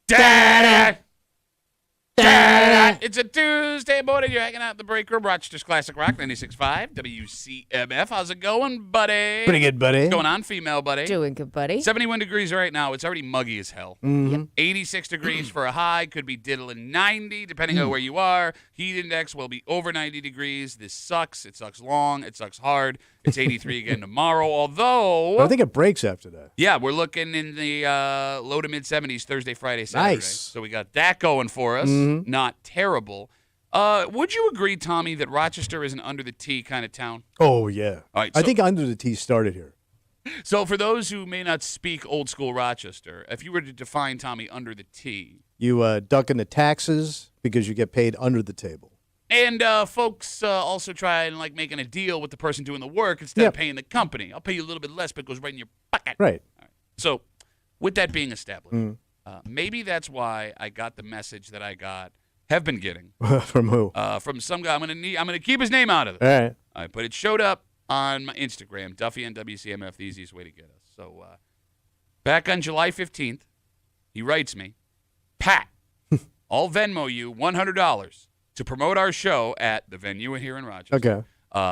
Da-da! Da-da! It's a Tuesday morning. You're hanging out in the break room. Rochester's Classic Rock 96.5 WCMF. How's it going, buddy? Pretty good, buddy. What's going on, female buddy? Doing good, buddy. 71 degrees right now. It's already muggy as hell. Mm-hmm. 86 degrees for a high. Could be diddling 90, depending on where you are. Heat index will be over 90 degrees. This sucks. It sucks long. It sucks hard. It's 83 again tomorrow, although... I think it breaks after that. Yeah, we're looking in the low to mid-70s Thursday, Friday, Saturday. Nice. So we got that going for us. Mm-hmm. Not terrible. Would you agree, Tommy, that Rochester is an under-the-T kind of town? Oh, yeah. All right, I so- think Under the T started here. So for those who may not speak old-school Rochester, if you were to define, Tommy, under the T... You duck in the taxes because you get paid under the table. And folks also try and like making a deal with the person doing the work instead of paying the company. I'll pay you a little bit less, but it goes right in your pocket. Right. All right. So, with that being established, maybe that's why I got the message that I have been getting From who? from some guy. I'm gonna keep his name out of it. All right. All right, but it showed up on my Instagram, Duffy and WCMF, the easiest way to get us. So, back on July 15th, he writes me, Pat, I'll Venmo you $100 to promote our show at the venue here in Rochester. Okay.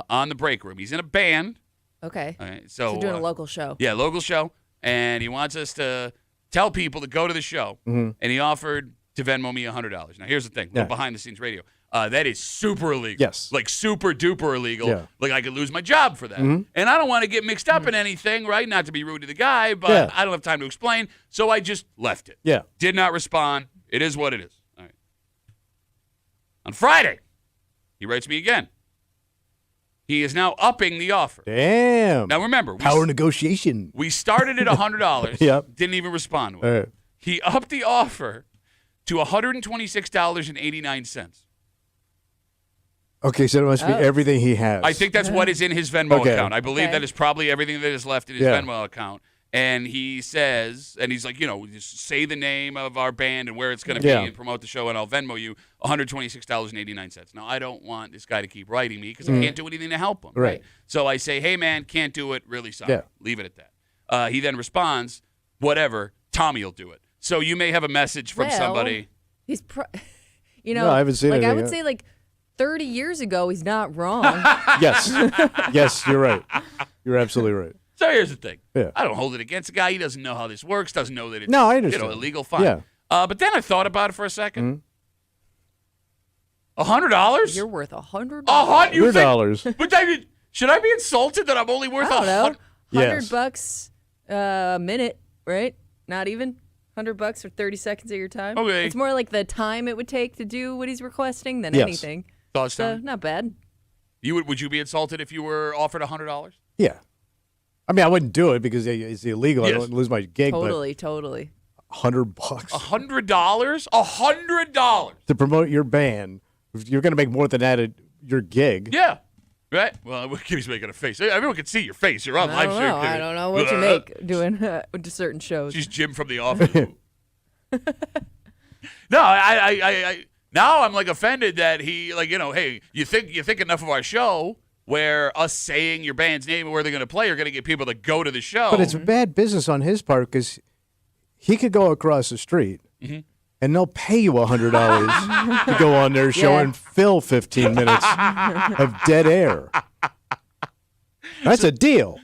On the break room. He's in a band. Okay. All right, so doing a local show. Yeah, local show. And he wants us to tell people to go to the show. Mm-hmm. And he offered to Venmo me $100. Now, here's the thing. Little behind-the-scenes radio. That is super illegal. Yes. Like super duper illegal. Yeah. Like I could lose my job for that. Mm-hmm. And I don't want to get mixed up in anything, right? Not to be rude to the guy, but I don't have time to explain. So I just left it. Yeah. Did not respond. It is what it is. All right. On Friday, he writes me again. He is now upping the offer. Damn. Now remember, Power negotiation. we started at $100. Yep. Didn't even respond with All it. right. He upped the offer to $126.89. Okay, so it must be everything he has. I think that's what is in his Venmo Okay. account. I believe that is probably everything that is left in his Yeah. Venmo account. And he says, and he's like, just say the name of our band and where it's going to be and promote the show, and I'll Venmo you $126.89. Now, I don't want this guy to keep writing me because I can't do anything to help him. Right. So I say, hey, man, can't do it. Really sorry. Yeah. Leave it at that. He then responds, whatever, Tommy will do it. So you may have a message from somebody. He's, No, I haven't seen like I anything would yet. say 30 years ago, he's not wrong. Yes. Yes, you're right. You're absolutely right. So here's the thing. Yeah. I don't hold it against the guy. He doesn't know how this works, doesn't know that it's No, I understand. illegal. Fine. Yeah. But then I thought about it for a second. $100? You're worth $100. You think- $100. But should I be insulted that I'm only worth I don't know. Yes. $100 a minute, right? Not even $100 for 30 seconds of your time. Okay. It's more like the time it would take to do what he's requesting than Yes. anything. Thoughts, So Tommy? not bad. Would you be insulted if you were offered $100? Yeah. I mean, I wouldn't do it because it's illegal. Yes. I don't lose my gig, Totally. but $100 $100? $100? to promote your band. You're going to make more than that at your gig. Yeah. Right? Well, Kimmy's making a face. Everyone can see your face. You're on I live don't stream, know. Kimmy. I don't know what you make doing to certain shows. She's Jim from The Office. No, I now I'm like offended that he hey, you think enough of our show where us saying your band's name and where they're going to play are going to get people to go to the show. But it's bad business on his part because he could go across the street and they'll pay you $100 to go on their show and fill 15 minutes of dead air. That's a deal.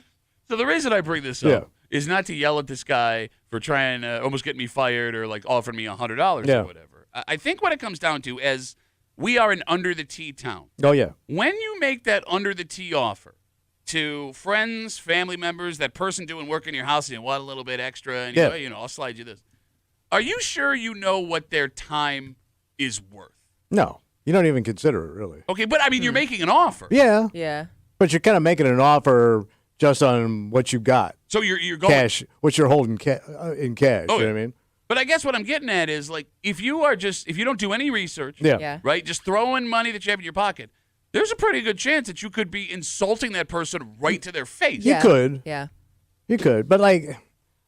So the reason I bring this up is not to yell at this guy for trying to almost get me fired or like offering me $100 or whatever. I think what it comes down to is we are an under the T town. Oh, yeah. When you make that under the T offer to friends, family members, that person doing work in your house, and want a little bit extra, and I'll slide you this. Are you sure you know what their time is worth? No, you don't even consider it, really. Okay, but I mean, you're making an offer. Yeah, Yeah. but you're kind of making an offer just on what you got. So you're going Cash, what you're holding in cash. Oh, You know what I mean? But I guess what I'm getting at is like if you don't do any research, Yeah. right, just throwing money that you have in your pocket, there's a pretty good chance that you could be insulting that person right to their face. You could. Yeah. You could. But, like,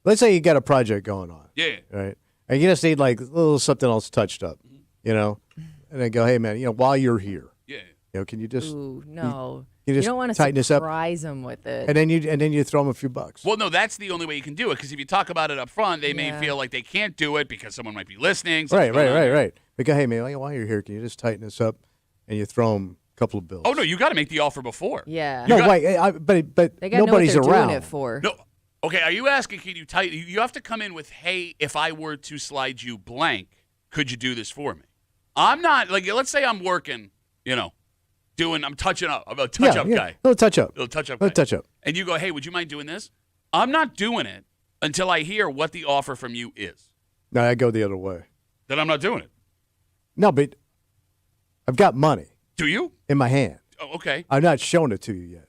let's say you got a project going on. Yeah. Right? And you just need, like, a little something else touched up, And then go, hey, man, while you're here, Yeah. can you just Ooh, no. You You just don't want to tighten this up, surprise them with it. and then you throw them a few bucks. Well, no, that's the only way you can do it, because if you talk about it up front, they may Yeah. feel like they can't do it because someone might be listening. Right. Because, hey, man, while you're here, can you just tighten this up? And you throw them a couple of bills. Oh, no, you got to make the offer before. yeah. No, You got- wait, but They got to know what nobody's they're around. doing it for. No. Okay, are you asking, can you tighten? You have to come in with, hey, if I were to slide you blank, could you do this for me? I'm not, like, let's say I'm working, I'm touching up. I'm a touch-up guy. Little touch-up. Little touch-up Little guy. touch-up. And you go, hey, would you mind doing this? I'm not doing it until I hear what the offer from you is. No, I go the other way. Then I'm not doing it. No, but I've got money Do you? in my hand. Oh, okay. I'm not showing it to you yet.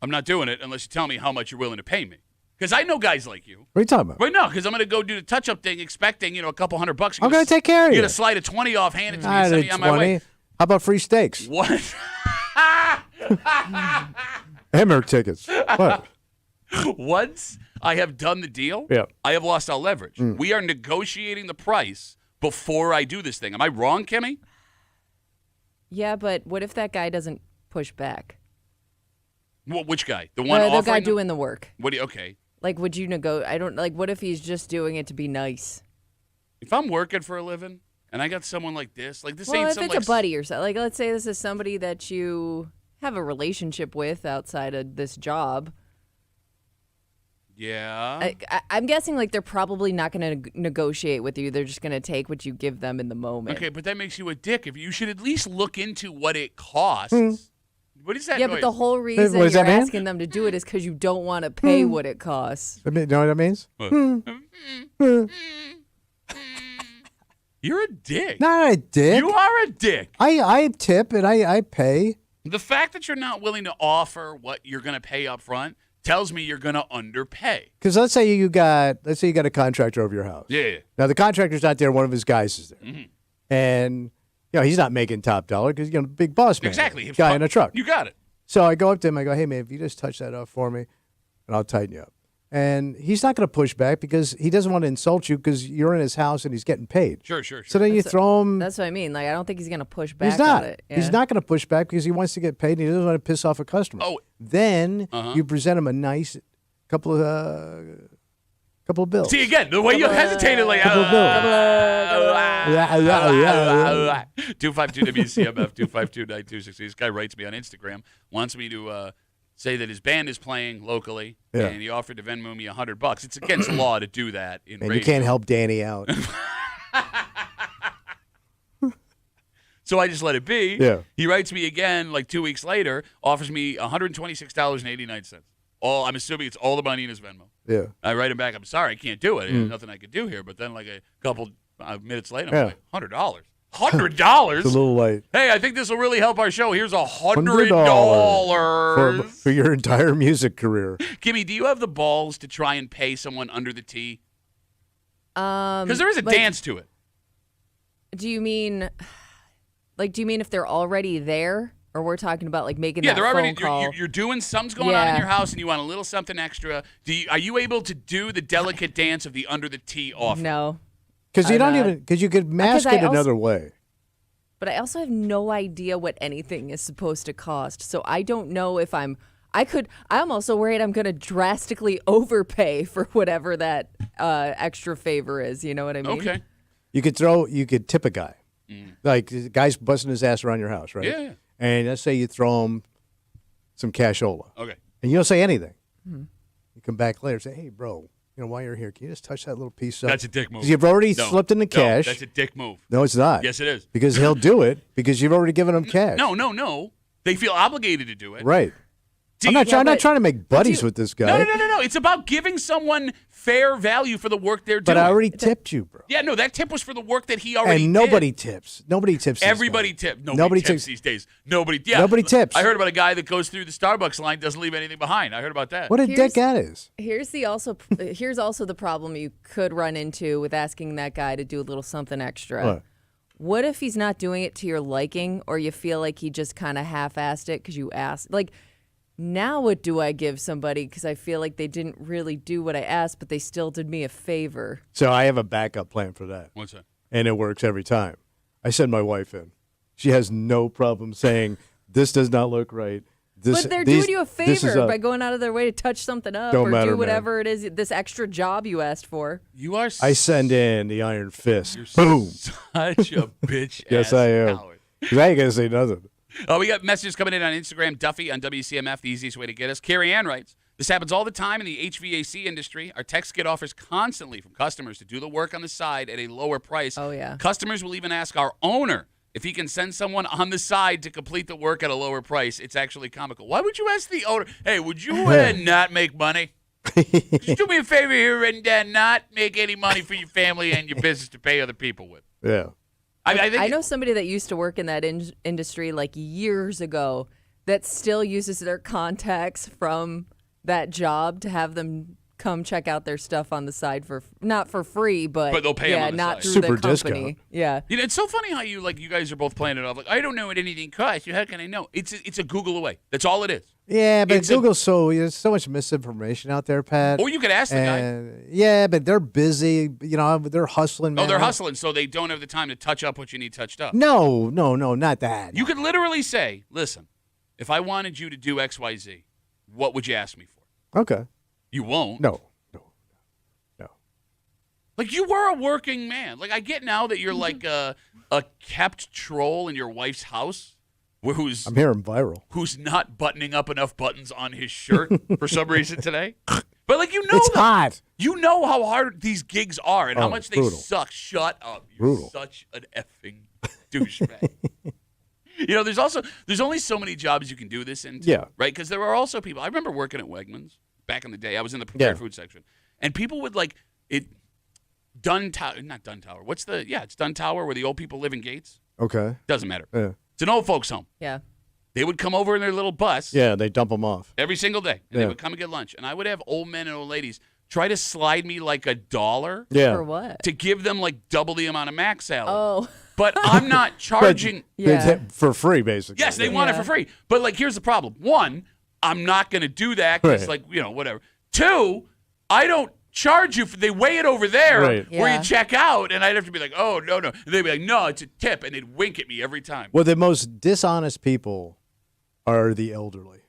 I'm not doing it unless you tell me how much you're willing to pay me. Because I know guys like you. What are you talking about? Right now, because I'm going to go do the touch-up thing expecting, a couple $100. I'm going to take care of you. You're going to slide a 20 off, hand it to me, I and send did me on my 20. way. How about free steaks? What? Hammer tickets. What? Once I have done the deal, Yeah. I have lost all leverage. We are negotiating the price before I do this thing. Am I wrong, Kimmy? Yeah, but what if that guy doesn't push back? Which guy? The one The offering? guy doing the work. Okay. Like, would you what if he's just doing it to be nice? If I'm working for a living and I got someone like this Well, ain't if some it's like a buddy or something, like let's say this is somebody that you have a relationship with outside of this job. Yeah. I'm guessing like they're probably not going to negotiate with you. They're just going to take what you give them in the moment. Okay, but that makes you a dick. If you should at least look into what it costs. What is that Yeah, noise? but the whole reason What does you're that mean? asking them to do it is because you don't want to pay what it costs. You know what that means? You're a dick. Not a dick. You are a dick. I tip and I pay. The fact that you're not willing to offer what you're going to pay up front tells me you're going to underpay. Because let's say you got a contractor over your house. Yeah. Now the contractor's not there. One of his guys is there, and he's not making top dollar because big boss man, Exactly. guy in a truck. You got it. So I go up to him. I go, hey man, if you just touch that up for me, and I'll tighten you up. And he's not going to push back because he doesn't want to insult you because you're in his house and he's getting paid. Sure. So then you throw him. That's what I mean. Like, I don't think he's going to push back He's not. on it. He's Yeah. not going to push back because he wants to get paid and he doesn't want to piss off a customer. Oh. Then you present him a nice couple of bills. See, again, the way you hesitated, like, Couple of bills. 252 WCMF 252-9260. This guy writes me on Instagram, wants me to say that his band is playing locally, Yeah. and he offered to Venmo me $100. It's against law to do that in And radio. you can't help Danny out. So I just let it be. Yeah. He writes me again like 2 weeks later, offers me $126.89. I'm assuming it's all the money in his Venmo. Yeah. I write him back, I'm sorry, I can't do it. There's nothing I could do here. But then like a couple minutes later, I'm like, $100. $100? It's a little late. Hey, I think this will really help our show. Here's $100 $100. for your entire music career. Kimmy, do you have the balls to try and pay someone under the T? Because there is a like, dance to it. Do you mean if they're already there? Or we're talking about like making Yeah, that they're already. phone call? You're doing something's going on in Yeah. your house, and you want a little something extra. Are you able to do the delicate dance of the under the T offer? No. Because you I'm don't not. even because you could mask I it also- another way. But I also have no idea what anything is supposed to cost. So I don't know if I'm also worried I'm going to drastically overpay for whatever that extra favor is. You know what I mean? Okay. You could tip a guy. Like the guy's busting his ass around your house, right? Yeah. And let's say you throw him some cashola. Okay. And you don't say anything. You come back later and say, hey, bro, while you're here, can you just touch that little piece up? That's a dick move. 'Cause you've already No. slipped in the cash. No, that's a dick move. No, it's not. Yes, it is. Because he'll do it because you've already given him cash. No. They feel obligated to do it. Right. See, I'm not trying to make buddies with this guy. No. It's about giving someone fair value for the work they're doing. But I already tipped you, bro. Yeah, no, that tip was for the work that he already And nobody tips. Nobody tips. this Everybody guy. tips. Nobody tips tips these days. Nobody. Yeah. Nobody tips. I heard about a guy that goes through the Starbucks line, doesn't leave anything behind. I heard about that. What a Here's- dick that is. Here's also the problem you could run into with asking that guy to do a little something extra. What? What if he's not doing it to your liking, or you feel like he just kind of half-assed it because you asked? Like, now what do I give somebody because I feel like they didn't really do what I asked, but they still did me a favor? So I have a backup plan for that. What's that? And it works every time. I send my wife in. She has no problem saying, this does not look right. But they're doing you a this is favor by going out of their way to touch something up Don't or matter, do whatever it is, this extra job you asked for. You are. I send in the iron fist. You're Boom. such a bitch. Yes, I am. Coward. 'Cause I ain't gonna say nothing. Oh, we got messages coming in on Instagram. Duffy on WCMF, the easiest way to get us. Carrie Ann writes, this happens all the time in the HVAC industry. Our techs get offers constantly from customers to do the work on the side at a lower price. Oh, yeah. Customers will even ask our owner if he can send someone on the side to complete the work at a lower price. It's actually comical. Why would you ask the owner, hey, would you not make money? Could you do me a favor here and not make any money for your family and your business to pay other people with? Yeah. I think I know somebody that used to work in that industry like years ago that still uses their contacts from that job to have them come check out their stuff on the side for not for free, but they'll pay 'em on the not side. through Super the company. discount. Yeah. You know, it's so funny how you guys are both playing it off like I don't know what anything costs. How can I know? It's a Google away. That's all it is. Yeah, but It's there's so much misinformation out there, Pat. Or you could ask the guy. And, yeah, but they're busy. You know, they're hustling. Oh, Man. they're hustling, so they don't have the time to touch up what you need touched up. No, not that. You could literally say, listen, if I wanted you to do XYZ, what would you ask me for? Okay. You won't. No. Like, you were a working man. Like, I get now that you're like a kept troll in your wife's house who's I'm hearing viral. who's not buttoning up enough buttons on his shirt for some reason today. But, like, you know It's hot. You know how hard these gigs are and how Oh, much they brutal. suck. Shut up. You're Brutal. such an effing douchebag. You know, there's only so many jobs you can do this into. Yeah. Right? Because there are also people. I remember working at Wegmans back in the day. I was in the prepared food section. And people would like it. Not Dunn Tower. It's Dunn Tower where the old people live in Gates. Okay. Doesn't matter. Yeah. It's an old folks home. Yeah. They would come over in their little bus Yeah, they dump them off. every single day. And they Yeah. would come and get lunch. And I would have old men and old ladies try to slide me like $1 Yeah. For what? to give them like double the amount of mac salad. Oh. But I'm not charging. Yeah. For free, basically. Yes, they Yeah. want it Yeah. for free. But like, here's the problem. One, I'm not going to do that because Right. like, whatever. Two, I don't charge you for, they weigh it over there Right. where Yeah. you check out. And I'd have to be like, oh, no. And they'd be like, no, it's a tip. And they'd wink at me every time. Well, the most dishonest people are the elderly.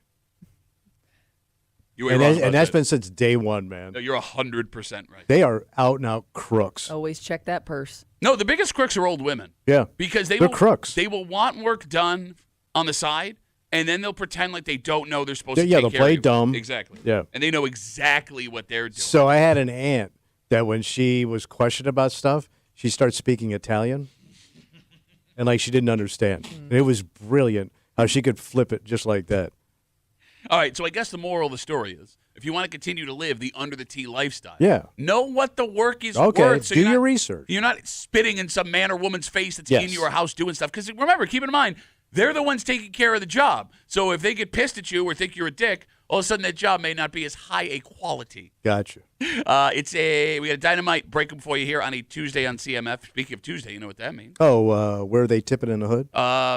You ain't wrong about And that's that. been since day one, man. No, you're 100% right. They are out and out crooks. Always check that purse. No, the biggest crooks are old women. Yeah. Because They're will crooks. They will want work done on the side, and then they'll pretend like they don't know they're supposed to Yeah, take they'll care play of you. dumb. Exactly. Yeah. And they know exactly what they're doing. So I had an aunt that when she was questioned about stuff, she started speaking Italian. And like she didn't understand. And it was brilliant how she could flip it just like that. All right, so I guess the moral of the story is, if you want to continue to live the under the tea lifestyle, Yeah. know what the work is Okay, worth. So do you're your not- research. You're not spitting in some man or woman's face that's Yes. in your house doing stuff. Because remember, keep in mind, they're the ones taking care of the job. So if they get pissed at you or think you're a dick, all of a sudden that job may not be as high a quality. Gotcha. We got a dynamite break for you here on a Tuesday on CMF. Speaking of Tuesday, you know what that means. Oh, where are they tipping in the hood?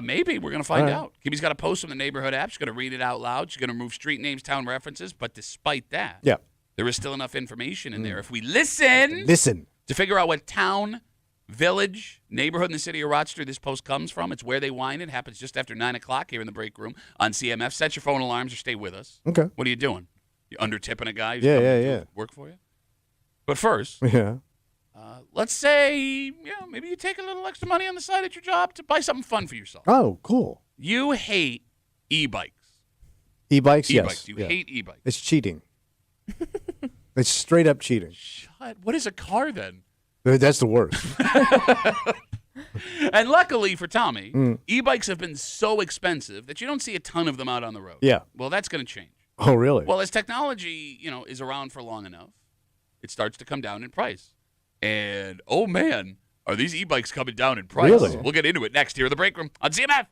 Maybe. We're going to find All right. out. Kimmy's got a post from the neighborhood app. She's going to read it out loud. She's going to remove street names, town references. But despite that, Yeah. there is still enough information in there. If we listen Listen. to figure out what town, village, neighborhood in the city of Rochester this post comes from, it's where they wine it. Happens just after 9 o'clock here in the break room on CMF. Set your phone alarms or stay with us. Okay. What are you doing? You under tipping a guy who's Yeah, coming yeah, to do yeah. work for you? But first, Yeah. let's say, maybe you take a little extra money on the side at your job to buy something fun for yourself. Oh, cool. You hate e-bikes. E-bikes, E-bikes. yes. You Yeah. hate e-bikes. It's cheating. It's straight up cheating. Shut. What is a car then? That's the worst. And luckily for Tommy, Mm. e-bikes have been so expensive that you don't see a ton of them out on the road. Yeah. Well, that's going to change. Oh, really? Well, as technology, is around for long enough, it starts to come down in price. And, oh, man, are these e-bikes coming down in price? Really? We'll get into it next here in the break room on CMF.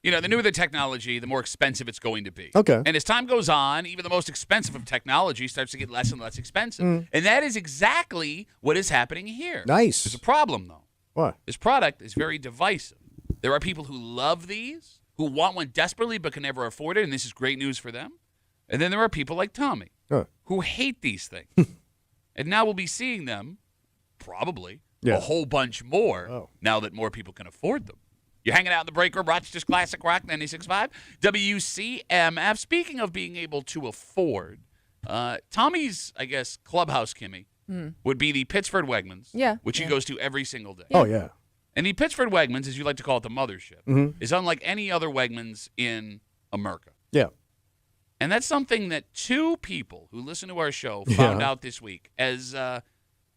the newer the technology, the more expensive it's going to be. Okay. And as time goes on, even the most expensive of technology starts to get less and less expensive. And that is exactly what is happening here. Nice. There's a problem, though. What? This product is very divisive. There are people who love these, who want one desperately but can never afford it, and this is great news for them. And then there are people like Tommy who hate these things. And now we'll be seeing them, probably, a whole bunch more now that more people can afford them. You're hanging out in the break room, Rochester's Classic Rock 96.5, WCMF. Speaking of being able to afford, Tommy's, I guess, clubhouse, Kimmy, would be the Pittsford Wegmans, which he goes to every single day. Oh, yeah. And the Pittsford Wegmans, as you like to call it, the mothership, is unlike any other Wegmans in America. Yeah. And that's something that two people who listen to our show found out this week as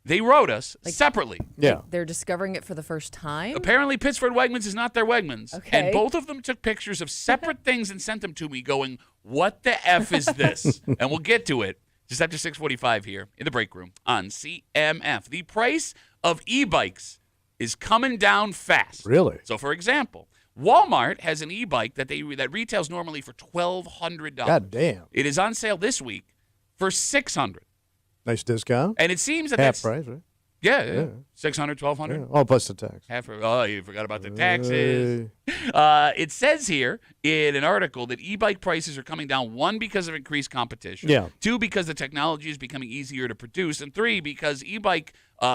they wrote us separately. Yeah. They're discovering it for the first time? Apparently, Pittsford Wegmans is not their Wegmans. Okay. And both of them took pictures of separate things and sent them to me going, what the F is this? And we'll get to it just after 6:45 here in the break room on CMF. The price of e-bikes is coming down fast. Really? So, for example, Walmart has an e-bike that retails normally for $1,200. God damn. It is on sale this week for $600. Nice discount. And it seems that Half that's price, right? yeah. $600, $1,200. Yeah. Oh, plus the tax. Oh, you forgot about the taxes. It says here in an article that e-bike prices are coming down, 1, because of increased competition, 2, because the technology is becoming easier to produce, and 3, because e-bike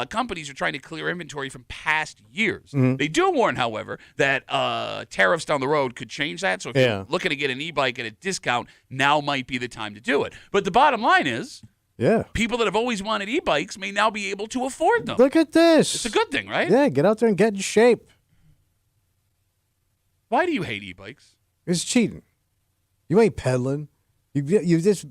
companies are trying to clear inventory from past years. They do warn, however, that tariffs down the road could change that. So if you're looking to get an e-bike at a discount, now might be the time to do it. But the bottom line is, people that have always wanted e-bikes may now be able to afford them. Look at this. It's a good thing, right? Yeah, get out there and get in shape. Why do you hate e-bikes? It's cheating. You ain't pedaling. You just.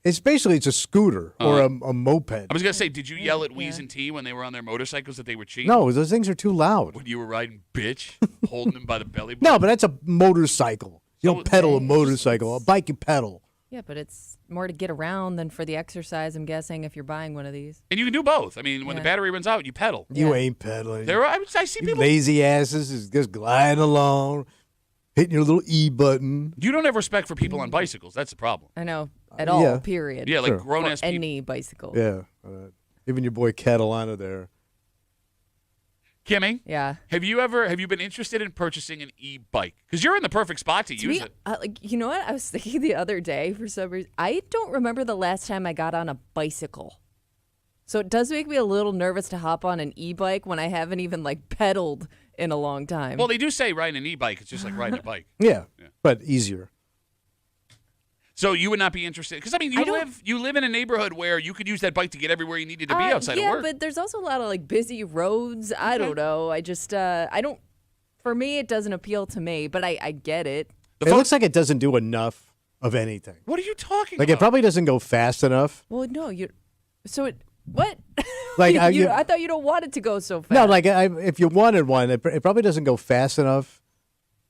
It's a scooter or a moped. I was going to say, did you yell at Wheeze and T when they were on their motorcycles that they were cheating? No, those things are too loud. When you were riding bitch, holding them by the belly button? No, but that's a motorcycle. You don't pedal a motorcycle. A bike you pedal. Yeah, but it's more to get around than for the exercise, I'm guessing, if you're buying one of these. And you can do both. I mean, when the battery runs out, you pedal. You ain't pedaling. I see You people. lazy asses is just gliding along, hitting your little E button. You don't have respect for people on bicycles. That's the problem. I know. At all, period. Yeah, like Sure. grown-ass people. Any bicycle. Yeah. Even your boy Catalina there. Kimmy? Yeah. Have you been interested in purchasing an e-bike? Because you're in the perfect spot to use it. You know what? I was thinking the other day for some reason. I don't remember the last time I got on a bicycle. So it does make me a little nervous to hop on an e-bike when I haven't even pedaled in a long time. Well, they do say riding an e-bike is just like riding a bike. Yeah, but easier. So you would not be interested? Because, I mean, you live in a neighborhood where you could use that bike to get everywhere you needed to be outside of work. Yeah, but there's also a lot of busy roads. I don't know. I just, I don't, for me, it doesn't appeal to me, but I get it. It looks like it doesn't do enough of anything. What are you talking about? about? It probably doesn't go fast enough. Well, no, what? I thought you don't want it to go so fast. No, if you wanted one, it probably doesn't go fast enough.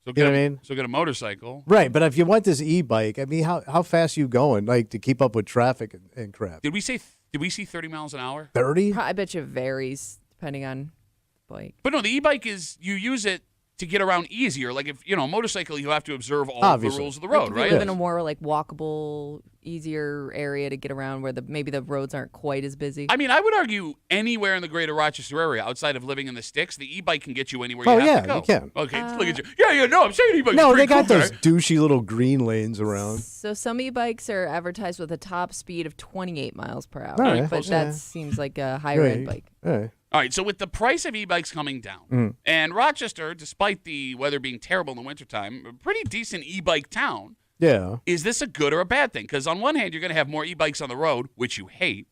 So you know what I mean? So get a motorcycle. Right, but if you want this e-bike, I mean, how fast are you going, to keep up with traffic and crap? Did we see 30 miles an hour? 30? I bet you it varies depending on the bike. But no, the e-bike is, you use it to get around easier. Like if, a motorcycle, you have to observe all of the rules of the road, right? You live in a more walkable, easier area to get around where maybe the roads aren't quite as busy. I mean, I would argue anywhere in the greater Rochester area, outside of living in the sticks, the e-bike can get you anywhere you have to go. You can. Okay, look at you. Yeah, no, I'm saying e-bike. No, they got those douchey little green lanes around. So some e-bikes are advertised with a top speed of 28 miles per hour. Right. But that seems like a higher-end bike. All right, so with the price of e-bikes coming down, and Rochester, despite the weather being terrible in the wintertime, a pretty decent e-bike town. Yeah. Is this a good or a bad thing? Because on one hand, you're going to have more e-bikes on the road, which you hate.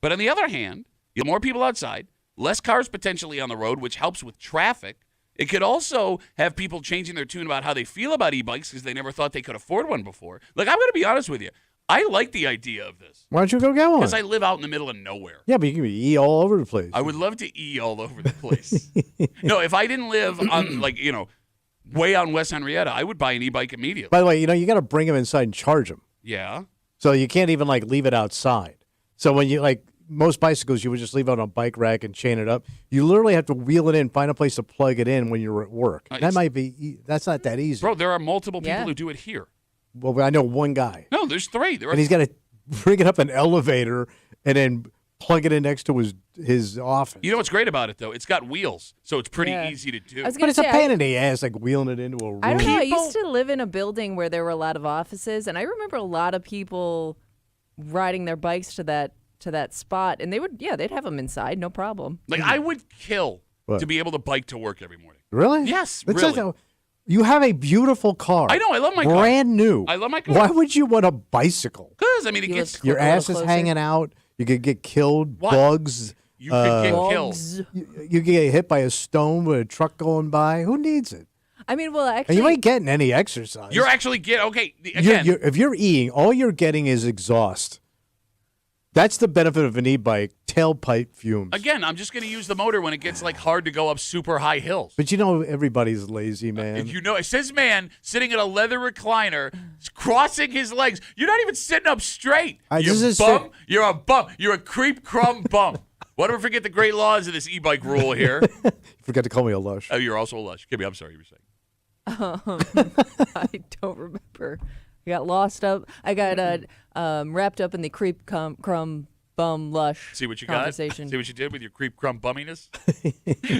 But on the other hand, you have more people outside, less cars potentially on the road, which helps with traffic. It could also have people changing their tune about how they feel about e-bikes because they never thought they could afford one before. Like, I'm going to be honest with you. I like the idea of this. Why don't you go get one? Because I live out in the middle of nowhere. Yeah, but you can be all over the place. I would love to all over the place. No, if I didn't live on, way out in West Henrietta, I would buy an e-bike immediately. By the way, you got to bring them inside and charge them. Yeah. So you can't even, leave it outside. So when you, most bicycles you would just leave out on a bike rack and chain it up. You literally have to wheel it in, find a place to plug it in when you're at work. That's not that easy. Bro, there are multiple people who do it here. Well, I know one guy. No, there's 3. And he's got to bring it up an elevator and then plug it in next to his office. You know what's great about it, though? It's got wheels, so it's pretty easy to do. But it's a pain in the ass, like wheeling it into a room. I don't know. I used to live in a building where there were a lot of offices, and I remember a lot of people riding their bikes to that spot, and they'd have them inside, no problem. Like, I would kill to be able to bike to work every morning. Really? Yes, It's really. like you have a beautiful car. I know. I love my car. Brand new. I love my car. Why would you want a bicycle? Because, I mean, it gets... Your a little ass is closer. hanging out. You could get killed. What? Bugs. You could get killed. Bugs. You could get hit by a stone with a truck going by. Who needs it? I mean, well, And actually, you ain't getting any exercise. You're actually getting... Okay, again... If you're eating, all you're getting is exhaust. That's the benefit of an e-bike, tailpipe fumes. Again, I'm just going to use the motor when it gets like hard to go up super high hills. But you know, everybody's lazy, man. You know, it says man sitting in a leather recliner, crossing his legs. You're not even sitting up straight. You bum. You're a bum. You're a creep crumb bum. Why don't we forget the great laws of this e-bike rule here? You forgot to call me a lush. Oh, you're also a lush. Kimmy, I'm sorry, you were saying. I don't remember. I got lost up. I got wrapped up in the creep crumb bum lush See what you conversation. got? See what you did with your creep crumb bumminess?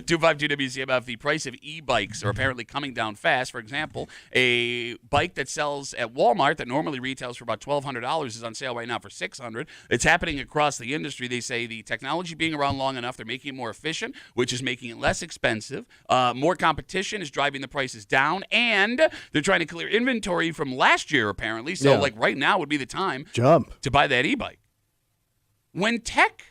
252 WCMF, the price of e-bikes are apparently coming down fast. For example, a bike that sells at Walmart that normally retails for about $1,200 is on sale right now for $600. It's happening across the industry. They say the technology being around long enough, they're making it more efficient, which is making it less expensive. More competition is driving the prices down, and they're trying to clear inventory from last year, apparently. So, like, right now would be the time to buy that e-bike. When tech,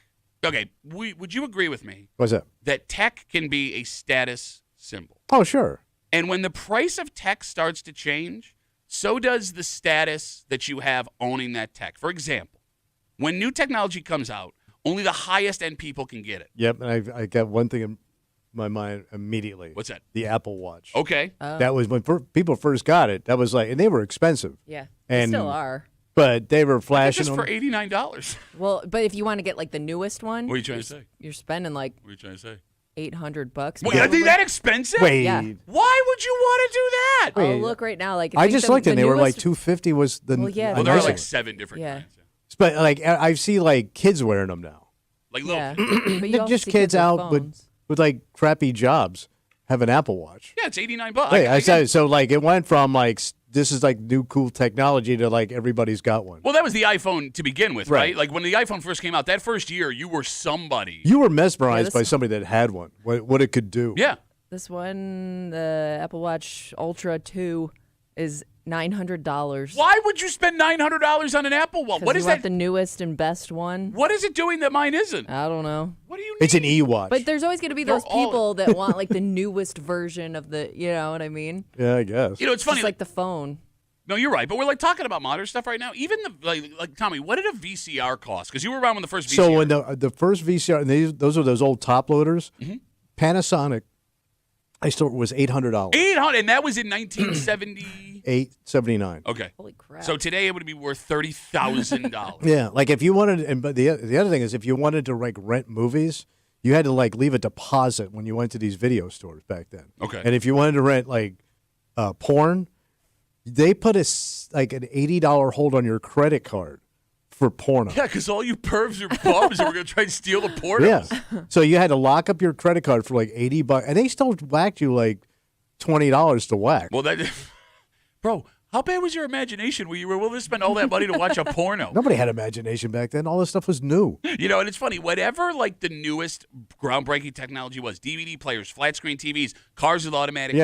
would you agree with me? What's that? That tech can be a status symbol. Oh, sure. And when the price of tech starts to change, so does the status that you have owning that tech. For example, when new technology comes out, only the highest end people can get it. Yep, and I got one thing in my mind immediately. What's that? The Apple Watch. Okay. That was when people first got it. That was like, and they were expensive. Yeah, And they still are. But they were I flashing think them. it's for $89. Well, but if you want to get like the newest one, What are you trying to say? you're spending like What are you trying to say? $800. Wait, are they that expensive? Wait. Yeah. Why would you want to do that? Oh, look right now. Like I think just the- looked the and they were like newest- $250 was the Well, yeah, a Well, there are nice like one. 7 different Yeah. kinds. But like I see like kids wearing them now. Like little. Yeah, but you also Just see kids with out phones. with like crappy jobs have an Apple Watch. Yeah, it's $89. Hey, I said so like it went from like this is like new cool technology to like everybody's got one. Well, that was the iPhone to begin with, Right. right? Like when the iPhone first came out, that first year, you were somebody. You were mesmerized this- by somebody that had one. What it could do. Yeah. This one, the Apple Watch Ultra 2, is $900. Why would you spend $900 on an Apple Watch? What you is want that? the newest and best one? What is it doing that mine isn't? I don't know. What do you need? It's an e-watch. But there's always going to be They're those all- people that want like the newest version of the, you know what I mean? Yeah, I guess. You know, it's funny. Just like the phone. No, you're right. But we're like talking about modern stuff right now. Even the like Tommy, what did a VCR cost? Because you were around when the first VCR. So when the first VCR, and those are those old top loaders, Mm-hmm. Panasonic, I still was $800. 800, and that was in 1970. $879. Okay. Holy crap. So today it would be worth $30,000. Yeah, like if you wanted, but the other thing is if you wanted to like rent movies, you had to like leave a deposit when you went to these video stores back then. Okay. And if you wanted to rent like porn, they put like an $80 hold on your credit card for porno. Yeah, because all you pervs are bums and we're going to try and steal the pornos. Yeah. So you had to lock up your credit card for like $80, and they still whacked you like $20 to whack. Well, that, bro, how bad was your imagination where you were willing to spend all that money to watch a porno? Nobody had imagination back then. All this stuff was new. You know, and it's funny, whatever like the newest groundbreaking technology was, DVD players, flat screen TVs, cars with automatic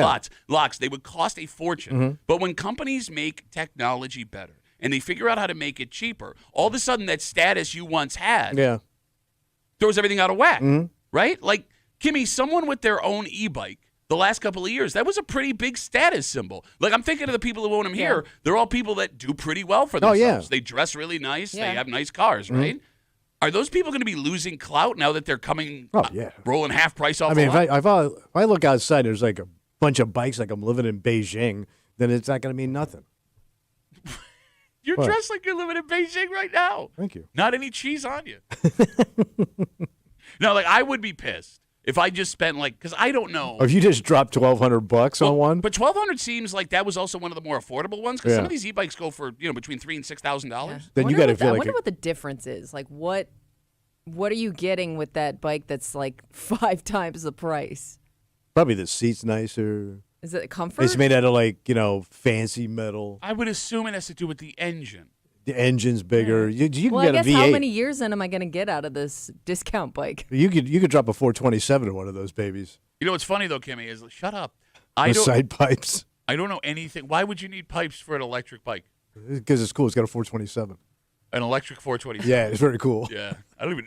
locks, they would cost a fortune. But when companies make technology better and they figure out how to make it cheaper, all of a sudden that status you once had throws everything out of whack, right? Like, Kimmy, someone with their own e-bike, the last couple of years, that was a pretty big status symbol. Like, I'm thinking of the people who own them here. They're all people that do pretty well for themselves. yeah. They dress really nice. Yeah. They have nice cars, right? Are those people going to be losing clout now that they're coming, rolling half price off I mean, the lot? if I look outside, there's like a bunch of bikes like I'm living in Beijing, then it's not going to mean nothing. You're What? dressed like you're living in Beijing right now. Thank you. Not any cheese on you. No, like I would be pissed if I just spent because I don't know. Or if you just dropped $1,200 on one. But $1,200 seems like that was also one of the more affordable ones because some Yeah. of these e-bikes go for between $3,000 and $6,000. Then you got to feel I like wonder what the difference is. Like, what are you getting with that bike that's like 5 times the price? probably the seat's nicer. Is it comfort? It's made out of fancy metal. I would assume it has to do with the engine. The engine's bigger. You can well, get I a guess V8. how many years in am I going to get out of this discount bike? You could drop a 427 in one of those babies. You know what's funny though, Kimmy, is shut up. With side pipes. I don't know anything. Why would you need pipes for an electric bike? Because it's cool. It's got a 427. An electric 427. Yeah, it's very cool. Yeah. I don't even.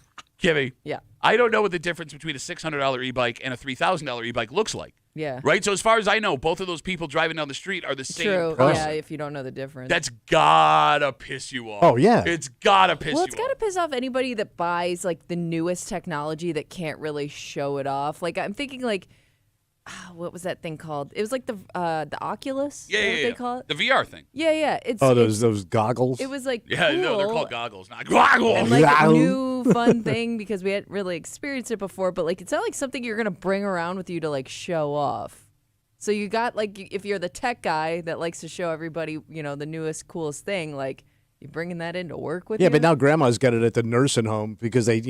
Okay. Kimmy. Yeah. I don't know what the difference between a $600 e-bike and a $3,000 e-bike looks like. Yeah. Right? So as far as I know, both of those people driving down the street are the same True. person. Yeah, if you don't know the difference. That's gotta piss you off. Oh, yeah. It's gotta piss Well, you it's got to off. piss off anybody that buys like the newest technology that can't really show it off. Like I'm thinking what was that thing called? It was like the Oculus. Yeah, Is that yeah, what yeah. they call it? The VR thing. Yeah. It's Oh, it's- those goggles. It was like Yeah, cool. no, they're called goggles, not goggles. And like a Wow. new fun thing because we hadn't really experienced it before, but like it's not like something you're gonna bring around with you to like show off. So you got if you're the tech guy that likes to show everybody, the newest, coolest thing, like you bringing that into work with you. Yeah, but now grandma's got it at the nursing home because they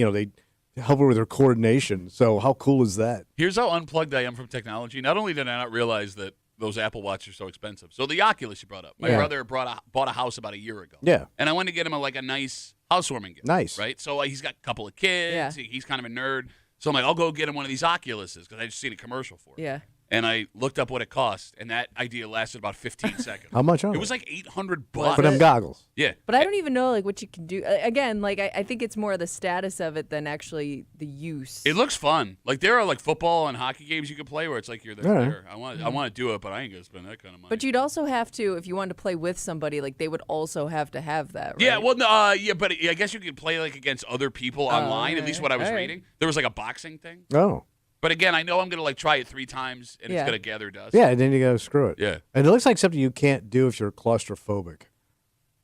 help her with her coordination. So how cool is that? Here's how unplugged I am from technology. Not only did I not realize that those Apple Watches are so expensive. So the Oculus you brought up. My Yeah. brother bought a house about a year ago. Yeah. And I wanted to get him a nice housewarming gift. Nice. Right? So he's got a couple of kids. Yeah. He's kind of a nerd. So I'm like, I'll go get him one of these Oculuses because I just seen a commercial for it. Yeah. And I looked up what it cost, and that idea lasted about 15 seconds. How much are It was they? like $800. For them goggles. Yeah. But I don't even know like what you can do. Again, like I think it's more the status of it than actually the use. It looks fun. Like there are like football and hockey games you can play where it's like you're there. All right. I want to do it, but I ain't gonna spend that kind of money. But you'd also have to, if you wanted to play with somebody, like they would also have to have that, right? Yeah, well, no, but I guess you could play like against other people online. At least what I was all right. reading, there was like a boxing thing. Oh. But again, I know I'm gonna try it 3 times and Yeah. it's gonna gather dust. Yeah, and then you got to screw it. Yeah. And it looks like something you can't do if you're claustrophobic.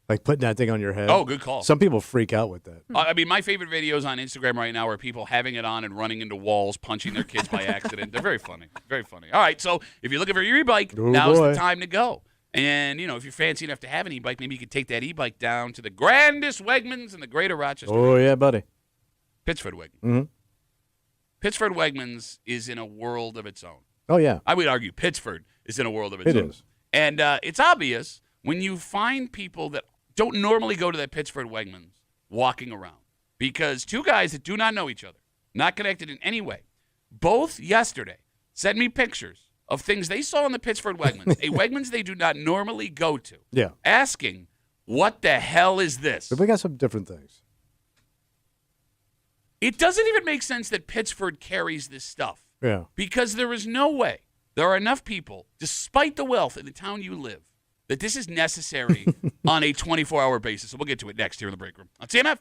Like putting that thing on your head. Oh, good call. Some people freak out with that. I mean, my favorite videos on Instagram right now are people having it on and running into walls, punching their kids by accident. They're very funny. Very funny. All right, so if you're looking for your e-bike, Oh, now's boy. the time to go. And, if you're fancy enough to have an e-bike, maybe you could take that e-bike down to the grandest Wegmans in the greater Rochester. Oh, yeah, buddy. Pittsford Wegmans. Mhm. Pittsford Wegmans is in a world of its own. Oh, yeah. I would argue Pittsford is in a world of its It own. is. And it's obvious when you find people that don't normally go to that Pittsford Wegmans walking around. Because 2 guys that do not know each other, not connected in any way, both yesterday sent me pictures of things they saw in the Pittsford Wegmans, a Wegmans they do not normally go to, Yeah. asking, what the hell is this? But we got some different things. It doesn't even make sense that Pittsford carries this stuff. Yeah. Because there is no way there are enough people, despite the wealth in the town you live, that this is necessary on a 24-hour basis. So we'll get to it next here in the break room on CMF.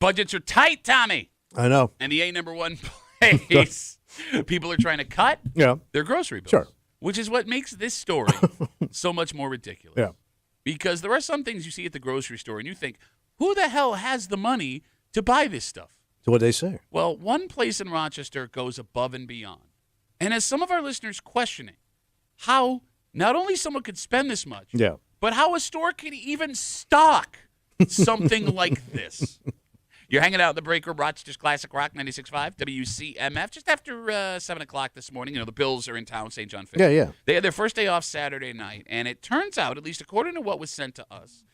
Budgets are tight, Tommy. I know. And the number one place people are trying to cut Yeah. their grocery bills. Sure. Which is what makes this story so much more ridiculous. Yeah. Because there are some things you see at the grocery store and you think, who the hell has the money to buy this stuff? So what they say? Well, one place in Rochester goes above and beyond. And as some of our listeners questioning how not only someone could spend this much, Yeah. but how a store can even stock something like this. You're hanging out in the break room, Rochester's Classic Rock 96.5, WCMF, just after 7 o'clock this morning. You know, the Bills are in town, St. John Fish. Yeah. They had their first day off Saturday night, and it turns out, at least according to what was sent to us,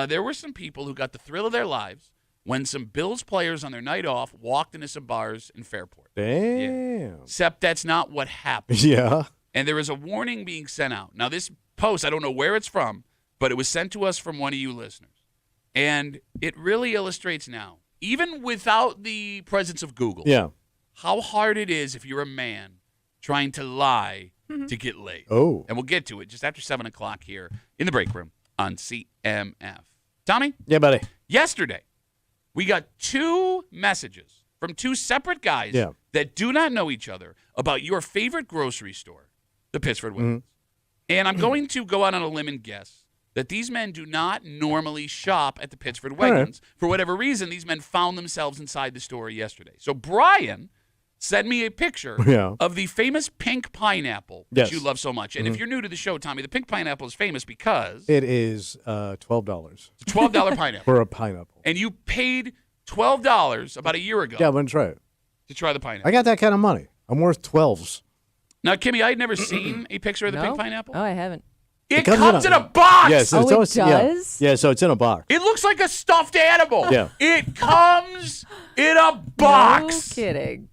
there were some people who got the thrill of their lives when some Bills players on their night off walked into some bars in Fairport. Damn. Except that's not what happened. Yeah. And there is a warning being sent out. Now, this post, I don't know where it's from, but it was sent to us from one of you listeners. And it really illustrates now, even without the presence of Google, how hard it is if you're a man trying to lie to get laid. Oh. And we'll get to it just after 7 o'clock here in the break room on CMF. Tommy? Yeah, buddy. Yesterday, we got 2 messages from 2 separate guys that do not know each other about your favorite grocery store, the Pittsford Wegmans. And I'm going to go out on a limb and guess that these men do not normally shop at the Pittsford Wegmans. Right. For whatever reason, these men found themselves inside the store yesterday. So Brian sent me a picture of the famous pink pineapple that you love so much. And if you're new to the show, Tommy, the pink pineapple is famous because it is $12. It's a $12 pineapple. For a pineapple. And you paid $12 about a year ago Yeah, I'm going to try it. to try the pineapple. I got that kind of money. I'm worth 12s. Now, Kimmy, I had never seen a picture of the pink pineapple. Oh, I haven't. It comes in a box. Yes, Oh, it's it always, does? Yeah, so it's in a box. It looks like a stuffed animal. Yeah. It comes in a box. No kidding.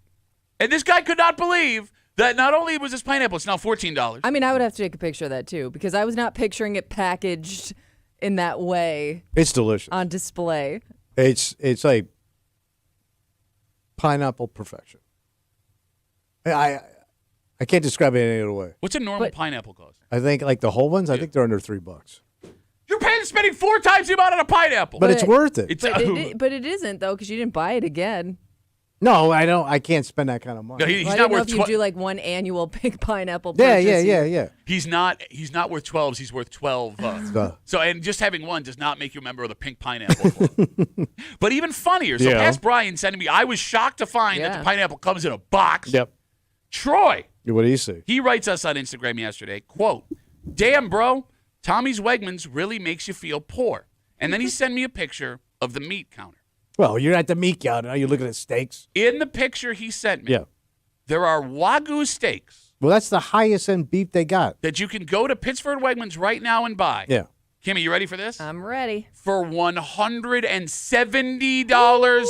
And this guy could not believe that not only was this pineapple, it's now $14. I mean, I would have to take a picture of that too, because I was not picturing it packaged in that way It's delicious. on display. It's like pineapple perfection. I can't describe it any other way. What's a normal But- pineapple cost? I think like the whole ones, I think they're under $3. You're spending 4 times the amount on a pineapple. But it's worth it. It's But it isn't though, because you didn't buy it again. No, I don't. I can't spend that kind of money. No, he's Well, I not didn't know worth if you do like one annual pink pineapple yeah, purchase. yeah. He's not worth 12s. He's worth 12. So, and just having one does not make you a member of the Pink Pineapple Club. But even funnier. So, past Brian sending me, I was shocked to find that the pineapple comes in a box. Yep. Troy. What do you see? He writes us on Instagram yesterday, quote, "Damn, bro, Tommy's Wegmans really makes you feel poor." And then he sent me a picture of the meat counter. Well, you're at the meat counter. Now you're looking at steaks. In the picture he sent me, Yeah. there are Wagyu steaks Well, that's the highest end beef they got. that you can go to Pittsford Wegmans right now and buy. Yeah. Kimmy, you ready for this? I'm ready. For $170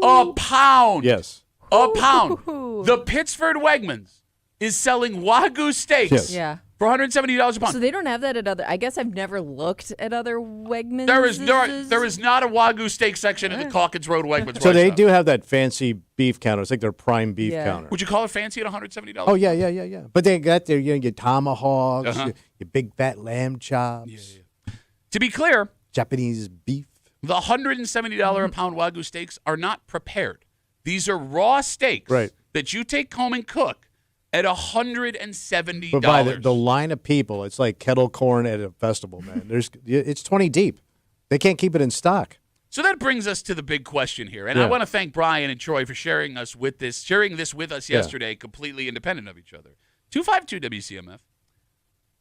a pound. Yes. A pound. The Pittsford Wegmans is selling Wagyu steaks Yes. Yeah. for $170 a pound. So they don't have that at other. I guess I've never looked at other Wegmans. There is not a Wagyu steak section at the Calkins Road Wegmans. So they restaurant. do have that fancy beef counter. It's like their prime beef counter. Would you call it fancy at $170? Oh, yeah. But they got their, your tomahawks, Uh-huh. your big fat lamb chops, To be clear, Japanese beef. the $170 a pound Wagyu steaks are not prepared. These are raw steaks that you take home and cook at $170. But by the line of people, it's like kettle corn at a festival, man. It's 20 deep. They can't keep it in stock. So that brings us to the big question here. And I want to thank Brian and Troy for sharing this with us yesterday, completely independent of each other. 252 WCMF.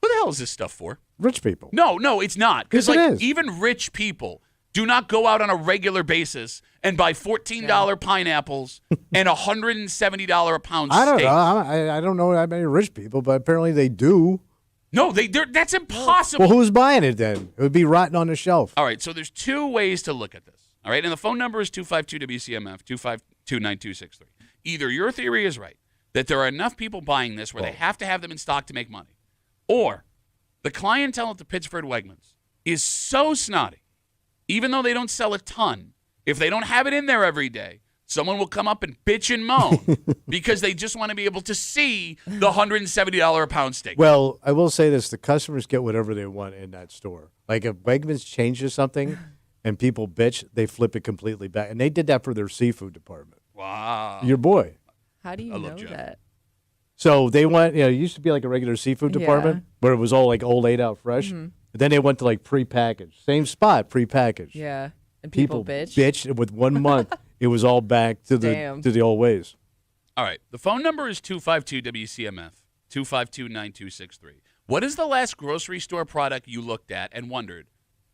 Who the hell is this stuff for? Rich people. No, it's not. Because Yes, it is. even rich people do not go out on a regular basis and buy $14 pineapples and $170 a pound I don't steak. know. I don't know that many rich people, but apparently they do. No, that's impossible. Well, who's buying it then? It would be rotting on the shelf. All right, so there's 2 ways to look at this. All right, and the phone number is 252-WCMF, 252-9263. Either your theory is right, that there are enough people buying this where they have to have them in stock to make money, or the clientele at the Pittsford Wegmans is so snotty, even though they don't sell a ton, if they don't have it in there every day, someone will come up and bitch and moan because they just want to be able to see the $170 a pound steak. Well, I will say this. The customers get whatever they want in that store. Like if Wegmans changes something and people bitch, they flip it completely back. And they did that for their seafood department. Wow. Your boy. How do you I love know Jeff. that? So they went, it used to be like a regular seafood department where it was all like old ate out fresh. Mm-hmm. But then they went to like prepackaged. Same spot, prepackaged. Yeah. And people bitch. bitched. And with 1 month, it was all back to the old ways. All right. The phone number is 252-WCMF, 252-9263. What is the last grocery store product you looked at and wondered,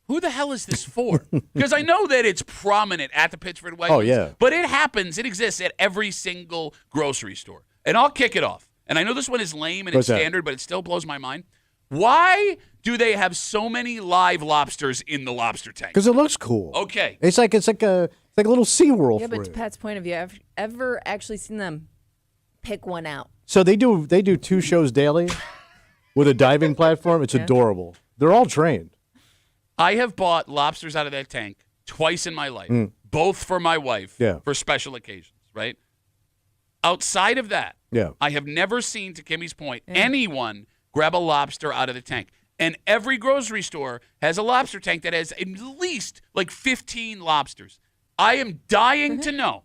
who the hell is this for? Because I know that it's prominent at the Pittsford Wegmans. Oh, yeah. But it happens. It exists at every single grocery store. And I'll kick it off. And I know this one is lame and it's standard, but it still blows my mind. Why do they have so many live lobsters in the lobster tank? Because it looks cool. Okay. It's like a little SeaWorld Yeah, for but to you. Pat's point of view, have you ever actually seen them pick one out? So they do 2 shows daily with a diving platform. It's adorable. They're all trained. I have bought lobsters out of that tank twice in my life, both for my wife for special occasions, right? Outside of that, I have never seen, to Kimmy's point, anyone grab a lobster out of the tank. And every grocery store has a lobster tank that has at least like 15 lobsters. I am dying to know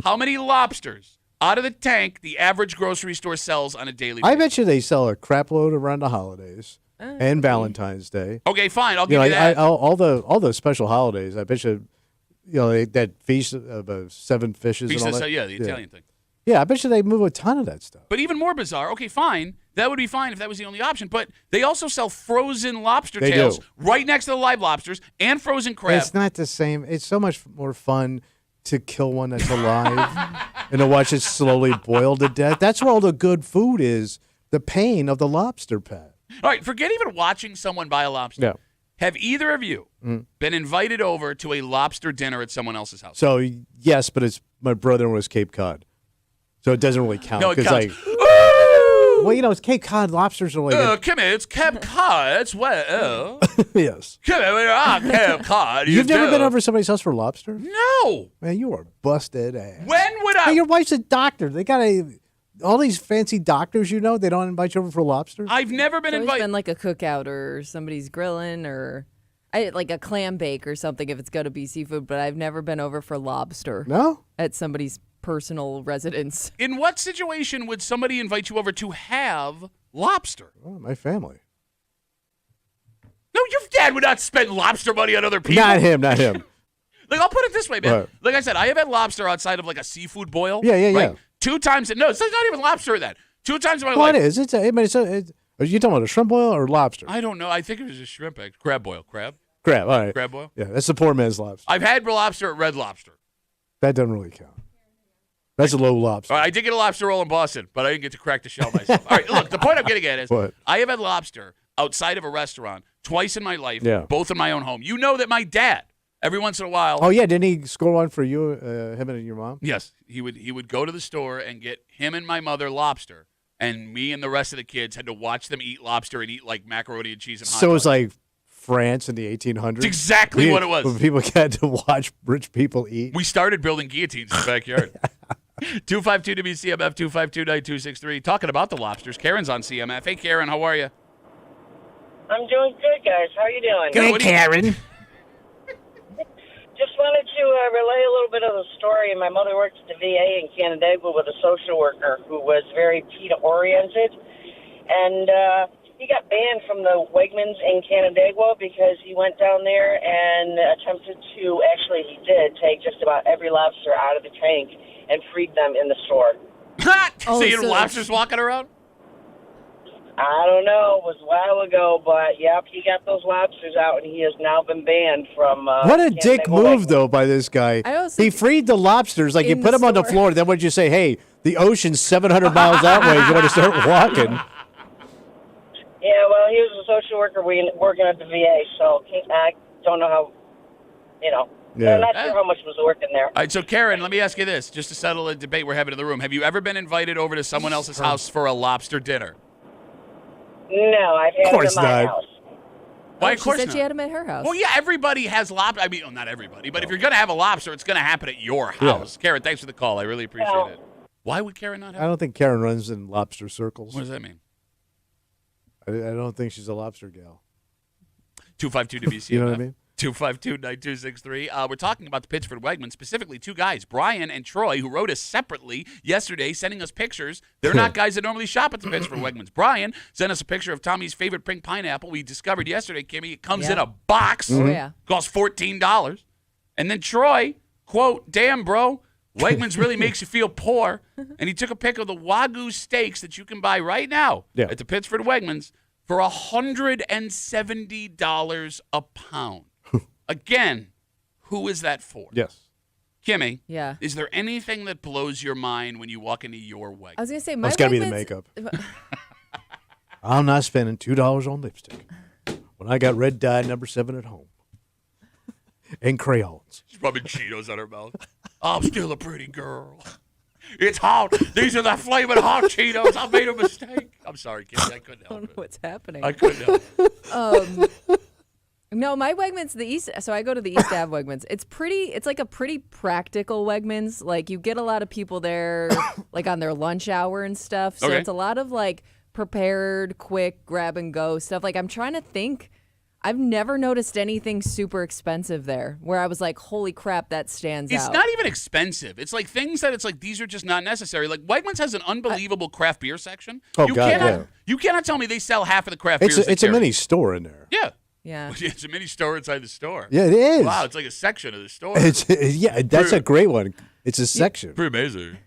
how many lobsters out of the tank the average grocery store sells on a daily basis. I bet you they sell a crap load around the holidays and Valentine's Day. Okay, fine. I'll give you that. All the special holidays. I bet you, that feast of 7 fishes. Feast and all of- that. yeah, the Italian thing. Yeah, I bet you they move a ton of that stuff. But even more bizarre, okay, fine. That would be fine if that was the only option. But they also sell frozen lobster They tails do. right next to the live lobsters and frozen crab. It's not the same. It's so much more fun to kill one that's alive and to watch it slowly boil to death. That's where all the good food is, the pain of the lobster, Pat. All right, forget even watching someone buy a lobster. Yeah. Have either of you been invited over to a lobster dinner at someone else's house? So, yes, but it's my brother-in-law's Cape Cod. So it doesn't really count. No, it 'cause, counts. well, it's Cape Cod. Lobsters are like... Come here, it's Cape Cod. It's well. yes. Come here, we're on Cape Cod. You've never been over to somebody's house for lobster? No. Man, you are busted ass. When would I? Hey, your wife's a doctor. They got all these fancy doctors, they don't invite you over for lobster? I've never been It's always invited. been like a cookout or somebody's grilling or like a clam bake or something if it's going to be seafood, but I've never been over for lobster No? at somebody's personal residence. In what situation would somebody invite you over to have lobster? Oh, my family. No, your dad would not spend lobster money on other people. Not him. Like, I'll put it this way, man. What? Like I said, I have had lobster outside of like a seafood boil. Yeah. Right? 2 times. No, it's not even lobster in that. 2 times in my Well, life. it is. Are you talking about a shrimp boil or lobster? I don't know. I think it was a shrimp egg. Crab boil. Crab? Crab, all right. Crab boil? Yeah, that's the poor man's lobster. I've had lobster at Red Lobster. That doesn't really count. That's a low lobster. All right, I did get a lobster roll in Boston, but I didn't get to crack the shell myself. All right, look, the point I'm getting at is What? I have had lobster outside of a restaurant twice in my life, Yeah. both in my own home. You know that my dad, every once in a while, Oh, yeah, didn't he score one for you, him and your mom? yes, he would go to the store and get him and my mother lobster, and me and the rest of the kids had to watch them eat lobster and eat like macaroni and cheese and hot So it was dogs. like France in the 1800s? It's exactly what it was. When people had to watch rich people eat. We started building guillotines in the backyard. 252-WCMF, 252-9263. Talking about the lobsters. Karen's on CMF. Hey, Karen, how are you? I'm doing good, guys. How are you doing? Good, Karen. Just wanted to relay a little bit of the story. My mother worked at the VA in Canandaigua with a social worker who was very PETA-oriented. And he got banned from the Wegmans in Canandaigua because he went down there and attempted to, actually he did, take just about every lobster out of the tank and freed them in the store. Oh, Seeing so- lobsters walking around? I don't know. It was a while ago, but, yep, he got those lobsters out, and he has now been banned from What a dick Canandaigua move, Wegmans. though, by this guy. I also He freed the lobsters. Like, you in put the them on the store. floor, then what'd you say? Hey, the ocean's 700 miles that way. You want to start walking. Yeah, well, he was a social worker working at the VA, so I don't know how, Yeah. I'm not sure how much was working there. All right, so Karen, let me ask you this, just to settle a debate we're having in the room. Have you ever been invited over to someone else's house for a lobster dinner? No, I've had course him at my not. house. Why, Oh, of course she said not. she had them at her house. Well, yeah, everybody has lobster. I mean, not everybody, but if you're going to have a lobster, it's going to happen at your house. Karen, thanks for the call. I really appreciate Well- it. Why would Karen not I have? don't think Karen runs in lobster circles. What does that mean? I don't think she's a lobster gal. 252-WCMF. You know what I mean? 252-9263. We're talking about the Pittsford Wegmans, specifically two guys, Brian and Troy, who wrote us separately yesterday, sending us pictures. They're not guys that normally shop at the Pittsford Wegmans. Brian sent us a picture of Tommy's favorite pink pineapple we discovered yesterday, Kimmy. It comes in a box. Oh, yeah. Costs $14. And then Troy, quote, damn, bro, Wegmans really makes you feel poor. And he took a pic of the Wagyu steaks that you can buy right now at the Pittsford Wegmans for $170 a pound. Again, who is that for? Yes. Kimmy, Yeah. is there anything that blows your mind when you walk into your Wegmans? I was going to say, my It's got to be the Wegmans- makeup. I'm not spending $2 on lipstick when I got red dye number 7 at home and crayons. She's rubbing Cheetos on her mouth. I'm still a pretty girl. It's hot. These are the flaming hot Cheetos. I made a mistake. I'm sorry, Kimmy. I couldn't I help don't know it. what's happening. I couldn't help it. No, my Wegmans, the East. So I go to the East Ave Wegmans. It's like a pretty practical Wegmans. Like you get a lot of people there, like on their lunch hour and stuff. So Okay. it's a lot of like prepared, quick, grab and go stuff. Like I'm trying to think. I've never noticed anything super expensive there where I was like, holy crap, that stands It's out. not even expensive. It's like things that it's like these are just not necessary. Like Wegmans has an unbelievable craft beer section. Oh, God, You cannot tell me they sell half of the craft beers. It's a mini store in there. Yeah. Yeah. It's a mini store inside the store. Yeah, it is. Wow, it's like a section of the store. That's a great one. It's a section. Pretty amazing.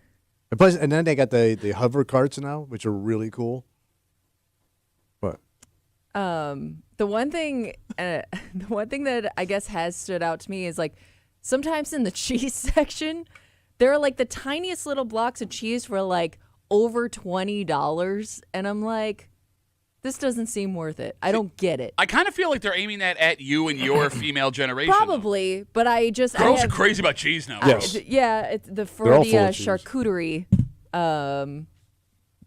And plus, and then they got the hover carts now, which are really cool. What? The one thing that I guess has stood out to me is like sometimes in the cheese section, there are like the tiniest little blocks of cheese for like over $20, and I'm like, this doesn't seem worth it. I don't get it. I kind of feel like they're aiming that at you and your female generation. Probably, but I just Girls I are have, crazy about cheese now. Yes. Yeah, it's They're for all the full of cheese. charcuterie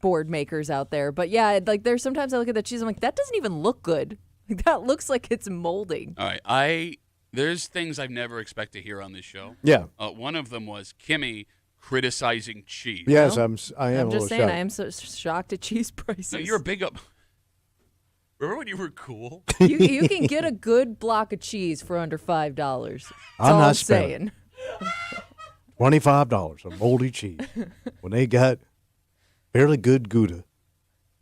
board makers out there. But yeah, like there's sometimes I look at the cheese, I'm like, that doesn't even look good. Like, that looks like it's molding. All right. There's things I've never expect to hear on this show. Yeah. One of them was Kimmy criticizing cheese. Yes, Well, I am. I'm a just little saying, shocked. I am so shocked at cheese prices. No, you're a big up. Remember when you were cool? You can get a good block of cheese for under $5. That's I'm all not I'm spending saying. $25 on moldy cheese when they got fairly good Gouda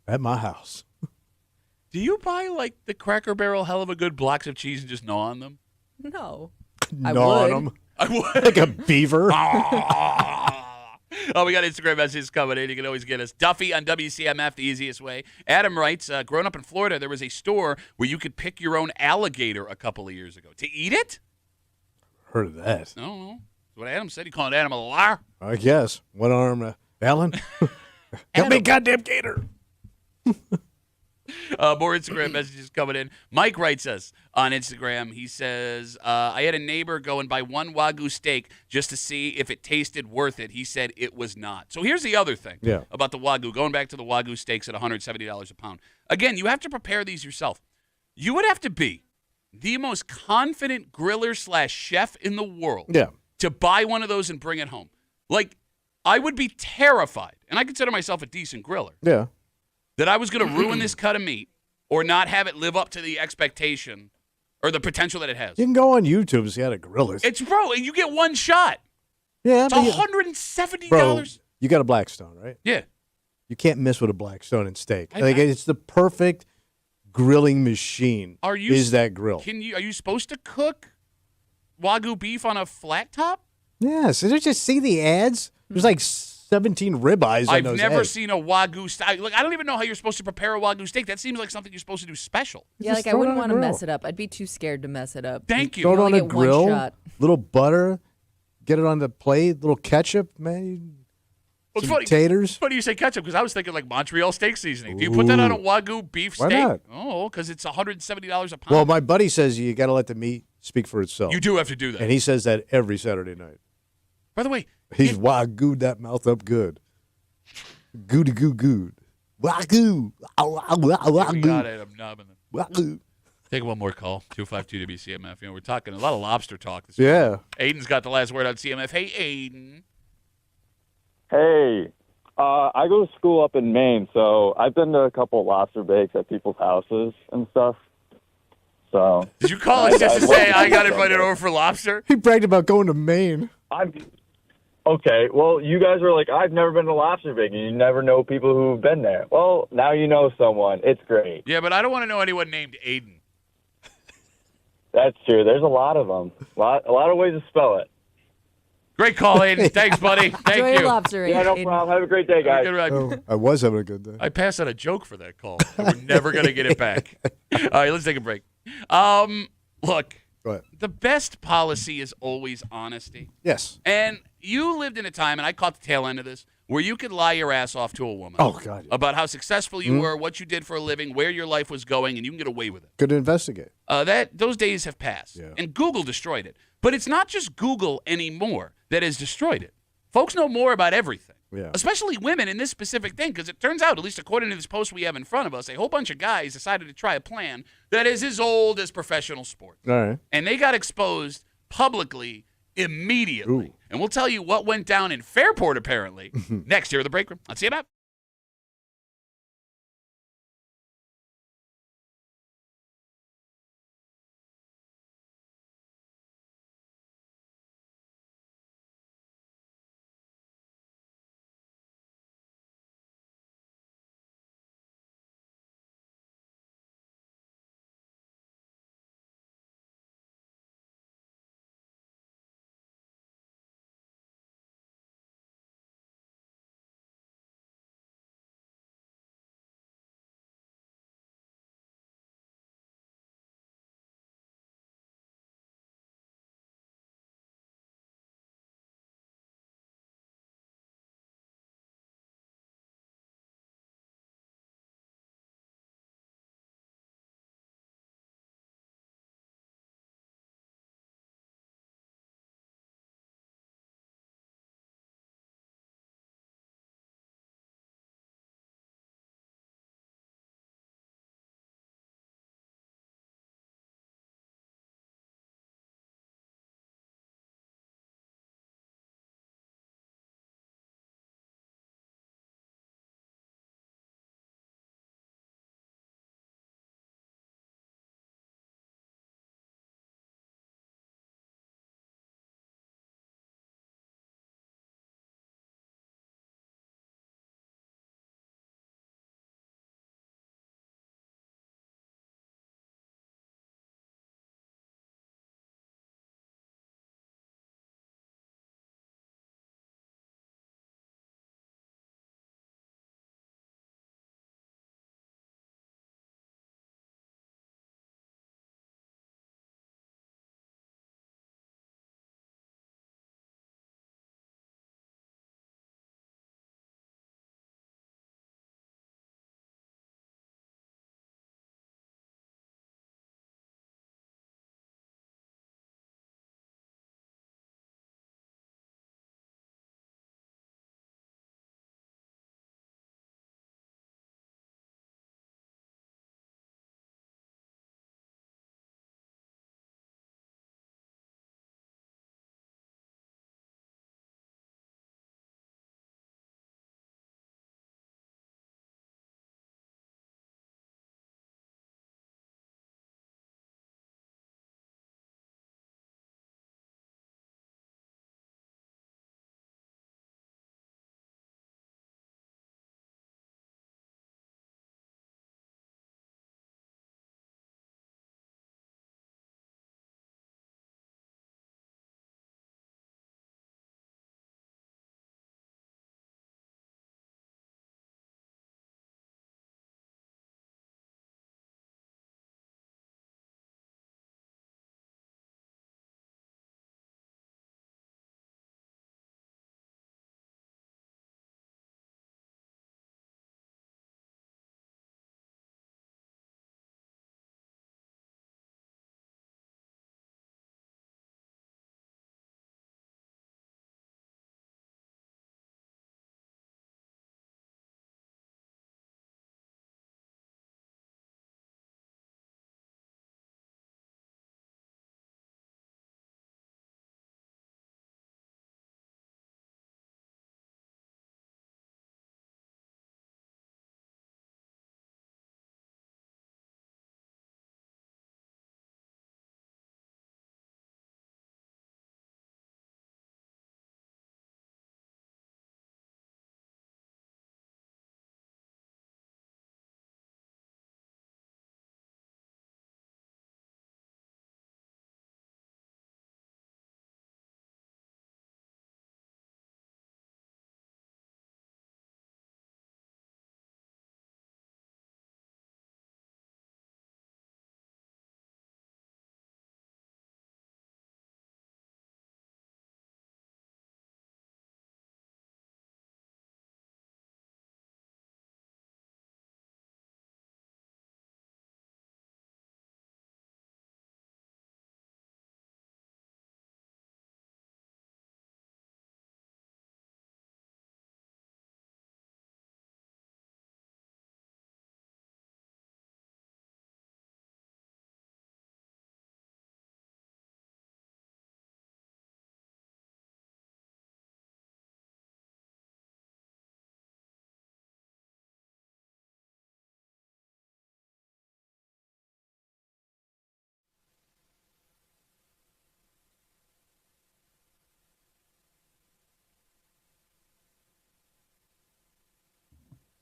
at my house. Do you buy like the Cracker Barrel hell of a good blocks of cheese and just gnaw on them? No. I Gnaw on would. 'em I would. like a beaver. Oh, we got Instagram messages coming in. You can always get us. Duffy on WCMF, the easiest way. Adam writes, growing up in Florida, there was a store where you could pick your own alligator a couple of years ago. To eat it? Heard of that? I don't know. That's what Adam said. He called Adam a liar. I guess. One arm, Alan. Help me, goddamn gator. More Instagram messages coming in. Mike writes us on Instagram. He says, I had a neighbor go and buy one Wagyu steak just to see if it tasted worth it. He said it was not. So here's the other thing about the Wagyu. Going back to the Wagyu steaks at $170 a pound. Again, you have to prepare these yourself. You would have to be the most confident griller / chef in the world to buy one of those and bring it home. Like, I would be terrified, and I consider myself a decent griller. Yeah. That I was going to ruin this cut of meat or not have it live up to the expectation or the potential that it has. You can go on YouTube and see how to grill it. It's, bro, and you get one shot. Yeah, It's but $170. bro, you got a Blackstone, right? Yeah. You can't miss with a Blackstone and steak. I- It's the perfect grilling machine. Are you is that grill? Are you supposed to cook Wagyu beef on a flat top? Yeah, so just see the ads. There's like 17 ribeyes on I've those never ads. seen a Wagyu steak. Look, I don't even know how you're supposed to prepare a Wagyu steak. That seems like something you're supposed to do special. Yeah, Just like I throw it wouldn't on a want to grill. mess it up. I'd be too scared to mess it up. Thank you. Throw it You on only a get one grill, shot. little butter, get it on the plate, little ketchup, man. Well, it's some funny. taters. Funny you say ketchup because I was thinking like Montreal steak seasoning. Do you put that on a Wagyu beef Why steak? not? Oh, because it's $170 a pound. Well, my buddy says you got to let the meat speak for itself. You do have to do that. And he says that every Saturday night. By the way, He's Wagyu that mouth up good. Goody goo good. Wagyu. we got it. I'm numbing them. Wagyu. Take one more call. 252 WCMF. You know, we're talking a lot of lobster talk this Yeah. morning. Aiden's got the last word on CMF. Hey, Aiden. Hey, I go to school up in Maine, so I've been to a couple lobster bakes at people's houses and stuff. So Did you call us just to say I got invited over for lobster? He bragged about going to Maine. I'm okay. Well, you guys were like, I've never been to Lobster Big, and you never know people who've been there. Well, now you know someone. It's great. Yeah, but I don't want to know anyone named Aiden. That's true. There's a lot of them. A lot of ways to spell it. Great call, Aiden. Thanks, buddy. Thank Enjoy you. your lobster. Yeah, no Aiden. problem. Have a great day, guys. Good ride. Oh, I was having a good day. I passed out a joke for that call. We're never going to get it back. All right, let's take a break. Look, Go ahead. the best policy is always honesty. Yes. And you lived in a time, and I caught the tail end of this, where you could lie your ass off to a woman. Oh, God. Yeah. About how successful you were, what you did for a living, where your life was going, and you can get away with it. Good to investigate. Those days have passed, Yeah. and Google destroyed it. But it's not just Google anymore that has destroyed it. Folks know more about everything, Yeah. especially women in this specific thing, because it turns out, at least according to this post we have in front of us, a whole bunch of guys decided to try a plan that is as old as professional sports. All right. And they got exposed publicly immediately. Ooh. And we'll tell you what went down in Fairport, apparently, next here at the break room. Let's see about.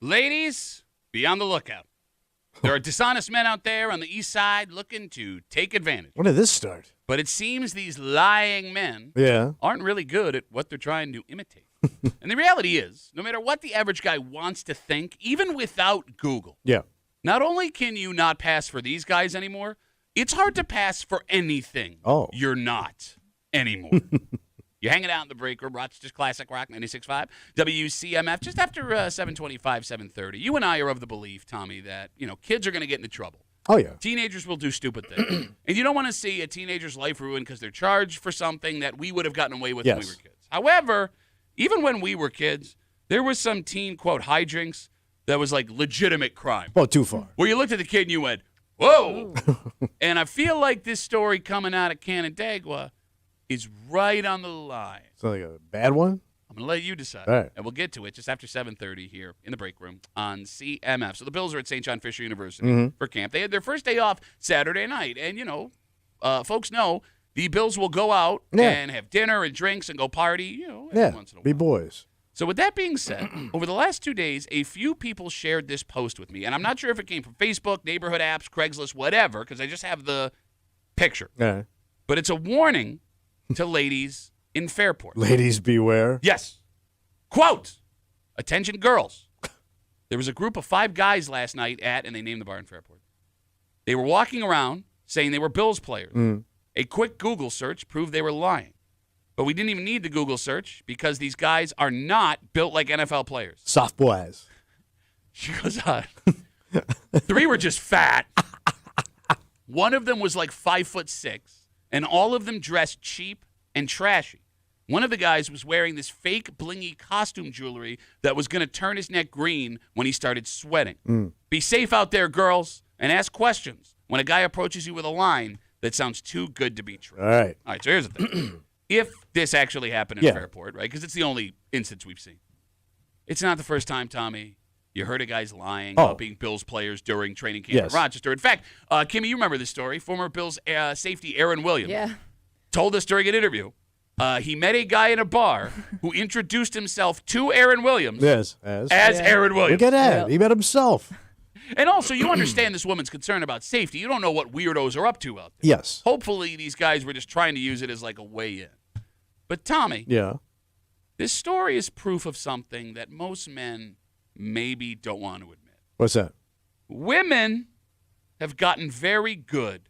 Ladies, be on the lookout. There are dishonest men out there on the east side looking to take advantage. When did this start? But it seems these lying men Yeah. aren't really good at what they're trying to imitate. And the reality is, no matter what the average guy wants to think, even without Google, Yeah. not only can you not pass for these guys anymore, it's hard to pass for anything you're not anymore. You're hanging out in the break room, Rochester's Classic Rock 96.5, WCMF, just after 7:25, 7:30. You and I are of the belief, Tommy, that kids are going to get into trouble. Oh, yeah. Teenagers will do stupid things. And you don't want to see a teenager's life ruined because they're charged for something that we would have gotten away with when we were kids. However, even when we were kids, there was some teen, quote, hijinks that was like legitimate crime. Well, too far. Where you looked at the kid and you went, whoa. And I feel like this story coming out of Canandaigua is right on the line. So like a bad one? I'm going to let you decide. All right. And we'll get to it just after 7:30 here in the break room on CMF. So the Bills are at St. John Fisher University for camp. They had their first day off Saturday night. And, folks know the Bills will go out and have dinner and drinks and go party, every once in a while. Be boys. So with that being said, over the last 2 days, a few people shared this post with me. And I'm not sure if it came from Facebook, neighborhood apps, Craigslist, whatever, because I just have the picture. Yeah. But it's a warning to ladies in Fairport. Ladies beware. Yes. Quote, attention girls. There was a group of 5 guys last night and they named the bar in Fairport. They were walking around saying they were Bills players. A quick Google search proved they were lying. But we didn't even need the Google search because these guys are not built like NFL players. Soft boys. She goes on. 3 were just fat. One of them was like 5'6", and all of them dressed cheap and trashy. One of the guys was wearing this fake blingy costume jewelry that was going to turn his neck green when he started sweating. Be safe out there, girls, and ask questions when a guy approaches you with a line that sounds too good to be true. All right. All right, so here's the thing. If this actually happened in Fairport, right, because it's the only instance we've seen, it's not the first time, Tommy, you heard of guys lying about being Bills players during training camp in Rochester. In fact, Kimmy, you remember this story. Former Bills safety Aaron Williams told us during an interview he met a guy in a bar who introduced himself to Aaron Williams as Aaron Williams. Look at that. He met himself. And also, you understand this woman's concern about safety. You don't know what weirdos are up to out there. Yes. Hopefully, these guys were just trying to use it as like a way in. But, Tommy, this story is proof of something that most men maybe don't want to admit. What's that? Women have gotten very good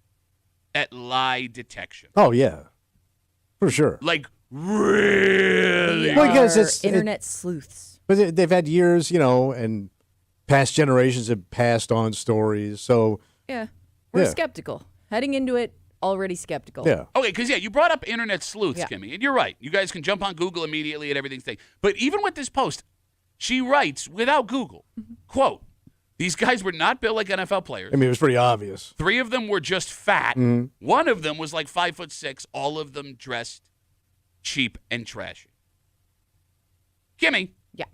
at lie detection. Oh, yeah. For sure. Like, really? Well, because it's internet sleuths. But they've had years, and past generations have passed on stories. So we're skeptical. Heading into it, already skeptical. Yeah. Okay, because, you brought up internet sleuths, Kimmy, and you're right. You guys can jump on Google immediately and everything's thing. But even with this post, she writes, without Google, quote, these guys were not built like NFL players. I mean, it was pretty obvious. 3 of them were just fat. One of them was like 5'6". All of them dressed cheap and trashy. Kimmy. Yeah.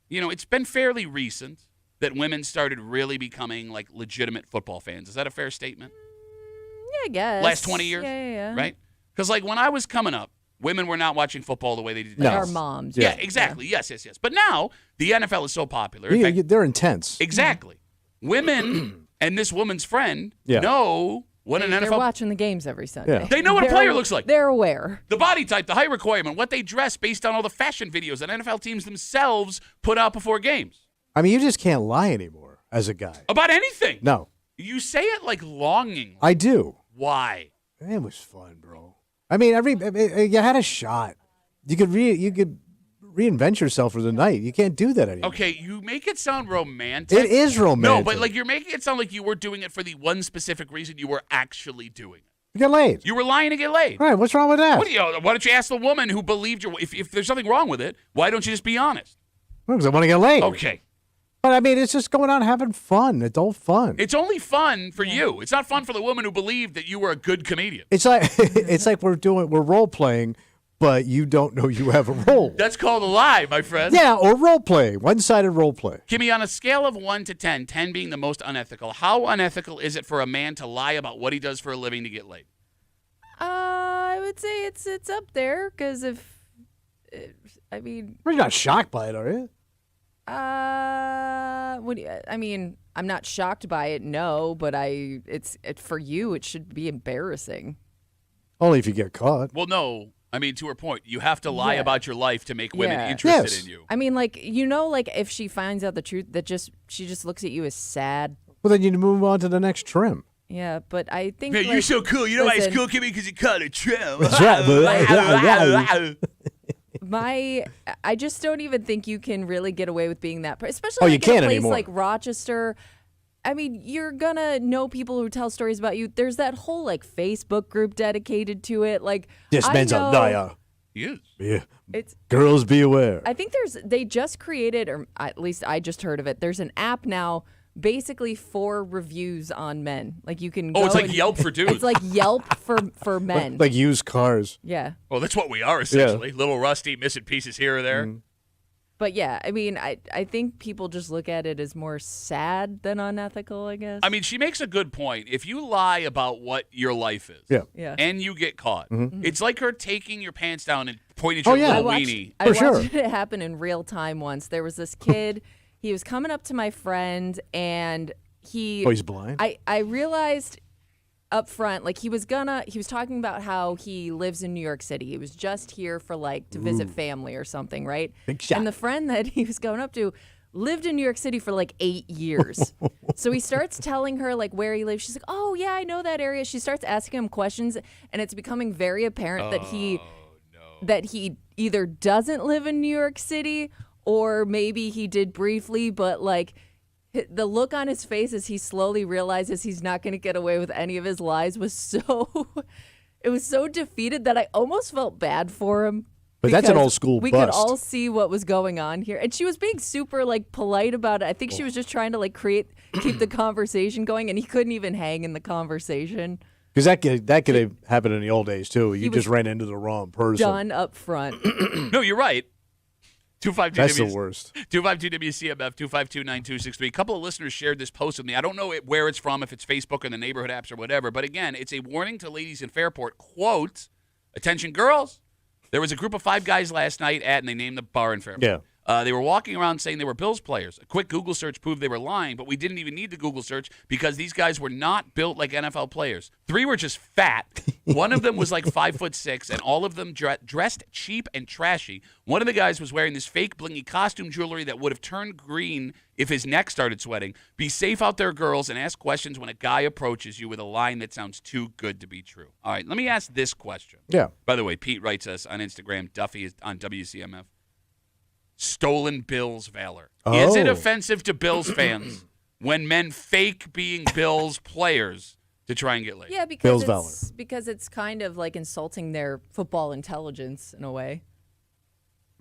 It's been fairly recent that women started really becoming like legitimate football fans. Is that a fair statement? Yeah, I guess. Last 20 years? Yeah. Right? Because like when I was coming up, women were not watching football the way they did No. now. Our moms. Yeah, exactly. Yes. But now the NFL is so popular. In fact, They're intense. exactly. Women and this woman's friend know what an They're NFL. watching the games every Sunday. Yeah. They know what a player looks like. They're aware. The body type, the height requirement, what they dress based on all the fashion videos that NFL teams themselves put out before games. I mean, you just can't lie anymore as a guy. About anything. No. You say it like longing. I do. Why? It was fun, bro. I mean, you had a shot. You could reinvent yourself for the night. You can't do that anymore. Okay, you make it sound romantic. It is romantic. No, but like you're making it sound like you were doing it for the one specific reason you were actually doing it. You get laid. You were lying to get laid. Right. What's wrong with that? Why don't you ask the woman who believed you? If there's something wrong with it, why don't you just be honest? Because I want to get laid. Okay. But I mean, it's just going out having fun. Adult fun. It's only fun for you. It's not fun for the woman who believed that you were a good comedian. It's like we're role playing, but you don't know you have a role. That's called a lie, my friend. Yeah, or role play, one-sided role play. Kimmy, on a scale of 1 to 10, 10 being the most unethical, how unethical is it for a man to lie about what he does for a living to get laid? I would say it's up there because You're not shocked by it, are you? What do I mean, I'm not shocked by it, no, but for you, it should be embarrassing. Only if you get caught. Well, no. I mean, to her point, you have to lie Yeah. about your life to make women Yeah. interested Yes. in you. I mean, like, like if she finds out the truth, she just looks at you as sad. Well, then you move on to the next trim. Yeah, but I think Man, like, you're so cool. You know why it's listen, cool, Kimmy? Because you caught a trim. That's right, I just don't even think you can really get away with being that person, especially Oh, like you in can't a place anymore. like Rochester. I mean, you're gonna know people who tell stories about you. There's that whole like Facebook group dedicated to it. Like, This I man's a know liar. Yes. Yeah. It's. Girls beware. I think they just created, or at least I just heard of it. There's an app now, basically for reviews on men. Like you can. Oh, go it's like and- Yelp for dudes. It's like Yelp for men. Like used cars. Yeah. Well, that's what we are, essentially. Little rusty, missing pieces here or there. But yeah, I mean, I think people just look at it as more sad than unethical, I guess. I mean, she makes a good point. If you lie about what your life is Yeah. and you get caught, it's like her taking your pants down and pointing at Oh, your yeah. little I weenie. watched it happen in real time once. There was this kid, he was coming up to my friend, and He's blind? I realized up front, like he was talking about how he lives in New York City. He was just here for to visit family or something, right? Big shot. And the friend that he was going up to lived in New York City for 8 years. So he starts telling her where he lives. She's like, "Oh yeah, I know that area." She starts asking him questions, and it's becoming very apparent that he either doesn't live in New York City or maybe he did briefly, but the look on his face as he slowly realizes he's not going to get away with any of his lies was so defeated that I almost felt bad for him. But that's an because old school We bust. could all see what was going on here, and she was being super polite about it. I think she was just trying to keep the conversation going, and he couldn't even hang in the conversation. Because that could have happened in the old days, too. You was just ran into the wrong person. Done up front. No, you're right. 252 That's the worst. 252 WCMF 2529263. A couple of listeners shared this post with me. I don't know where it's from, if it's Facebook or the neighborhood apps or whatever. But again, it's a warning to ladies in Fairport. Quote, attention girls. There was a group of 5 guys last night and they named the bar in Fairport. Yeah. They were walking around saying they were Bills players. A quick Google search proved they were lying, but we didn't even need the Google search because these guys were not built like NFL players. 3 were just fat. One of them was 5'6", and all of them dressed cheap and trashy. One of the guys was wearing this fake blingy costume jewelry that would have turned green if his neck started sweating. Be safe out there, girls, and ask questions when a guy approaches you with a line that sounds too good to be true. All right, let me ask this question. Yeah. By the way, Pete writes us on Instagram. Duffy is on WCMF. Stolen Bills valor. Is it Oh. offensive to Bills fans when men fake being Bills players to try and get laid? Yeah, Bill's because it's kind of insulting their football intelligence in a way.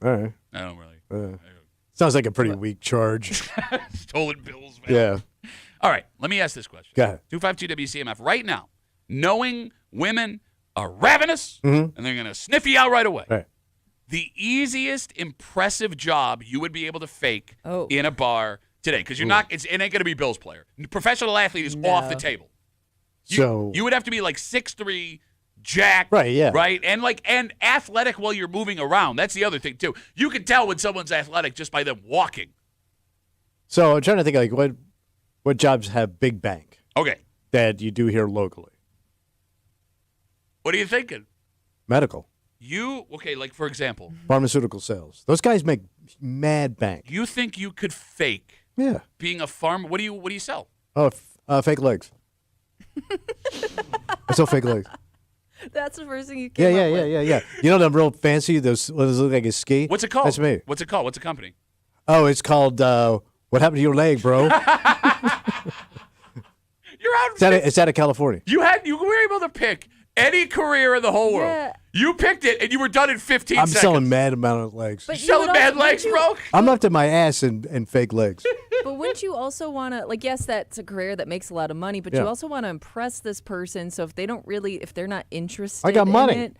All right. I don't really. Sounds like a pretty weak charge. Stolen Bills valor. Yeah. All right, let me ask this question. Go ahead. 252 WCMF. Right now, knowing women are ravenous and they're going to sniff you out right away. All right. The easiest impressive job you would be able to fake Oh. in a bar today, because it ain't going to be Bills player. Professional athlete is off the table. You would have to be 6'3", jacked, Right, yeah. right, and athletic while you're moving around. That's the other thing too. You can tell when someone's athletic just by them walking. So I'm trying to think what jobs have big bank Okay, that you do here locally. what are you thinking? Medical, For example, pharmaceutical sales. Those guys make mad bank. you think you could fake Yeah. being a farmer? What do you sell? Oh, fake legs. I sell fake legs. That's the first thing you Yeah, came yeah, up yeah, with. yeah, yeah. You know them real fancy, those what does it look like a ski? What's it called? That's me. What's it called? What's the company? Oh, it's called What Happened to Your Leg, bro? You're out. It's out of California. You were able to pick any career in the whole world. Yeah. You picked it, and you were done in 15 I'm seconds. selling mad amount of legs. But Selling you would bad also- legs, wouldn't bro. I'm up to my ass in fake legs. But wouldn't you also want to, yes, that's a career that makes a lot of money, but you Yeah. also want to impress this person. So if they're not interested I got money. in it,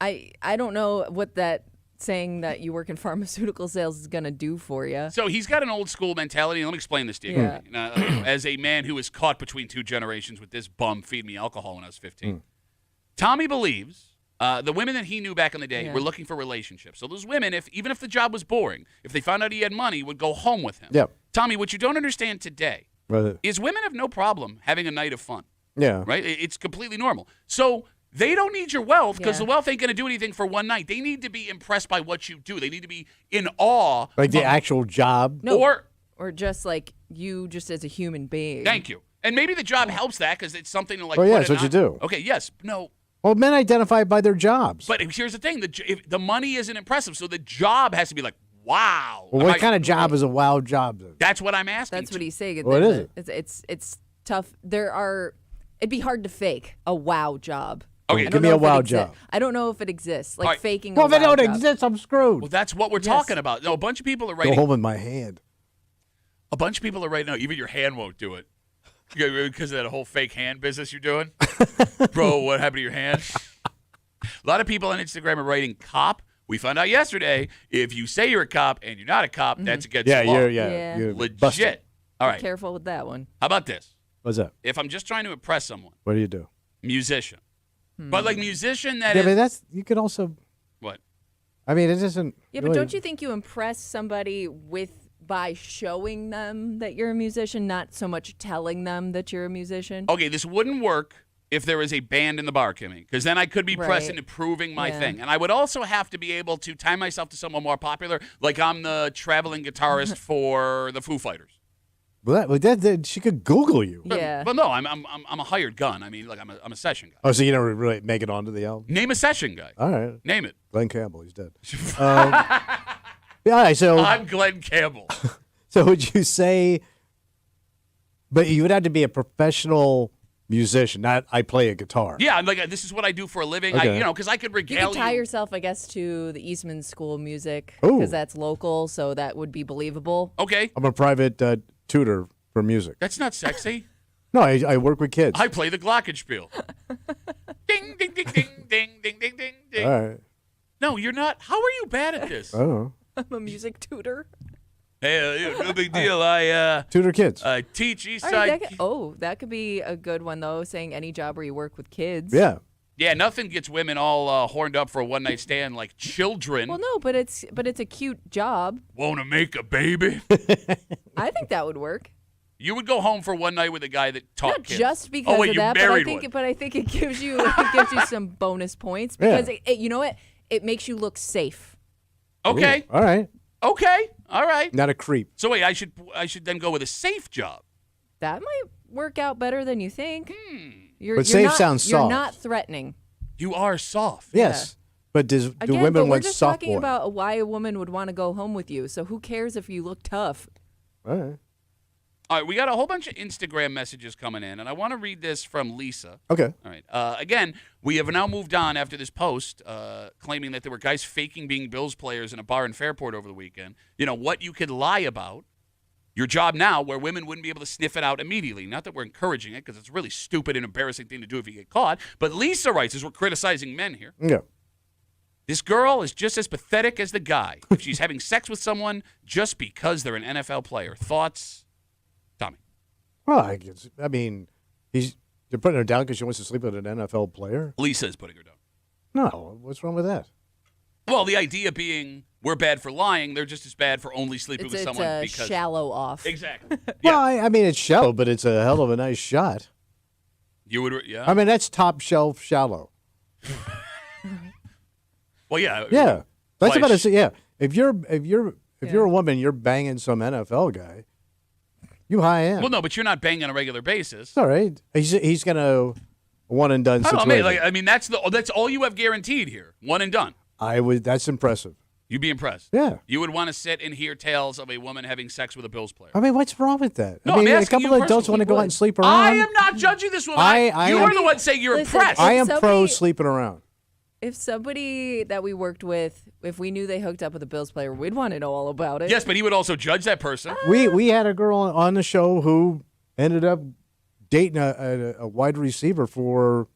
I don't know what that saying that you work in pharmaceutical sales is going to do for you. So he's got an old school mentality. Let me explain this to you. Yeah. As a man who was caught between 2 generations with this bum feed me alcohol when I was 15. Tommy believes the women that he knew back in the day were looking for relationships. So those women, even if the job was boring, if they found out he had money, would go home with him. Yep. Tommy, what you don't understand today But, is women have no problem having a night of fun, yeah. right? It's completely normal. So they don't need your wealth because Yeah. the wealth ain't going to do anything for one night. They need to be impressed by what you do. They need to be in awe. Like the of- actual job. No. Or, just like you, just as a human being. thank you. And maybe the job helps that because it's something to like. Well, yeah, put that's it what you on- do. Okay, yes. No. Well, men identify by their jobs. But here's the thing: if the money isn't impressive, so the job has to be like, wow. Well, what kind of job is a wow job? Then? That's what I'm asking. That's what he's saying. What is it? It's tough. It'd be hard to fake a wow job. Okay, I Give don't me know a if it wow exi- job. I don't know if it exists. Like All right. faking Well, a if wow it don't job. exist, I'm screwed. Well, that's what we're Yes. talking about. No, a bunch of people are Go writing. home in my hand. A bunch of people are writing. No, even your hand won't do it because of that whole fake hand business you're doing. Bro, what happened to your hand? A lot of people on Instagram are writing cop. We found out yesterday if you say you're a cop and you're not a cop, that's against Yeah, the law. Yeah. you're Legit. busted. All Be right. careful with that one. How about this? What's that? If I'm just trying to impress someone, What do you do? musician, but like musician that Yeah, is but that's you could also. what? I mean, it isn't. Yeah, but really- don't you think you impress somebody by showing them that you're a musician, not so much telling them that you're a musician? Okay, this wouldn't work if there was a band in the bar, Kimmy, because then I could be pressing Right. and proving my Yeah. thing. And I would also have to be able to tie myself to someone more popular, like I'm the traveling guitarist for the Foo Fighters. Well, that she could Google you. Yeah. But no, I'm a hired gun. I mean, like I'm a session guy. Oh, so you never really make it onto the album? Name a session guy. All right, Name it. Glenn Campbell, he's dead. Yeah, all right, so I'm Glenn Campbell. so would you say? But you would have to be a professional musician, not I play a guitar. Yeah, I'm like this is what I do for a living. Okay. Because I could You regale could tie yourself, I guess, to the Eastman School of Music Ooh. because that's local, so that would be believable. Okay, I'm a private tutor for music. that's not sexy. No, I work with kids. I play the glockenspiel. Ding, ding, ding, ding, ding, ding, ding, ding, ding. All right. No, you're not. How are you bad at this? I don't know. I'm a music tutor. Hey, no big deal. I Tutor kids. teach East All Side. right, that could be a good one though. Saying any job where you work with kids. Yeah. Yeah, nothing gets women all horned up for a one night stand like children. Well, no, but it's a cute job. Want to make a baby? I think that would work. You would go home for one night with a guy that taught Not kids. just because oh, wait, of you that, married one. but I think it gives you some bonus points Yeah. because you know what? It makes you look safe. Okay, Ooh, all right. okay, all right. Not a creep. So wait, I should then go with a safe job. That might work out better than you think. You're, But you're safe not, sounds You're soft. not threatening. You are soft. Yes. But do Again, women but we're want just soft talking boy? about why a woman would want to go home with you. So who cares if you look tough? All right. All right, we got a whole bunch of Instagram messages coming in, and I want to read this from Lisa. Okay. All right. Again, we have now moved on after this post claiming that there were guys faking being Bills players in a bar in Fairport over the weekend. You know, what you could lie about. Your job now where women wouldn't be able to sniff it out immediately. Not that we're encouraging it because it's a really stupid and embarrassing thing to do if you get caught. But Lisa writes, as we're criticizing men here, Yeah. this girl is just as pathetic as the guy if she's having sex with someone just because they're an NFL player. Thoughts? Tommy. Well, I mean, they're putting her down because she wants to sleep with an NFL player. Lisa is putting her down. No, what's wrong with that? Well, the idea being we're bad for lying. They're just as bad for only sleeping It's with a someone because shallow off. exactly. Well, I mean, it's shallow, but it's a hell of a nice shot. You would, yeah. I mean, that's top shelf shallow. Well, yeah. Yeah, that's Like- about it. Yeah, if you're a woman, you're banging some NFL guy. You high end. Well, no, but you're not banging on a regular basis. It's all right. He's gonna one and done I don't know, situation. I mean, that's all you have guaranteed here. One and done. That's impressive. You'd be impressed. Yeah. You would want to sit and hear tales of a woman having sex with a Bills player. I mean, what's wrong with that? No, I mean, I'm a asking couple you of adults personally. want to go out and sleep around. I am not judging this woman. I you am- are the one saying you're Listen, impressed. I am If pro somebody- sleeping around. If somebody that we worked with, if we knew they hooked up with a Bills player, we'd want to know all about it. Yes, but he would also judge that person. We had a girl on the show who ended up dating a wide receiver for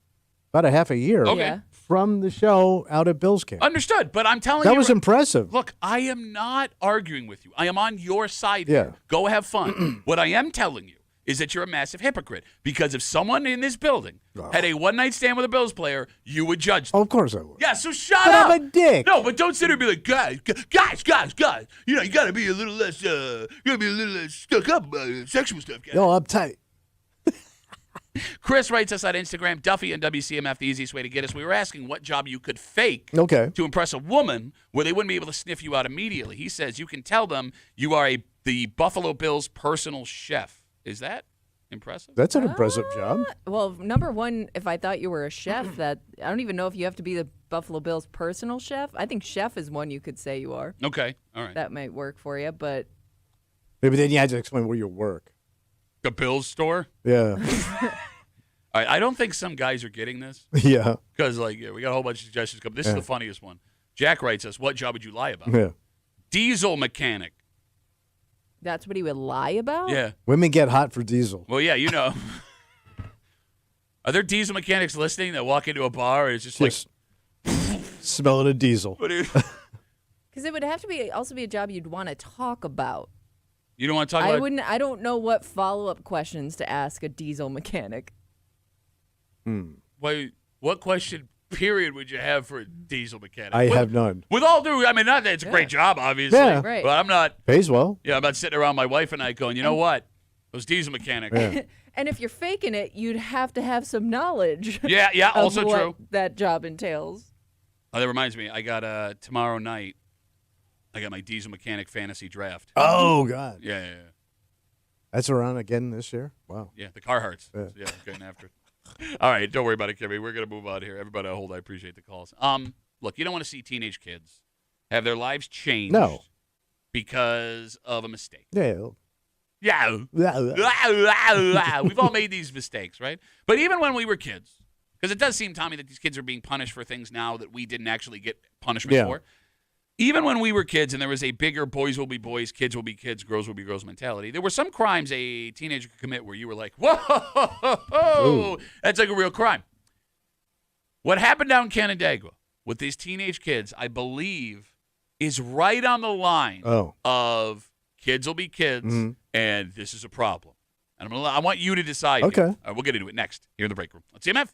about a half a year. Okay. Yeah. From the show out at Bills camp. Understood, but I'm telling That you. was impressive. Look, I am not arguing with you. I am on your side Yeah. here. Go have fun. What I am telling you is that you're a massive hypocrite. Because if someone in this building had a one-night stand with a Bills player, you would judge them. Oh, of course I would. Yeah, so shut But up. I'm a dick. No, but don't sit there and be like, guys. You know, you got to be a little less, stuck up about sexual stuff, guys. No, uptight. Chris writes us on Instagram, Duffy and WCMF, the easiest way to get us. We were asking what job you could fake Okay. to impress a woman where they wouldn't be able to sniff you out immediately. He says you can tell them you are the Buffalo Bills personal chef. Is that impressive? That's an impressive job. Well, number one, if I thought you were a chef, that I don't even know if you have to be the Buffalo Bills personal chef. I think chef is one you could say you are. Okay, all right. That might work for you, but Maybe then you had to explain where you work. The Bills store? Yeah. All right, I don't think some guys are getting this Yeah. because, like, we got a whole bunch of suggestions coming. This is the funniest one. Jack writes us, what job would you lie about? Yeah. Diesel mechanic. that's what he would lie about? Yeah. Women get hot for diesel. Well, yeah, you know. Are there diesel mechanics listening that walk into a bar and it's just like, Just smelling a diesel. what do you, Because it would have to be also be a job you'd want to talk about. you don't want to talk about? I don't know what follow-up questions to ask a diesel mechanic. What question, period, would you have for a diesel mechanic? I have none. With all due, I mean, not that it's a great job, obviously. Yeah. Right. But I'm not, Pays well. I'm not sitting around my wife and I going, you know what? Those diesel mechanics. Yeah. And if you're faking it, you'd have to have some knowledge. Yeah, of also what true. that job entails. Oh, that reminds me. I got tomorrow night. I got my diesel mechanic fantasy draft. Oh, God. Yeah. That's around again this year? Wow. Yeah, the Carhartts. Yeah. Yeah, I'm getting after it. All right, don't worry about it, Kimmy. We're gonna move on here. Everybody, hold. I appreciate the calls. Look, you don't want to see teenage kids have their lives changed. No. Because of a mistake. Yeah. Yeah. We've all made these mistakes, right? But even when we were kids, because it does seem, Tommy, that these kids are being punished for things now that we didn't actually get punishment Yeah. for. Even when we were kids and there was a bigger boys will be boys, kids will be kids, girls will be girls mentality, there were some crimes a teenager could commit where you were like, whoa, that's like a real crime. What happened down in Canandaigua with these teenage kids, I believe, is right on the line of kids will be kids, and this is a problem. And I want you to decide. Okay. Here. We'll get into it next here in the break room. Let's see, MF.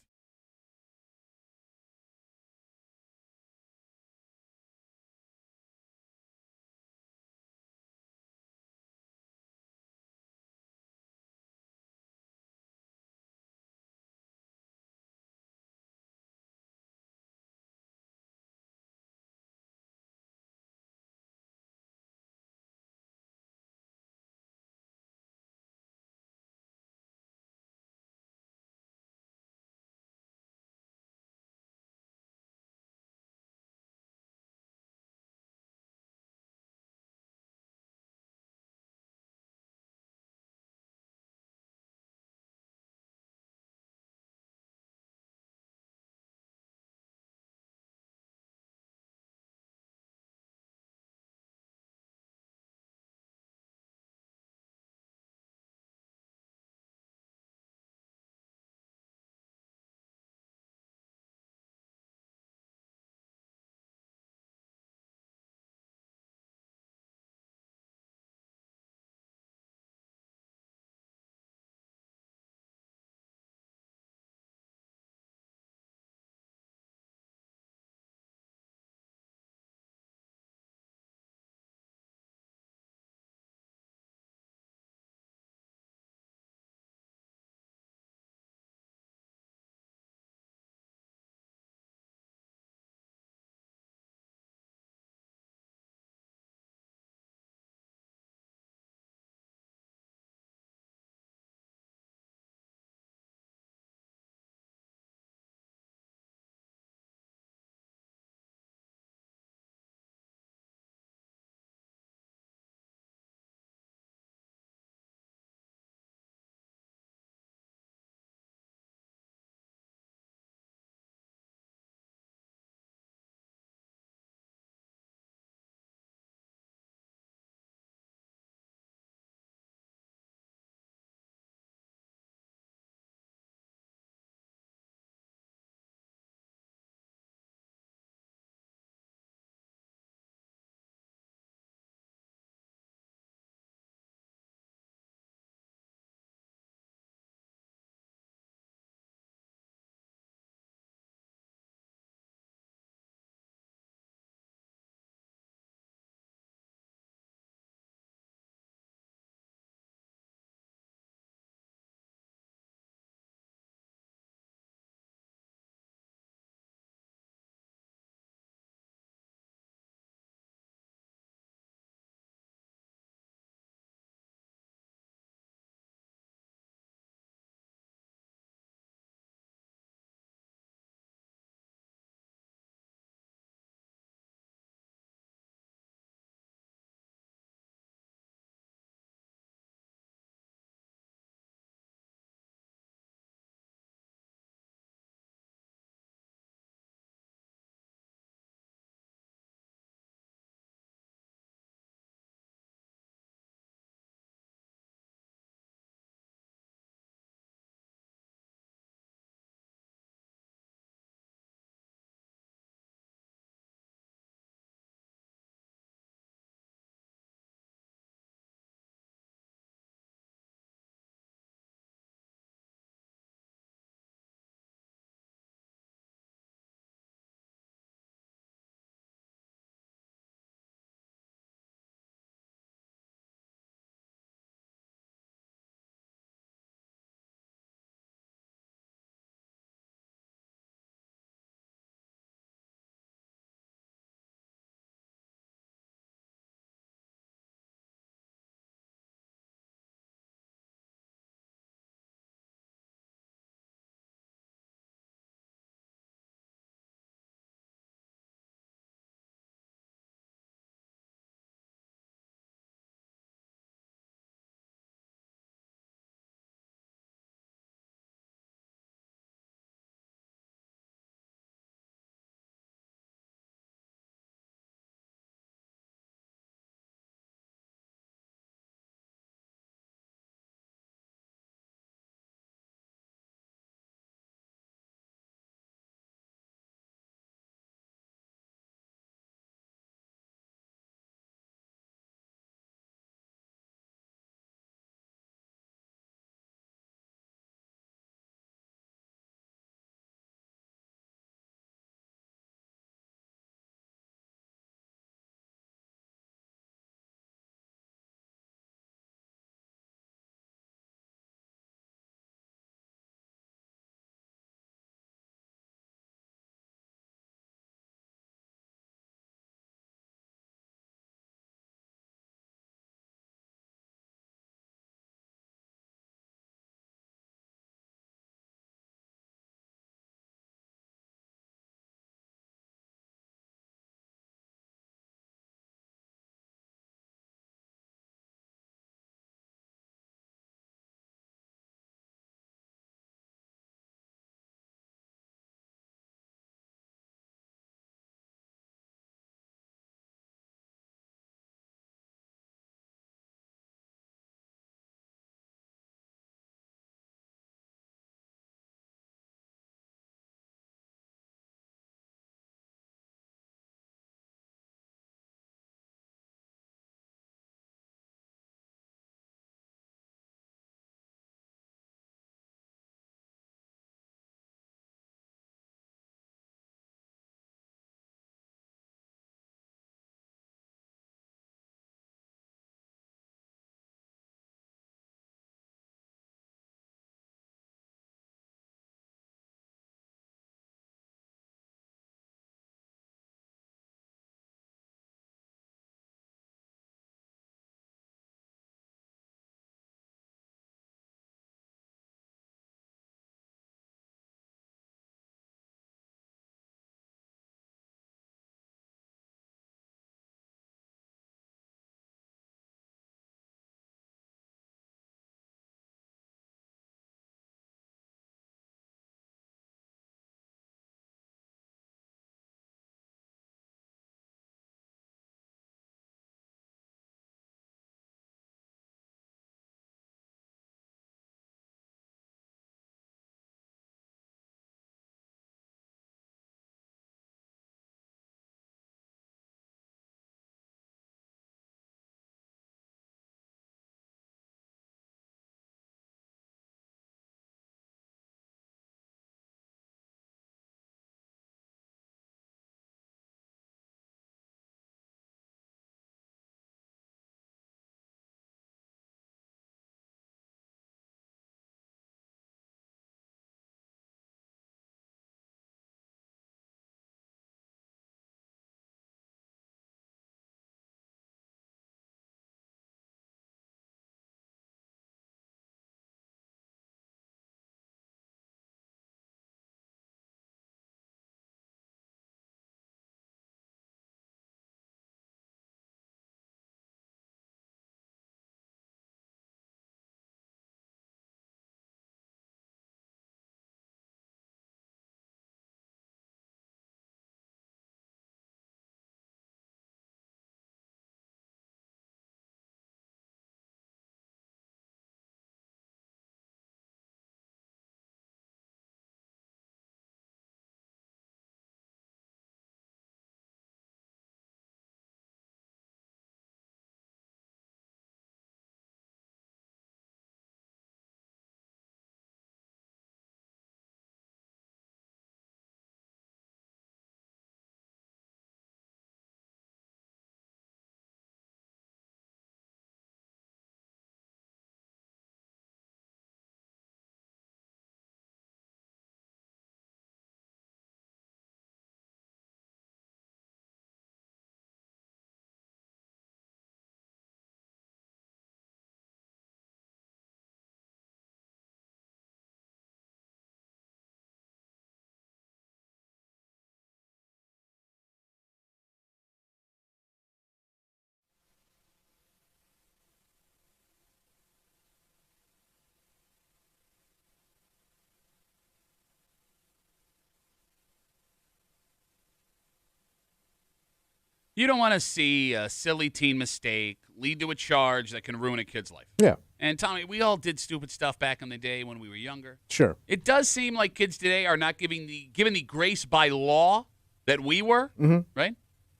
You don't want to see a silly teen mistake lead to a charge that can ruin a kid's life. Yeah, And Tommy, we all did stupid stuff back in the day when we were younger. sure. It does seem like kids today are not given the grace by law that we were, right?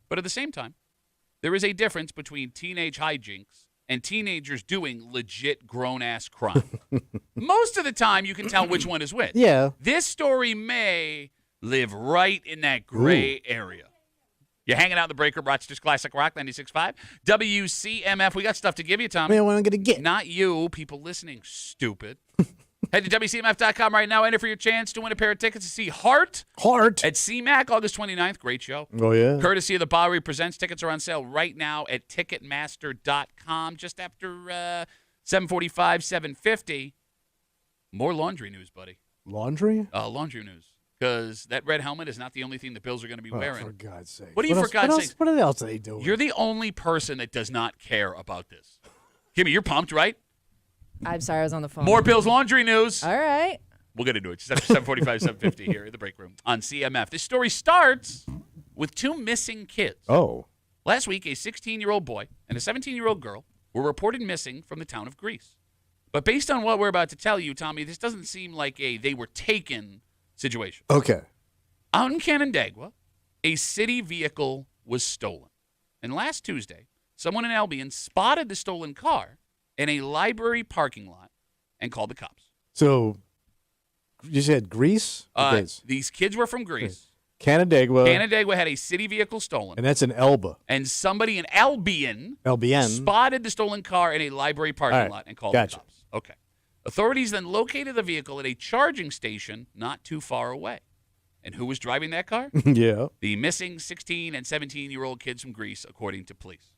But at the same time, there is a difference between teenage hijinks and teenagers doing legit grown-ass crime. Most of the time, you can tell which one is which. Yeah. This story may live right in that gray area. You're hanging out in the break room, Rochester's Classic Rock 96.5. WCMF. We got stuff to give you, Tommy. Man, what I'm gonna get? Not you, people listening, stupid. Head to WCMF.com right now. Enter for your chance to win a pair of tickets to see Heart at CMAC August 29th. Great show. Oh yeah. Courtesy of the Bowery Presents. Tickets are on sale right now at Ticketmaster.com. Just after 7:45, 7:50. More laundry news, buddy. Laundry? Laundry news. Because that red helmet is not the only thing the Bills are going to be wearing. For God's sake. What do you, for God's sake? What else are they doing? You're the only person that does not care about this. Kimmy, you're pumped, right? I'm sorry, I was on the phone. More Bills laundry news. All right. We'll get into it. Just after 7:45, 7:50 here in the break room on CMF. This story starts with two missing kids. Oh. Last week, a 16-year-old boy and a 17-year-old girl were reported missing from the town of Greece. But based on what we're about to tell you, Tommy, this doesn't seem like a they were taken situation. Okay. Out in Canandaigua, a city vehicle was stolen. And last Tuesday, someone in Albion spotted the stolen car in a library parking lot and called the cops. So you said Greece? Okay. These kids were from Greece. Canandaigua. Canandaigua had a city vehicle stolen. And that's in Elba. And somebody in Albion spotted the stolen car in a library parking lot and called the cops. Okay. Authorities then located the vehicle at a charging station not too far away. And who was driving that car? Yeah. The missing 16 and 17-year-old kids from Greece, according to police.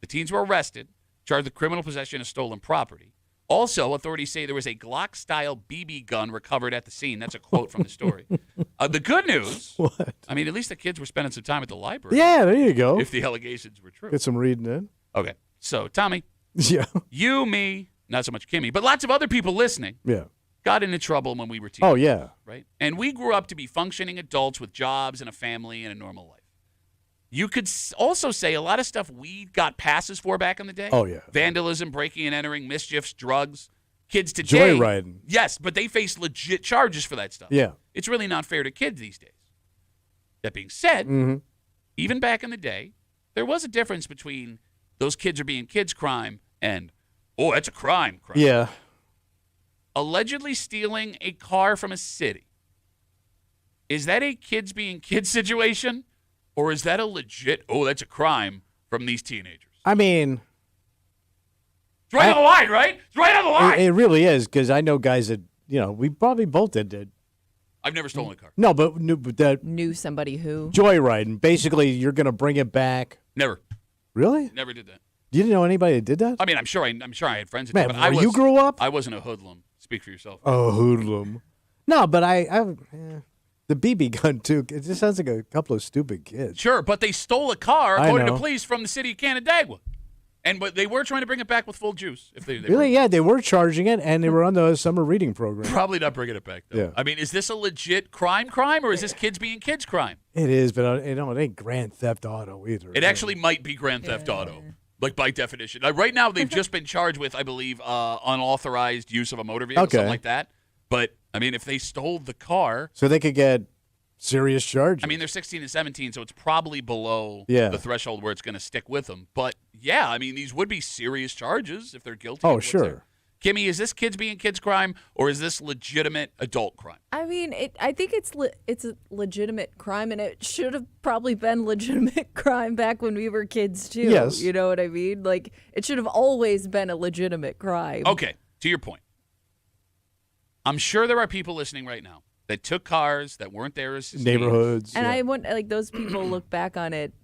The teens were arrested, charged with criminal possession of stolen property. Also, authorities say there was a Glock-style BB gun recovered at the scene. That's a quote from the story. The good news, What? I mean, at least the kids were spending some time at the library. Yeah, there you go. If the allegations were true. Get some reading in. Okay. So, Tommy, Yeah. you, me, not so much Kimmy, but lots of other people listening Yeah. got into trouble when we were teenagers. Oh, yeah. Right? And we grew up to be functioning adults with jobs and a family and a normal life. You could also say a lot of stuff we got passes for back in the day. Oh, yeah. Vandalism, breaking and entering, mischiefs, drugs. Kids today. Joyriding. Yes, but they face legit charges for that stuff. Yeah. It's really not fair to kids these days. That being said, even back in the day, there was a difference between those kids are being kids crime and, oh, that's a crime. Yeah. Allegedly stealing a car from a city. Is that a kids being kids situation? Or is that a legit, oh, that's a crime from these teenagers? I mean, It's right on the line, right? It's right on the line. it really is, because I know guys that, we probably both did. I've never stolen a car. No, but that Knew somebody who. joyriding, basically you're going to bring it back. Never. Really? Never did that. You didn't know anybody that did that? I mean, I'm sure I had friends that Man, did, but where you grew up? I wasn't a hoodlum. Speak for yourself. Oh, hoodlum. No, but the BB gun, too, it just sounds like a couple of stupid kids. Sure, but they stole a car, I according to know. police, from the city of Canandaigua. But they were trying to bring it back with full juice. If they Really? were. Yeah, they were charging it, and they were on the summer reading program. Probably not bringing it back, though. Yeah. I mean, is this a legit crime, or is this kids being kids crime? It is, but it ain't Grand Theft Auto either. It actually might be Grand Theft Auto, like by definition. Right now, they've just been charged with, I believe, unauthorized use of a motor vehicle, something like that. But, I mean, if they stole the car. So they could get serious charges. I mean, they're 16 and 17, so it's probably below Yeah. the threshold where it's going to stick with them. But, yeah, I mean, these would be serious charges if they're guilty. Oh, of what's sure. there. Kimmy, is this kids being kids crime, or is this legitimate adult crime? I mean, I think it's a legitimate crime, and it should have probably been legitimate crime back when we were kids too. Yes. You know what I mean? Like, it should have always been a legitimate crime. Okay, to your point. I'm sure there are people listening right now that took cars that weren't theirs. as Neighborhoods. And yeah. I want those people look back on it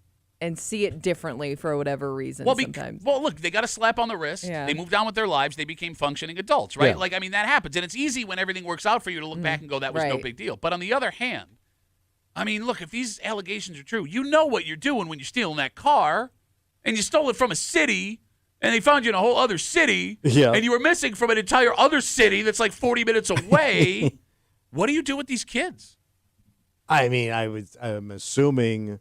and see it differently for whatever reason. Sometimes. Well, look, they got a slap on the wrist. Yeah. They moved on with their lives. They became functioning adults, right? Yeah. Like, I mean, that happens. And it's easy when everything works out for you to look back and go, that was no right. big deal. But on the other hand, I mean, look, if these allegations are true, you know what you're doing when you're stealing that car, and you stole it from a city, and they found you in a whole other city, Yeah. and you were missing from an entire other city that's like 40 minutes away. What do you do with these kids? I mean, I'm assuming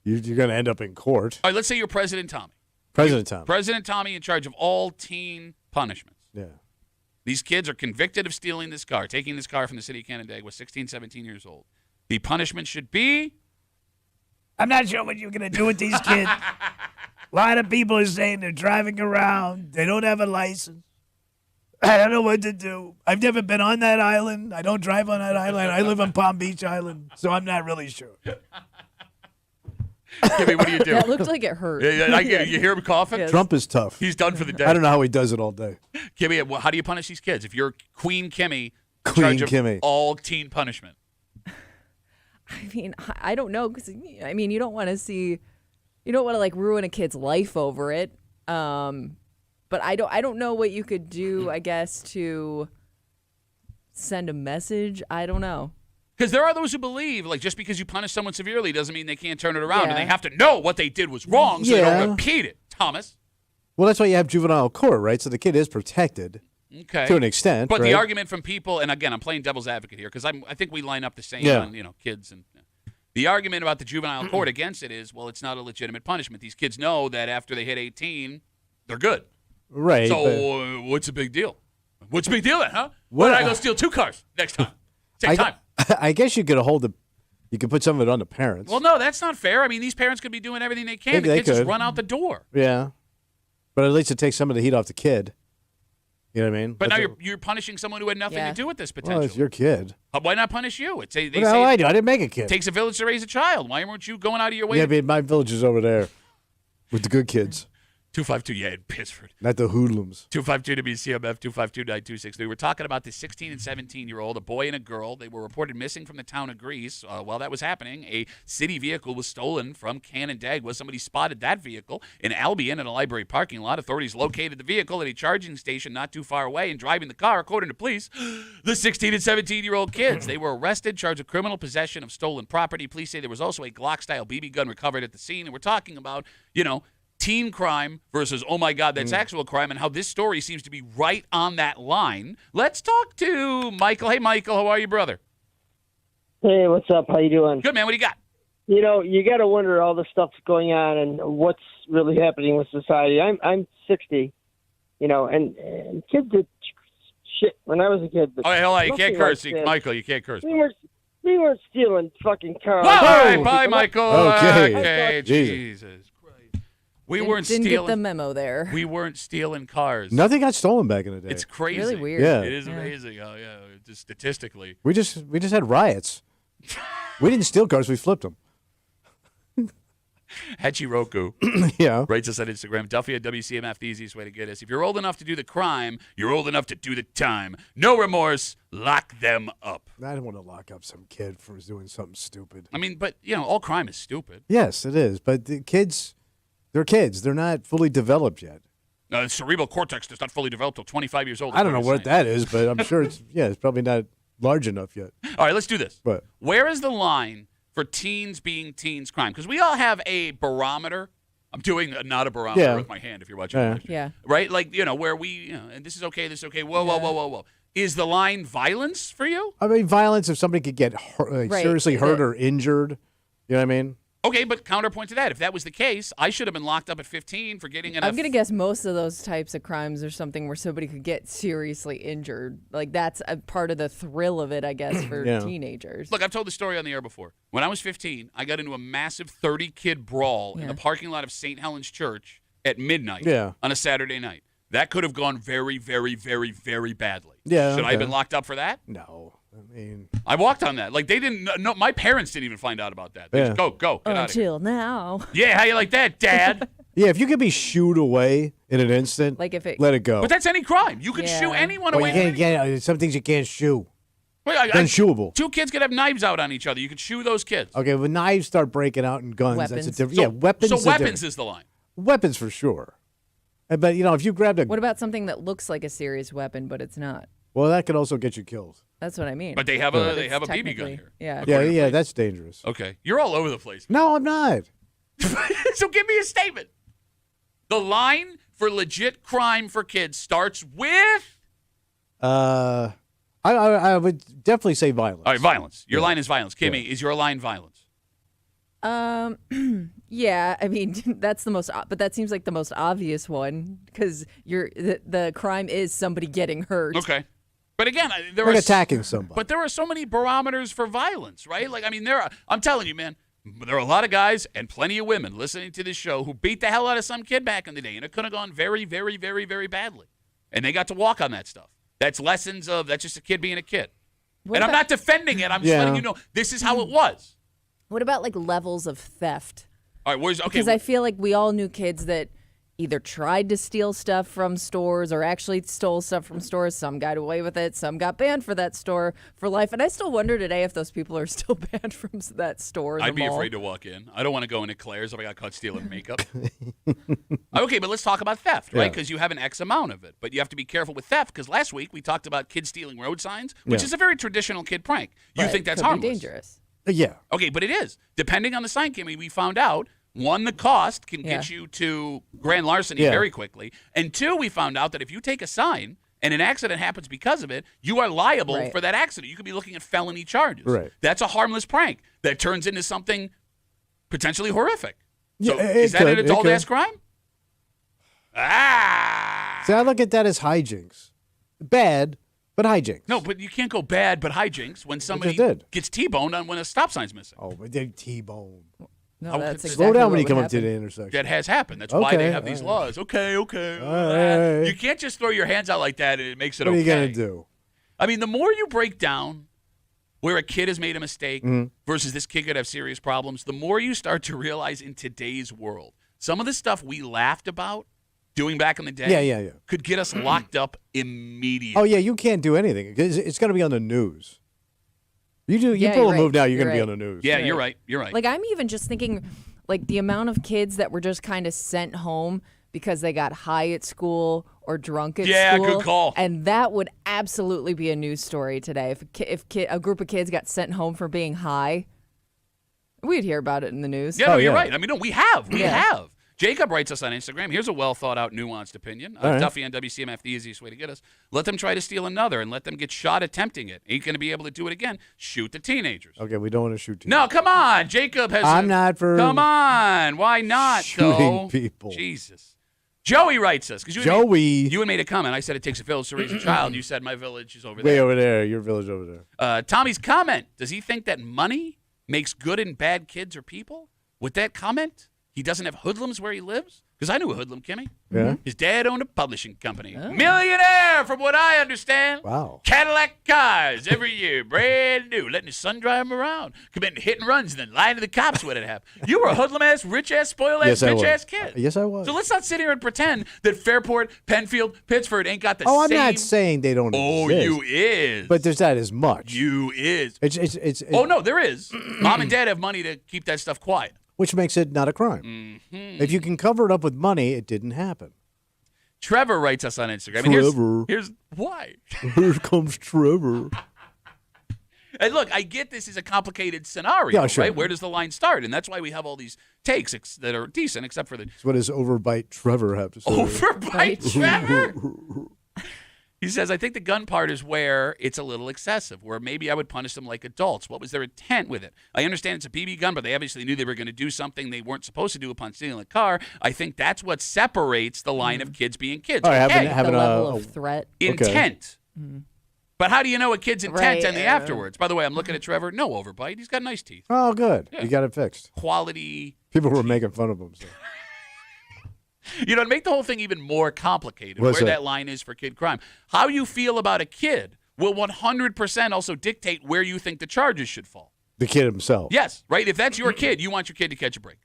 You're going to end up in court. All right, let's say you're President Tommy. President Tom. President Tommy in charge of all teen punishments. Yeah. These kids are convicted of stealing this car, taking this car from the city of Canandaigua, 16, 17 years old. The punishment should be... I'm not sure what you're going to do with these kids. A lot of people are saying they're driving around. They don't have a license. I don't know what to do. I've never been on that island. I don't drive on that island. I live on Palm Beach Island, so I'm not really sure. Kimmy, what do you do? That looked like it hurt. You hear him coughing? Yes. Trump is tough. He's done for the day. I don't know how he does it all day. Kimmy, how do you punish these kids? If you're Queen Kimmy, in Queen charge of Kimmy. all teen punishment. I mean, I don't know because I mean, you don't want to like ruin a kid's life over it. But I don't know what you could do. I guess to send a message. I don't know. Because there are those who believe, like, just because you punish someone severely doesn't mean they can't turn it around, Yeah. and they have to know what they did was wrong so they Yeah. don't repeat it. Thomas. Well, that's why you have juvenile court, right? So the kid is protected Okay. to an extent. But right? the argument from people, and again, I'm playing devil's advocate here because I think we line up the same Yeah. on kids and. The argument about the juvenile court against it is, well, it's not a legitimate punishment. These kids know that after they hit 18, they're good. Right. So but what's the big deal? What's the big deal then, huh? What- Why don't I go steal 2 cars next time? Same time. I guess you could you could put some of it on the parents. Well, no, that's not fair. I mean, these parents could be doing everything they can. Maybe The they kids just could. run out the door. Yeah. But at least it takes some of the heat off the kid. You know what I mean? But now That's you're punishing someone who had nothing Yeah. to do with this well, potentially. it's your kid. Why not punish you? They What the say hell I do? I didn't make a kid. it takes a village to raise a child. Why weren't you going out of your way? Yeah, to but my village is over there with the good kids, 252, yeah, in Pittsford. not the hoodlums. 252 WCMF 252-9263. We're talking about the 16 and 17-year-old, a boy and a girl. They were reported missing from the town of Greece. While that was happening, a city vehicle was stolen from Canandaigua. Somebody spotted that vehicle in Albion in a library parking lot. Authorities located the vehicle at a charging station not too far away and driving the car, according to police, the 16 and 17-year-old kids. They were arrested, charged with criminal possession of stolen property. Police say there was also a Glock-style BB gun recovered at the scene. And we're talking about, teen crime versus, oh, my God, that's actual crime, and how this story seems to be right on that line. Let's talk to Michael. Hey, Michael, how are you, brother? Hey, what's up? How you doing? Good, man. What do you got? You got to wonder all the stuff going on and what's really happening with society. I'm 60, and kids did shit when I was a kid. But Oh, hell, you can't nothing curse. like that. Michael, you can't curse. We weren't stealing fucking cars. All right, Oh. bye, Michael. Okay. Okay, Jesus. Jesus Christ. We Didn't weren't get the stealing. memo there. We weren't stealing cars. Nothing got stolen back in the day. It's crazy. Really weird. Yeah. It is amazing. Oh, yeah. Just statistically. We just had riots. We didn't steal cars. We flipped them. Hachiroku Yeah. writes us on Instagram. Duffy at WCMF, the easiest way to get us. If you're old enough to do the crime, you're old enough to do the time. No remorse. Lock them up. I don't want to lock up some kid for doing something stupid. I mean, but, all crime is stupid. Yes, it is. But the kids, they're kids. They're not fully developed yet. The cerebral cortex is not fully developed till 25 years old. I don't know what that is, but I'm sure it's probably not large enough yet. All right, let's do this. But Where is the line for teens being teens crime? Because we all have a barometer. I'm doing not a barometer Yeah. with my hand if you're watching. Yeah. the picture. Yeah. Right? Like, where we, and this is okay, this is okay. Whoa. Is the line violence for you? I mean, violence if somebody could get Right. seriously hurt or injured. You know what I mean? Okay, but counterpoint to that. If that was the case, I should have been locked up at 15 for getting enough. I'm going to guess most of those types of crimes are something where somebody could get seriously injured. Like, that's a part of the thrill of it, I guess, for Yeah. teenagers. Look, I've told the story on the air before. When I was 15, I got into a massive 30-kid brawl in the parking lot of St. Helens Church at midnight Yeah. on a Saturday night. That could have gone very, very, very, very badly. Yeah, Should I have okay. been locked up for that? No. I mean, I walked on that. Like, they didn't know. My parents didn't even find out about that. They Yeah. just go, get out of here. Until now. Yeah, how you like that, Dad? yeah, if you could be shooed away in an instant, Like if it- let it go. But that's any crime. You can Yeah. shoot anyone well, away. you can't get some things you can't shoot. Wait, Unshooable. 2 kids could have knives out on each other. You could shoot those kids. Okay, when knives start breaking out and guns, that's a Weapons. different. So, Yeah, weapons. So are weapons different. is the line. Weapons for sure. But if you grabbed a, What about something that looks like a serious weapon, but it's not? well, that could also get you killed. That's what I mean. But they have But a it's BB gun technically- here. Yeah. Yeah, According to yeah, police. that's dangerous. Okay, you're all over the place. No, I'm not. So give me a statement. The line for legit crime for kids starts with. I would definitely say violence. All right, violence. Your line is violence. Kimmy, is your line violence? Yeah, I mean that's the most, but that seems like the most obvious one because the crime is somebody getting hurt. Okay. But again, there Like are attacking somebody. But there are so many barometers for violence, right? Like, I mean, I'm telling you, man, there are a lot of guys and plenty of women listening to this show who beat the hell out of some kid back in the day, and it could have gone very, very, very, very badly. And they got to walk on that stuff. That's lessons of that's just a kid being a kid. I'm not defending it. I'm just letting you know this is how it was. What about like levels of theft? All right, okay. Because I feel like we all knew kids that either tried to steal stuff from stores or actually stole stuff from stores. Some got away with it. Some got banned for that store for life. And I still wonder today if those people are still banned from that store. I'd be afraid to walk in. I don't want to go into Claire's if I got caught stealing makeup. Okay, but let's talk about theft, right? Because you have an X amount of it. But you have to be careful with theft because last week we talked about kids stealing road signs, which is a very traditional kid prank. You think that's could be harmless? dangerous. Yeah. Okay, but it is. Depending on the sign, Kimmy, we found out, one, the cost can get you to grand larceny very quickly. And two, we found out that if you take a sign and an accident happens because of it, you are liable for that accident. You could be looking at felony charges. Right. That's a harmless prank that turns into something potentially horrific. So Yeah, is that an it could. adult-ass crime? Ah! See, I look at that as hijinks. Bad, but hijinks. No, but you can't go bad but hijinks when somebody did. gets T-boned on when a stop sign's missing. Oh, but they T-bone. No, that's Slow exactly Slow down what when you would come up to happen. the intersection. That has happened. That's why they Okay, have these all laws. Okay. All right. You can't just throw your hands out like that and it makes it What okay. are you going to do? I mean, the more you break down where a kid has made a mistake versus this kid could have serious problems, the more you start to realize in today's world, some of the stuff we laughed about doing back in the day Yeah. could get us locked up immediately. Oh, yeah, you can't do anything. It's going to be on the news. You Yeah, pull you're a move right. now, you're You're going to be right. on the news. Yeah, you're right. You're right. Like, I'm even just thinking, like, the amount of kids that were just kind of sent home because they got high at school or drunk at school. Yeah, good call. And that would absolutely be a news story today. If a group of kids got sent home for being high, we'd hear about it in the news. Yeah, no, you're yeah. right. I mean, no, we have. We Yeah. have. Jacob writes us on Instagram. Here's a well-thought-out, nuanced opinion. All right. Duffy on WCMF, the easiest way to get us. Let them try to steal another and let them get shot attempting it. Ain't going to be able to do it again. Shoot the teenagers. Okay, we don't want to shoot you. No, come on. Jacob has. I'm not for Come on. Why not, shooting though? people. Jesus. Joey writes us. 'Cause you had made a comment. I said it takes a village to raise a child. You said my village is over Way there. over there. Your village over there. Tommy's comment. Does he think that money makes good and bad kids or people? With that comment, he doesn't have hoodlums where he lives? Because I knew a hoodlum, Kimmy. Yeah? His dad owned a publishing company. Millionaire, from what I understand. Wow. Cadillac cars every year, brand new, letting his son drive them around, committing hit and runs, and then lying to the cops when it happened. You were a hoodlum-ass, rich-ass, spoiled-ass, Yes, I was. bitch-ass kid. Yes, I was. So let's not sit here and pretend that Fairport, Penfield, Pittsford ain't got the Oh, I'm same. not saying they don't Oh, exist. you is. But there's not as much. You is. It's Oh, no, there is. Mom and dad have money to keep that stuff quiet. which makes it not a crime. Mm-hmm. If you can cover it up with money, it didn't happen. Trevor writes us on Instagram. Trevor. And here's why. Here comes Trevor. And look, I get this is a complicated scenario, Yeah, sure. right? Where does the line start? And that's why we have all these takes that are decent, except for the So what does Overbite Trevor have to say? overbite Trevor. He says, I think the gun part is where it's a little excessive, where maybe I would punish them like adults. What was their intent with it? I understand it's a BB gun, but they obviously knew they were going to do something they weren't supposed to do upon stealing a car. I think that's what separates the line of kids being kids. All right, Okay, having the a- level a- of threat. intent. But how do you know a kid's intent Right, and the afterwards? By the way, I'm looking at Trevor. No overbite. He's got nice teeth. Oh, good. Yeah. You got it fixed. Quality. People were making fun of him. So. You know, to make the whole thing even more complicated, What's where that? that line is for kid crime. How you feel about a kid will 100% also dictate where you think the charges should fall. The kid himself. Yes, right? If that's your kid, you want your kid to catch a break.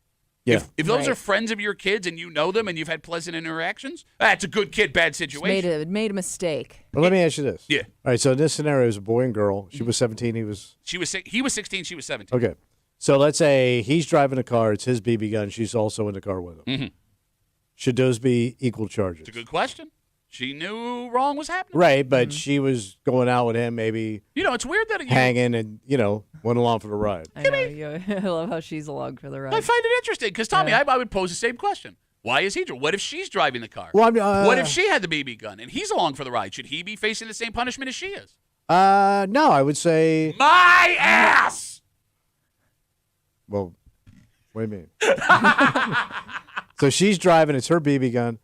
Yeah. If those Right. are friends of your kids and you know them and you've had pleasant interactions, that's a good kid, bad Just situation. made a mistake. Well, let me ask you this. Yeah. All right. So in this scenario, it was a boy and girl. She was 17. He was. He was 16, she was 17. Okay. So let's say he's driving a car. It's his BB gun. She's also in the car with him. Mm-hmm. Should those be equal charges? It's a good question. She knew wrong was happening. Right, but she was going out with him, maybe You know, it's weird that hanging, and went along for the ride. I know. I love how she's along for the I ride. find it interesting because, Tommy, I would pose the same question. Why is he? What if she's driving the car? Well, I mean, what if she had the BB gun and he's along for the ride? Should he be facing the same punishment as she is? No, I would say. My ass! Well, What do you mean? So she's driving. It's her BB gun.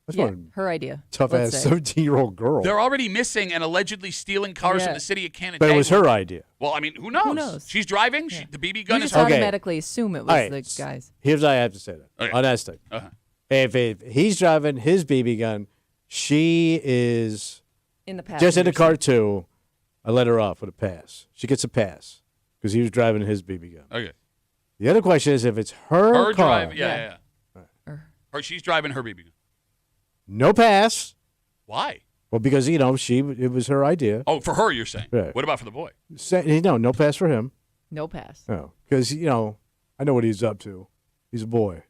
That's Yeah, one her idea. tough let's ass say. 17-year-old girl. They're already missing and allegedly stealing cars from Yeah. the city of Canada. But it was her idea. Well, I mean, who knows? knows? She's driving. The BB gun You is just her. Okay. automatically assume it was All right. the guys. Here's what I have to say that Okay. on that thing. Uh-huh. If he's driving his BB gun, she is In the past. just in the car too. I let her off with a pass. She gets a pass because he was driving his BB gun. Okay. The other question is if it's her Her car, drive. Yeah. Or she's driving her BB gun. no pass. Why? Well, because it was her idea. Oh, for her, you're saying. Right. What about for the boy? No pass for him. No pass. No, because I know what he's up to. He's a boy,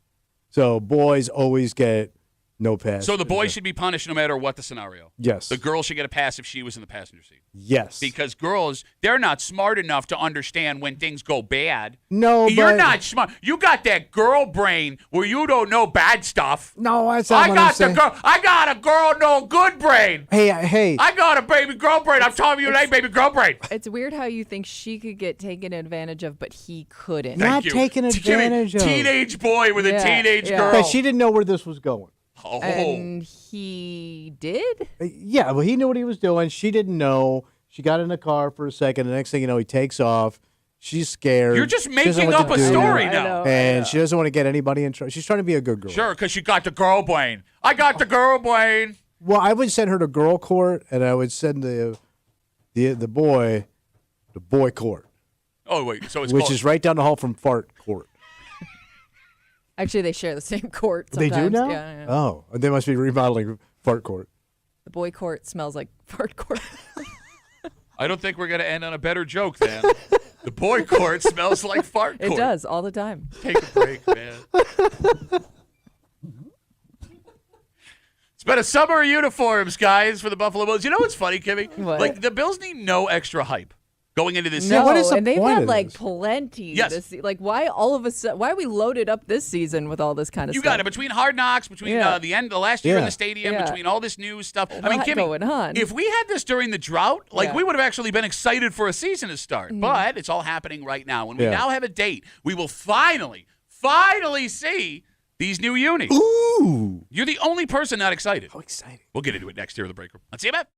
so boys always get no pass. So the boy should be punished no matter what the scenario. Yes. The girl should get a pass if she was in the passenger seat. Yes. Because girls, they're not smart enough to understand when things go bad. No, You're but- not smart. You got that girl brain where you don't know bad stuff. No, that's not what I'm saying. I got a girl no good brain. Hey. I got a baby girl brain. I'm telling you today, baby girl brain. It's weird how you think she could get taken advantage of, but he couldn't. Not Thank you. taking advantage of. Teenage boy with a Yeah, teenage yeah. girl. But she didn't know where this was going. Oh. And he did? Yeah, well, he knew what he was doing. She didn't know. She got in the car for a second. The next thing you know, he takes off. She's scared. You're just She doesn't know making what up to a do. story I now. know. And she doesn't want to get anybody in trouble. She's trying to be a good girl. Sure, because you got the girl brain. I got the girl brain. Well, I would send her to girl court, and I would send the boy to boy court, Oh, wait. So it's which called, is right down the hall from fart court. Actually, they share the same court They sometimes. do now? Yeah. Oh, they must be remodeling fart court. The boy court smells like fart court. I don't think we're going to end on a better joke, then. The boy court smells like fart court. It does all the time. Take a break, man. It's been a summer of uniforms, guys, for the Buffalo Bills. You know what's funny, Kimmy? What? Like, the Bills need no extra hype going into this No, season. what is the and they've point had of like this? plenty. Yes. Like, why all of a sudden? Why are we loaded up this season with all this kind of You stuff? got it. Between Hard Knocks, between Yeah. the last year in Yeah. the stadium, Yeah. between all this new stuff. A I mean, lot Kimmy, going on. if we had this during the drought, like Yeah. we would have actually been excited for a season to start. But it's all happening right now. When we Yeah. now have a date, we will finally see these new unis. Ooh, You're the only person not excited. how exciting! We'll get into it next year of the break room. Let's see you, Matt.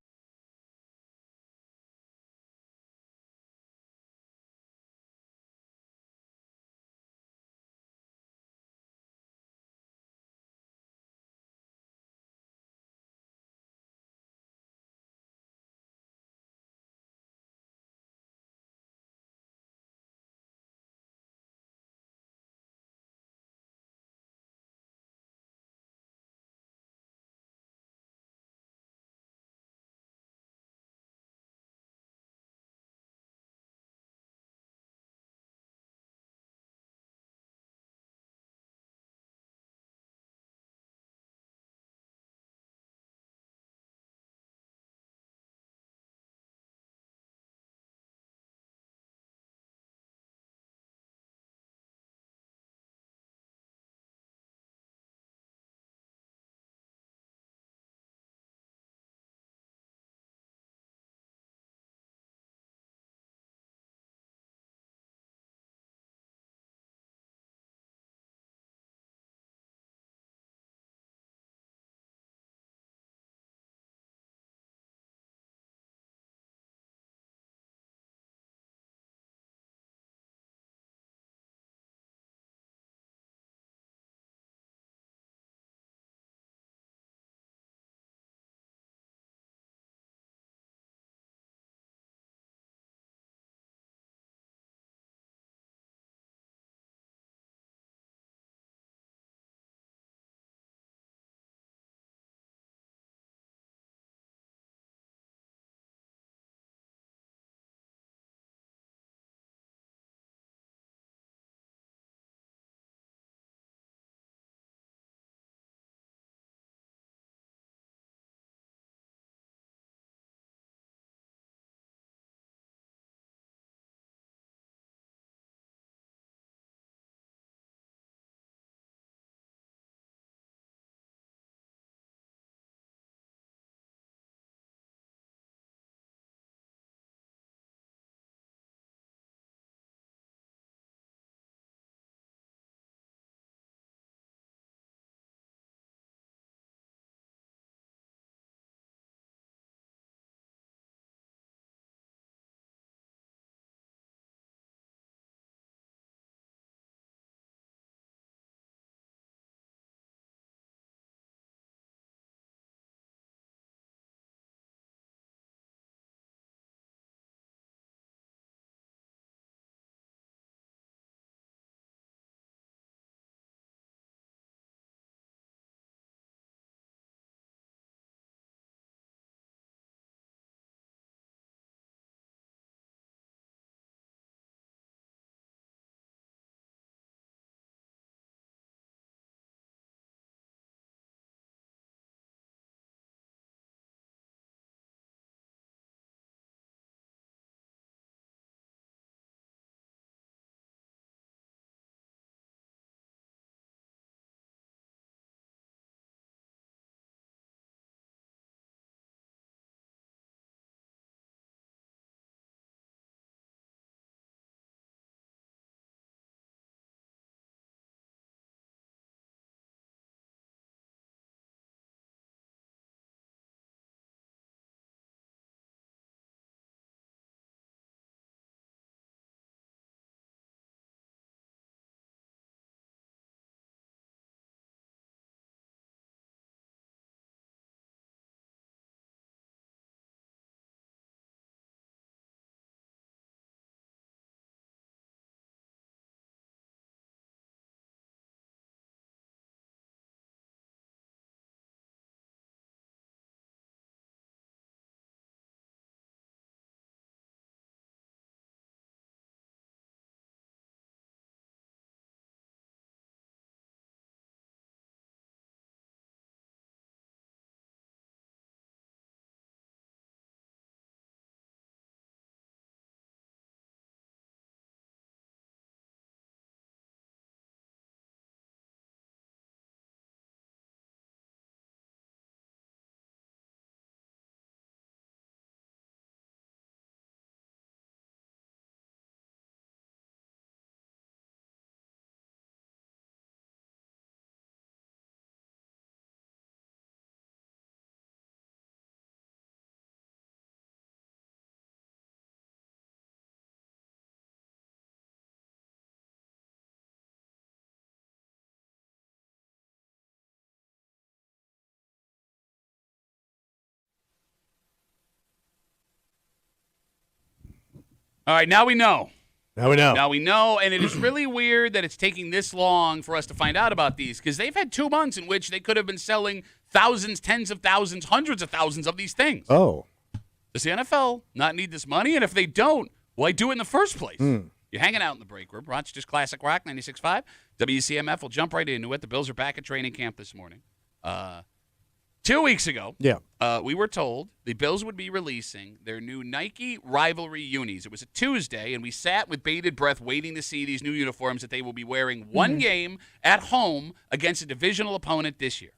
All right, now we know. Now we know. Now we know, and it is really weird that it's taking this long for us to find out about these because they've had 2 months in which they could have been selling thousands, tens of thousands, hundreds of thousands of these things. Oh. Does the NFL not need this money? And if they don't, why do it in the first place? You're hanging out in the break room. Rochester's Classic Rock 96.5. WCMF will jump right into it. The Bills are back at training camp this morning. 2 weeks ago, we were told the Bills would be releasing their new Nike rivalry unis. It was a Tuesday, and we sat with bated breath waiting to see these new uniforms that they will be wearing one game at home against a divisional opponent this year.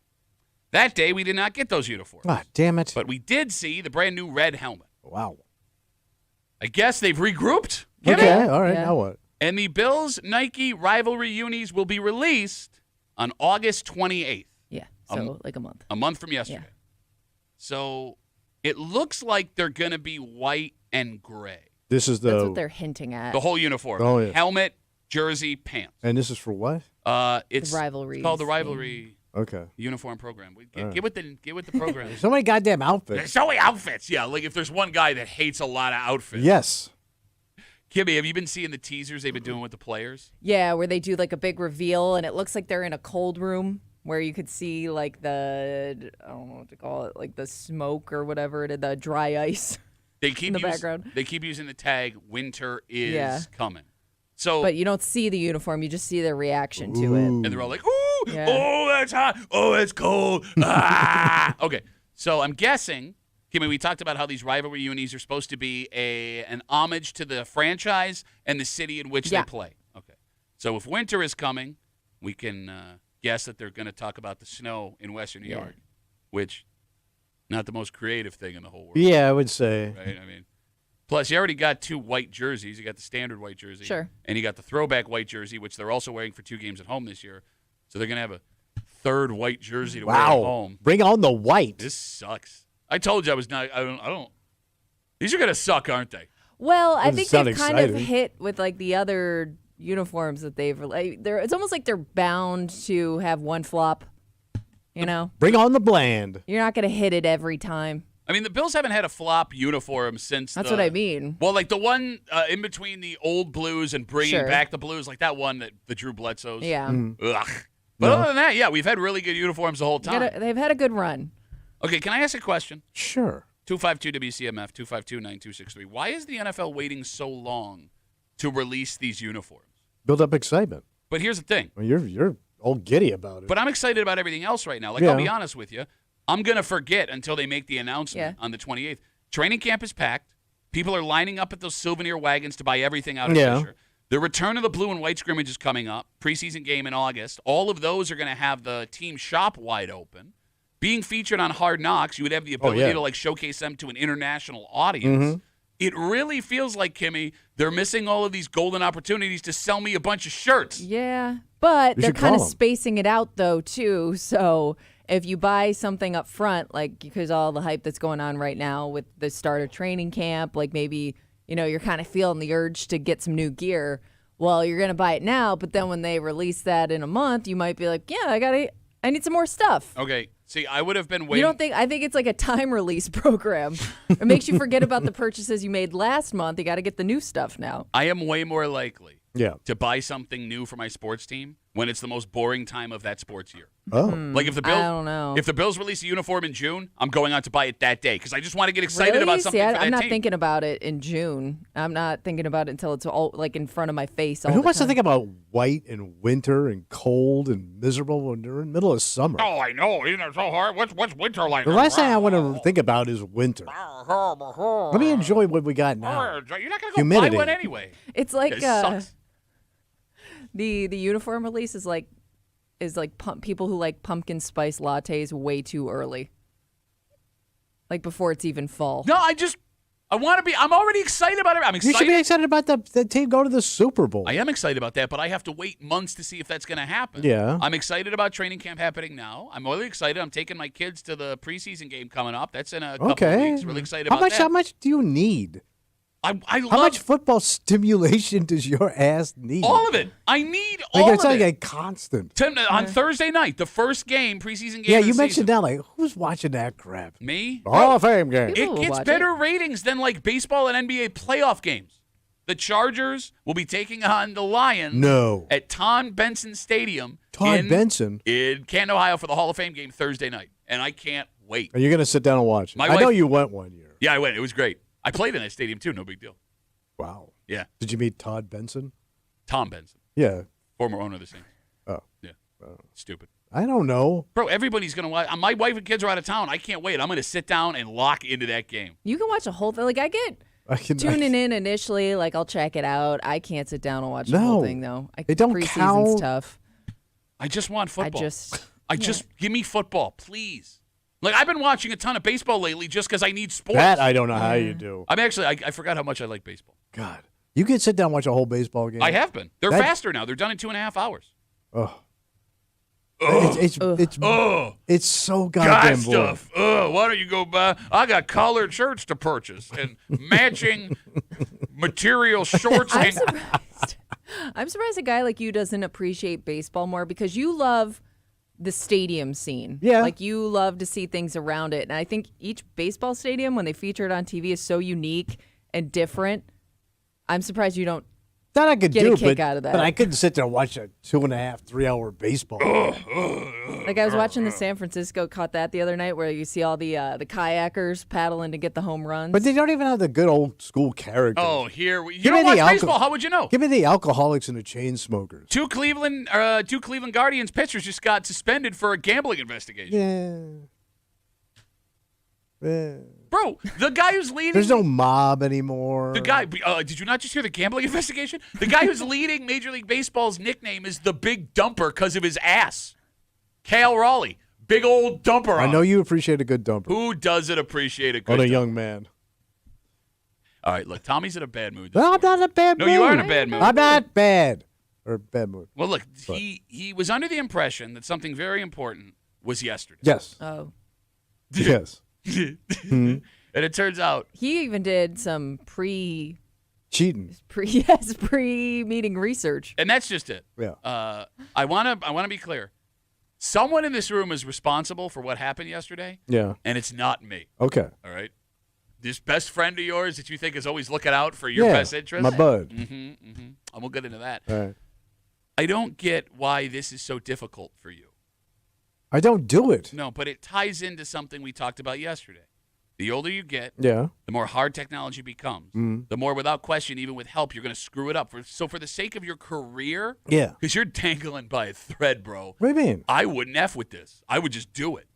That day, we did not get those uniforms. Ah, damn it. But we did see the brand new red helmet. Wow. I guess they've regrouped. Okay, all right, Yeah. now what? And the Bills Nike rivalry unis will be released on August 28th. Yeah, so like a month. A month from yesterday. Yeah. So it looks like they're going to be white and gray. This is That's what they're hinting at. The whole uniform. Oh, yeah. Helmet, jersey, pants. And this is for what? It's The rivalries called the thing. rivalry Okay. uniform program. All right. Get with the program. So many goddamn There's outfits. so many outfits. Yeah, like if there's one guy that hates a lot of outfits. Yes. Kimmy, have you been seeing the teasers they've been doing with the players? Yeah, where they do like a big reveal, and it looks like they're in a cold room where you could see like I don't know what to call it, like the smoke or whatever, the dry ice. They keep In the background. They keep using the tag "Winter is Yeah. coming." So, But you don't see the uniform; you just see their reaction to it. and they're all like, "Ooh, Yeah. oh, that's hot. Oh, that's cold." Ah. Okay, so I'm guessing, Kimmy, we talked about how these rivalry unis are supposed to be an homage to the franchise and the city in which Yeah. they play. Okay, so if winter is coming, we can guess that they're going to talk about the snow in Western New Yeah. York, which not the most creative thing in the whole world. Yeah, I would say. Right? I mean, plus you already got 2 white jerseys. You got the standard white jersey, Sure. and you got the throwback white jersey, which they're also wearing for 2 games at home this year. So they're gonna have a third white jersey to wear at Wow. home. Bring on the white. This sucks. I told you I was not. I don't. These are gonna suck, aren't they? Well, I Doesn't think sound they've kind of exciting. hit with like the other uniforms that they've like. It's almost like they're bound to have one flop. You know, Bring on the bland. you're not gonna hit it every time. I mean, the Bills haven't had a flop uniform since. That's what I mean. Well, like the one in between the old Blues and bringing Sure. back the Blues, like that one that the Drew Bledsoes. Yeah, Ugh. But other than that, yeah, we've had really good uniforms the whole time. they've had a good run. Okay, can I ask a question? Sure. 252 WCMF 252-9263. Why is the NFL waiting so long to release these uniforms? Build up excitement. But here's the thing. Well, you're all giddy about it. But I'm excited about everything else right now. Like, Yeah. I'll be honest with you. I'm going to forget until they make the announcement Yeah. on the 28th. Training camp is packed. People are lining up at those souvenir wagons to buy everything out of Yeah. Fisher. The return of the blue and white scrimmage is coming up. Preseason game in August. All of those are going to have the team shop wide open. Being featured on Hard Knocks, you would have the ability yeah. to like showcase them to an international audience. It really feels like, Kimmy, they're missing all of these golden opportunities to sell me a bunch of shirts. Yeah, but You they're should kind of call 'em. spacing it out though too. So if you buy something up front, like because all the hype that's going on right now with the start of training camp, like maybe you're kind of feeling the urge to get some new gear. Well, you're gonna buy it now, but then when they release that in a month, you might be like, yeah, I need some more stuff. Okay, see, I would have been You waiting. don't think? I think it's like a time release program. It makes you forget about the purchases you made last month. You got to get the new stuff now. I am way more likely yeah. to buy something new for my sports team when it's the most boring time of that sports year. Oh. Like if the Bills, I don't know. If the Bills release a uniform in June, I'm going out to buy it that day because I just want to get excited Really? about something See, for that I'm not team. thinking about it in June. I'm not thinking about it until it's all like in front of my face. All Who the wants to time. think about white and winter and cold and miserable when they're in the middle of summer? Oh, I know. Isn't it so hard? What's winter like? The last thing I want to think about is winter. Let me enjoy what we got now. You're not going to go Humidity. buy one anyway. It's like It sucks. the uniform release is like people who like pumpkin spice lattes way too early. Like before it's even fall. No, I want to be. I'm already excited about it. I'm You excited. should be excited about the team going to the Super Bowl. I am excited about that, but I have to wait months to see if that's going to happen. Yeah. I'm excited about training camp happening now. I'm really excited. I'm taking my kids to the preseason game coming up. That's in a couple of Okay. weeks. Really excited How about much? that. How much do you need? I love How much football stimulation does your ass need? all of it. I need Like all it's of like it. a constant. On Thursday night, the first game, preseason game. Yeah, of the you mentioned season. that. Like, who's watching that crap? Me. Hall of Fame game. People It will gets watch better ratings than like baseball and NBA playoff games. The Chargers will be taking on the Lions No. at Ton Benson Stadium Benson? in Canton, Ohio for the Hall of Fame game Thursday night. And I can't wait. Are you going to sit down and watch it? My I know wife- you went one year. Yeah, I went. It was great. I played in that stadium too. No big deal. Wow. Yeah. Did you meet Todd Benson? Tom Benson, Yeah. former owner of the Saints. Oh. Yeah. Stupid. I don't know. Bro, everybody's going to watch. My wife and kids are out of town. I can't wait. I'm going to sit down and lock into that game. You can watch a whole thing. Like I get tuning in initially. Like I'll check it out. I can't sit down and watch the whole thing though. They don't preseason's count. tough. I just want football. I just give me football, please. Like I've been watching a ton of baseball lately just because I need sports. That I don't know how you do. I'm actually I forgot how much I like baseball. God. You can sit down and watch a whole baseball game. I have been. They're faster now. They're done in 2.5 hours. Oh. It's so Guy goddamn boring. stuff. Why don't you go buy? I got collared shirts to purchase and matching material shorts. I'm and surprised. I'm surprised a guy like you doesn't appreciate baseball more because you love the stadium scene. Yeah. Like you love to see things around it. And I think each baseball stadium, when they feature it on TV, is so unique and different. I'm surprised you don't That I could get do, a kick but, out of that. but I couldn't sit there and watch a 2.5, 3 hour baseball. Like I was watching the San Francisco, caught that the other night, where you see all the kayakers paddling to get the home runs. But they don't even have the good old school characters. oh, here we. You Give don't me watch the baseball. How would you know? Give me the alcoholics and the chain smokers. Two Cleveland Guardians pitchers just got suspended for a gambling investigation. Yeah. Bro, the guy who's leading. There's no mob anymore. The guy. Did you not just hear the gambling investigation? The guy who's leading Major League Baseball's nickname is the Big Dumper because of his ass. Cal Raleigh, big old dumper. I know you appreciate a good dumper Who doesn't appreciate a good on a dumper? young man. All right, look, Tommy's in a bad mood. This No, I'm morning. not in a bad No, mood. you are in a bad mood. I'm not bad. Or bad mood. Well, look, he was under the impression that something very important was yesterday. Yes. oh, Yes. And it turns out he even did some Cheating. pre-meeting research. and that's just it. Yeah. I want to be clear. Someone in this room is responsible for what happened yesterday, Yeah. and it's not me. Okay. All right? This best friend of yours that you think is always looking out for your Yeah, best interest. my bud. And we'll get into that. All right. I don't get why this is so difficult for you. I don't do it. No, but it ties into something we talked about yesterday. The older you get, Yeah. the more hard technology becomes. The more, without question, even with help, you're going to screw it up. So for the sake of your career, Yeah. because you're dangling by a thread, bro, What do you mean? I wouldn't F with this. I would just do it.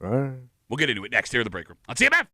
All right. We'll get into it next here in the break room on CMF.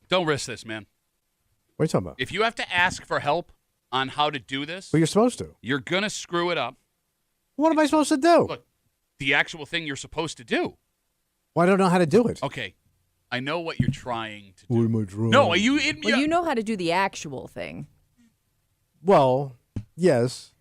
Don't risk this, man. What are you talking about? If you have to ask for help on how to do this, Well, you're supposed to. you're going to screw it up. What am I supposed to do? Look, the actual thing you're supposed to do. Well, I don't know how to do it. Okay, I know what you're trying to do. What am I doing? No, you. Well, you know how to do the actual thing. Well, yes.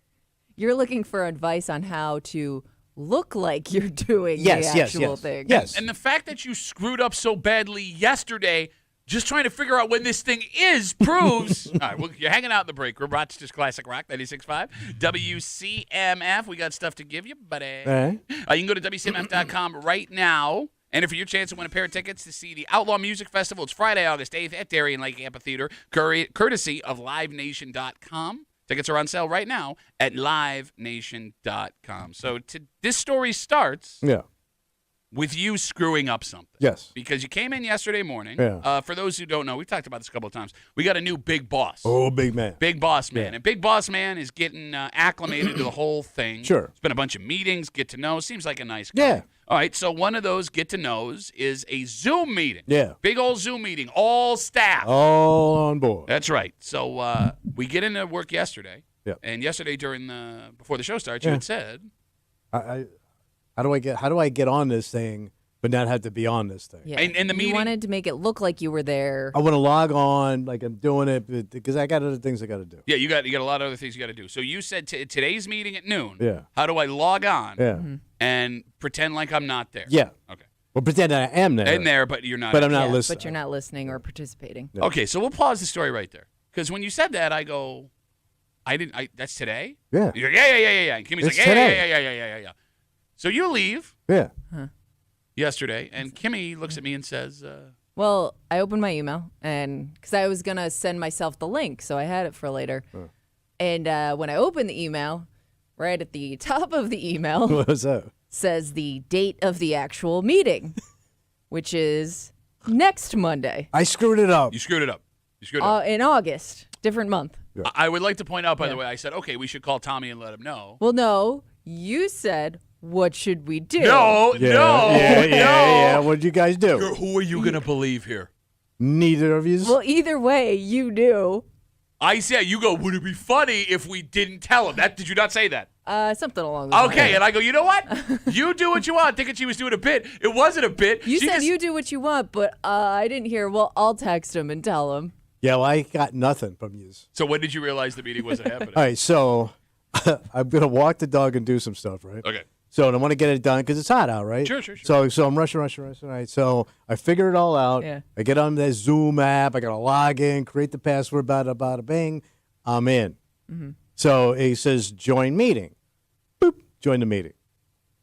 You're looking for advice on how to look like you're doing Yes, the yes, actual yes. thing. Yes. And the fact that you screwed up so badly yesterday, just trying to figure out when this thing is, proves. All right, well, you're hanging out in the break room. Rochester's Classic Rock, 96.5. WCMF. We got stuff to give you, buddy. Right. You can go to WCMF.com right now. Enter for your chance to win a pair of tickets to see the Outlaw Music Festival. It's Friday, August 8th at Darien Lake Amphitheater, courtesy of LiveNation.com. Tickets are on sale right now at LiveNation.com. So this story starts Yeah. with you screwing up something. Yes. Because you came in yesterday morning. Yeah. For those who don't know, we've talked about this a couple of times. We got a new big boss. Oh, big man. Big boss man. Yeah. And big boss man is getting acclimated to the whole thing. Sure. It's been a bunch of meetings, get to know. Seems like a nice guy. Yeah. All right, so one of those get to knows is a Zoom meeting. Yeah. Big old Zoom meeting, all staff. All on board. That's right. So we get into work yesterday. Yeah. And yesterday before the show starts, you had said, How do I get on this thing but not have to be on this thing? Yeah. In the meeting- You wanted to make it look like you were there. I want to log on like I'm doing it because I got other things I got to do. yeah, you got a lot of other things you got to do. So you said today's meeting at noon. Yeah. How do I log on Yeah. and pretend like I'm not there? Yeah. Okay. Well, pretend I am there. In there, but you're not. But I'm not Yeah, listening. but you're not listening or participating. Yeah. Okay, so we'll pause the story right there. Because when you said that, I go, that's today? Yeah. You're like, yeah. And Kimmy's It's like, today. yeah. So you leave Yeah. yesterday, and Kimmy looks at me and says, Well, I opened my email and because I was gonna send myself the link, so I had it for later. And when I opened the email, right at the top of the email What was that? says the date of the actual meeting, which is next Monday I screwed it up. you screwed it up. in August, different month. I would like to point out, by the way, I said, okay, we should call Tommy and let him know. Well, no, you said, what should we do? No. Yeah. What'd you guys do? Who are you going to believe here? Neither of you. Well, either way, you do. I said, you go, would it be funny if we didn't tell him? Did you not say that? Something along those lines. Okay, and I go, you know what? You do what you want. Thinking she was doing a bit. It wasn't a bit. You She said just- you do what you want, but I didn't hear. Well, I'll text him and tell him. Yeah, well, I got nothing from you. So when did you realize the meeting wasn't happening? All right, so I'm going to walk the dog and do some stuff, right? Okay. So I want to get it done because it's hot out, right? Sure. So I'm rushing. All right, so I figure it all out. Yeah. I get on the Zoom app. I got to log in, create the password, bada bing. I'm in. Mm-hmm. So it says join meeting. Boop, join the meeting.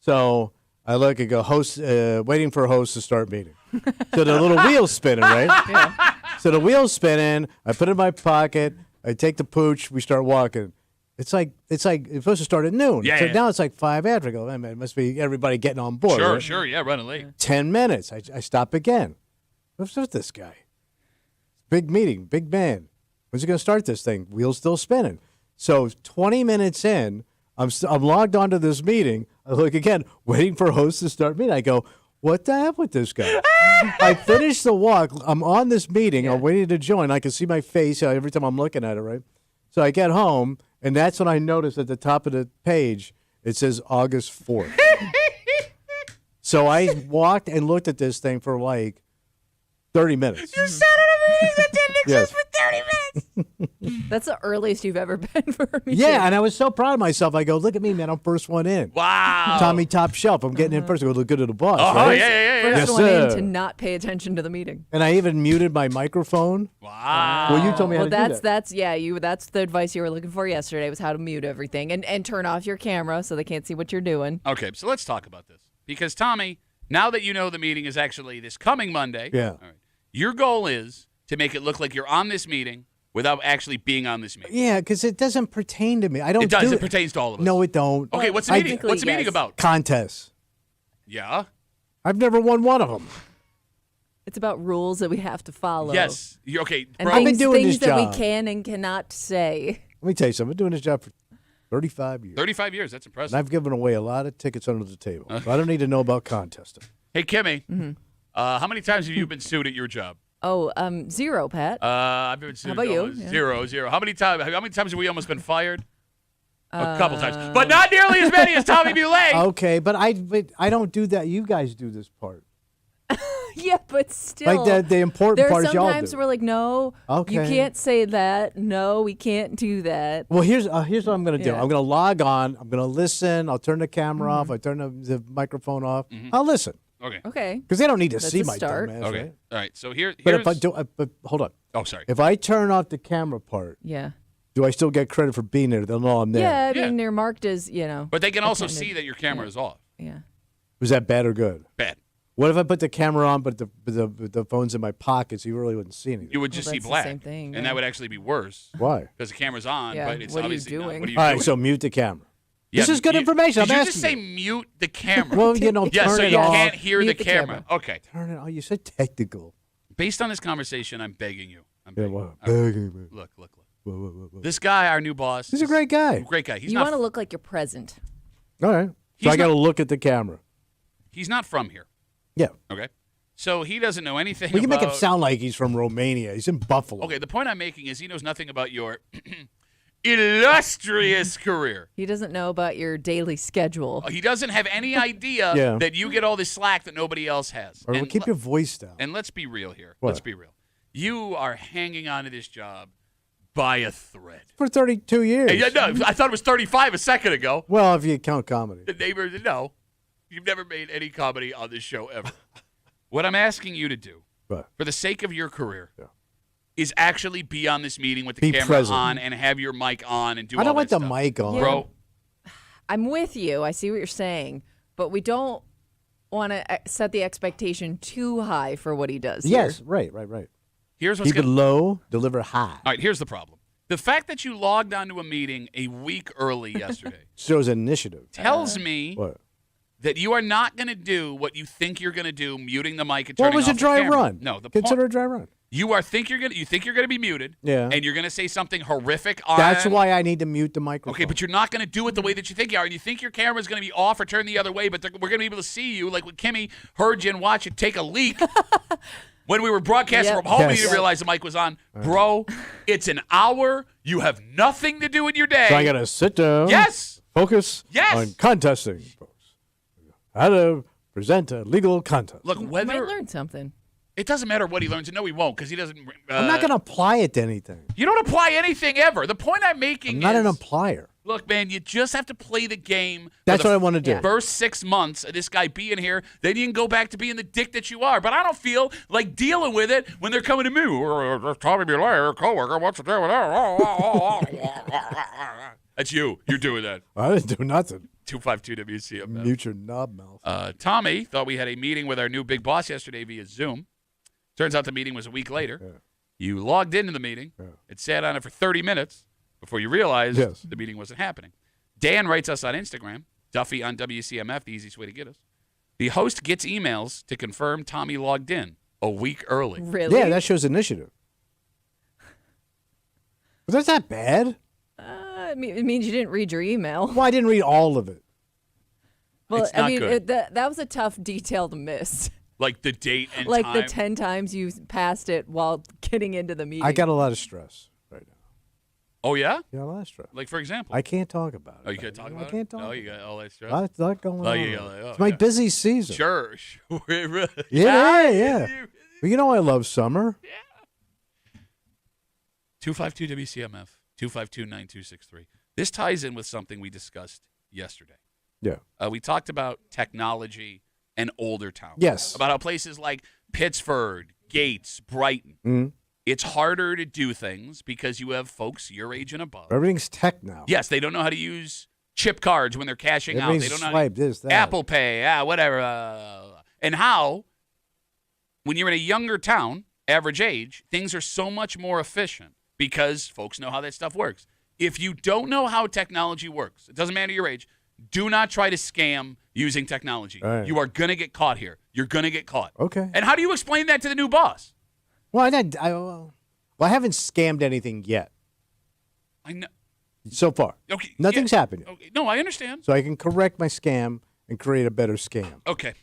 So I look and go host, waiting for a host to start meeting. So the little wheel's spinning, right? Yeah. So the wheel's spinning. I put it in my pocket. I take the pooch. We start walking. It's like it's supposed to start at noon. Yeah, So yeah. now it's like 5 after. I go, man, it must be everybody getting on board. right? Sure. Yeah, running late. 10 minutes. I stop again. What's with this guy? Big meeting, big man. When's he going to start this thing? Wheel's still spinning. So 20 minutes in, I'm logged onto this meeting. I look again, waiting for host to start meeting. I go, what the heck with this guy? I finish the walk. I'm on this meeting. I'm waiting to join. I can see my face every time I'm looking at it, right? So I get home, and that's when I notice at the top of the page, it says August 4th. So I walked and looked at this thing for like 30 minutes. You sat at a meeting that didn't Yes. for 30 minutes. That's the earliest you've ever been for a meeting. Yeah, and I was so proud of myself. I go, look at me, man. I'm first one in. Wow. Tommy top shelf. I'm getting in first. I go, look good at the boss, Oh, right? yeah. First Yes, one in sir. to not pay attention to the meeting. And I even muted my microphone. Wow. Well, you told me how Well, to do that. that's the advice you were looking for yesterday was how to mute everything and turn off your camera so they can't see what you're doing. Okay, so let's talk about this. Because, Tommy, now that you know the meeting is actually this coming Monday, Yeah. all right, your goal is to make it look like you're on this meeting without actually being on this meeting. Yeah, because it doesn't pertain to me. I don't It does. do It pertains to all of us. No, it don't. Okay, what's the I- meeting? Technically, What's the meeting yes. about? Contests. Yeah. I've never won one of them. It's about rules that we have to follow. Yes. Okay, And bro. I've been things, doing things this that job. we can and cannot say. Let me tell you something. I've been doing this job for 35 years. 35 years. That's impressive. And I've given away a lot of tickets under the table. So I don't need to know about contesting. Hey, Kimmy, how many times have you been sued at your job? Oh, 0, Pat. I've been How about you? Yeah. 0. How many times have we almost been fired? A couple times, but not nearly as many as Tommy Muley. Okay, but I don't do that. You guys do this part. Yeah, but still. Like the important part is y'all do. There are sometimes we're like, no, you Okay. can't say that. No, we can't do that. Well, here's what I'm going to do. Yeah. I'm going to log on. I'm going to listen. I'll turn the camera off. I turn the microphone off. I'll listen Okay. Okay. because they don't need to That's see a my start. dumb ass. Okay. Right? All right. So here's. But if I do, but hold on. Oh, sorry. If I turn off the camera part, Yeah. do I still get credit for being there? They'll know I'm there. Yeah, I Yeah. mean, they're marked as, But they can also attended. see that your camera is off. Yeah. Was that bad or good? Bad. What if I put the camera on, but the phone's in my pocket, so you really wouldn't see anything? You would just see that's the black, same thing, and yeah. that would actually be worse Why? because the camera's on, Yeah, but it's what are you obviously not. doing? What are you All doing? right, so mute the camera. Yeah, This is good information. Did I'm you asking just say you. mute the camera? Well, you know, yeah, turn so it you off. can't hear Mute the the camera. camera. Okay. Turn it on. You said technical. Based on this conversation, I'm begging you. I'm Yeah, begging what? you. All right. Begging me. Look. Whoa. This guy, our new boss. He's a great guy. Great guy. He's You not. want to look like you're present. All right. He's So I got to not- look at the camera. He's not from here. Yeah. Okay. So he doesn't know anything. We can make him about- sound like he's from Romania. He's in Buffalo. Okay. The point I'm making is he knows nothing about your illustrious career. He doesn't know about your daily schedule. He doesn't have any idea Yeah. that you get all this slack that nobody else has. Or And keep le- your voice down. And let's be real here. What? Let's be real. You are hanging on to this job by a thread. For 32 years. Hey, yeah, no, I thought it was 35 a second ago. Well, if you count comedy. The neighbors, no. You've never made any comedy on this show ever. What I'm asking you to do, But for the sake of your career, Yeah. is actually be on this meeting with the Be camera present. on and have your mic on and do I all don't that want the stuff. mic on. Yeah. Bro, I'm with you. I see what you're saying, but we don't want to set the expectation too high for what he does. Yes, here. right. here's what's Keep it going low, deliver high. All right, here's the problem. The fact that you logged onto a meeting a week early yesterday Shows initiative. tells me What? that you are not going to do what you think you're going to do, muting the mic and What turning was a off the dry camera. run? No, the Consider point, a dry run. you think you're going to be muted. Yeah. And you're going to say something horrific on. That's why I need to mute the microphone. Okay, but you're not going to do it the way that you think you are. And you think your camera's going to be off or turned the other way, but we're going to be able to see you. Like when Kimmy heard you and watched you take a leak when we were broadcasting Yep. from home, we Yes. didn't realize the mic was on. Bro, it's an hour. You have nothing to do in your day. So I got to sit down. Yes. Focus Yes. on contesting, folks. How to present a legal contest. Look, You might whether learn something. it doesn't matter what he learns. No, he won't because he doesn't. I'm not going to apply it to anything. You don't apply anything ever. The point I'm making I'm not is, an applier. look, man, you just have to play the game. That's for what the I want to do. First 6 months of this guy being here, then you can go back to being the dick that you are. But I don't feel like dealing with it when they're coming to me. Tommy Muley, coworker, what's the deal with that? That's you. You're doing that. I didn't do nothing. 252 WCMF. Mute your knob mouth. Tommy thought we had a meeting with our new big boss yesterday via Zoom. Turns out the meeting was a week later. Yeah. You logged into the meeting. Yeah. It sat on it for 30 minutes before you realized Yes. the meeting wasn't happening. Dan writes us on Instagram, Duffy on WCMF, the easiest way to get us. The host gets emails to confirm Tommy logged in a week early. Really? Yeah, that shows initiative. But that's not bad. It means you didn't read your email. Well, I didn't read all of it. Well, It's not I mean, good. that was a tough detail to miss. Like the date and Like time. the 10 times you passed it while getting into the meeting. I got a lot of stress right now. Oh, yeah? Yeah, a lot of stress. Like, for example? I can't talk about it. Oh, you can't talk about I can't talk. it? Oh, about you got all that stress? Lots lot going Oh, on. you got that. Oh, It's my yeah. busy season. Sure. It really- Yeah. Well, you know I love summer. 252 WCMF, 252-9263. This ties in with something we discussed yesterday. Yeah. We talked about technology and older towns. Yes. About how places like Pittsford, Gates, Brighton, Mhm. it's harder to do things because you have folks your age and above. Everything's tech now. Yes, they don't know how to use chip cards when they're cashing out. Everything's They don't know how swipe this, that. Apple Pay, whatever. And how, when you're in a younger town, average age, things are so much more efficient because folks know how that stuff works. If you don't know how technology works, it doesn't matter your age, do not try to scam using technology. All right. You are going to get caught here. You're going to get caught. Okay. And how do you explain that to the new boss? Well, I haven't scammed anything yet I know. so far. Okay. Nothing's happened yet. Okay. No, I understand. So I can correct my scam and create a better scam. Okay.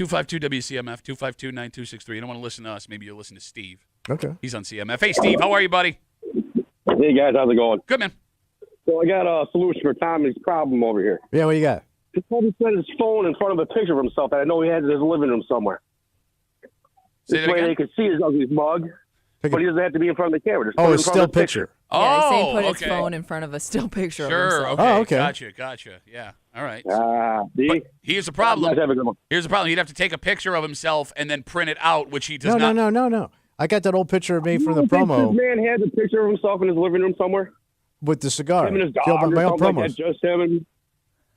252 WCMF 252-9263. You don't want to listen to us. Maybe you'll listen to Steve. Okay. He's on CMF. Hey, Steve, how are you, buddy? Hey, guys, how's it going? Good, man. So I got a solution for Tommy's problem over here. Yeah, what you got? He probably set his phone in front of a picture of himself that I know he has in his living room somewhere. Say This that way again? they can see his ugly mug, Take but a- he doesn't have to be in front of the camera. Just put Oh, it a in front still of the picture. Yeah, he's saying Oh, put okay. his phone in front of a still picture of Sure. himself. Okay. Oh, okay. Gotcha. Yeah. All right. See? But here's the You problem. guys have a good one. Here's the problem. He'd have to take a picture of himself and then print it out, which he does not. No. I got that old picture of me from the You don't think promo This man had a picture of himself in his living room somewhere. with the cigar. Him and his Killed dog or my old something like promos. that. Just him. And,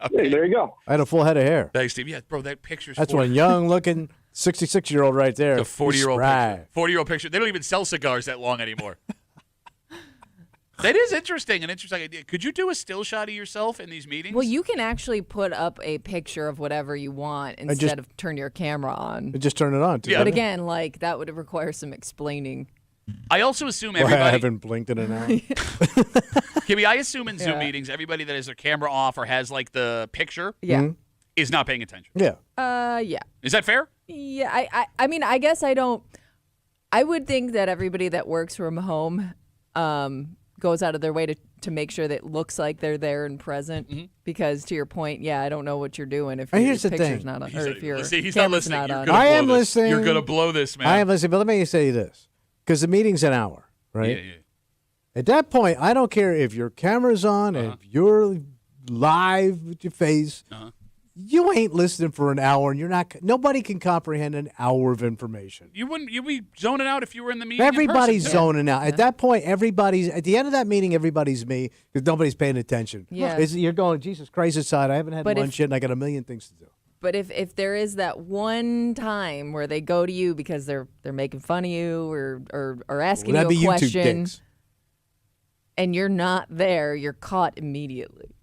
Okay. hey, there you go. I had a full head of hair. Thanks, Steve. Yeah, bro, that picture's That's 40. one young-looking 66-year-old right there. The 40-year-old Spry. picture. 40-year-old picture. They don't even sell cigars that long anymore. That is interesting. An interesting idea. Could you do a still shot of yourself in these meetings? Well, you can actually put up a picture of whatever you want instead of turn your camera on. Just turn it on. Too. Yeah. But again, like that would require some explaining. I also assume Well, I everybody. haven't blinked in an hour. Kimmy, I assume in Zoom Yeah. meetings, everybody that has their camera off or has like the picture Yeah. is not paying attention. Yeah. Yeah. Is that fair? Yeah. I mean, I guess I don't. I would think that everybody that works from home goes out of their way to make sure that it looks like they're there and present. Because to your point, yeah, I don't know what you're doing if And your here's the picture's thing. not on, He's or not- if your he's not camera's listening. not You're on. gonna I blow am this. listening. You're going to blow this, man. I am listening, but let me say this. Because the meeting's an hour, right? Yeah. At that point, I don't care if your camera's on, if you're live with your face. You ain't listening for an hour, and you're not. Nobody can comprehend an hour of information. You'd be zoning out if you were in the meeting. in Everybody's person, too. zoning out. At that point, everybody's at the end of that meeting. Everybody's me because nobody's paying attention. Yeah. You're going, Jesus Christ, aside. I haven't had But lunch yet, and I got a million things to do. But if there is that one time where they go to you because they're making fun of you or asking Well, that'd you be a you two question dicks. and you're not there, you're caught immediately.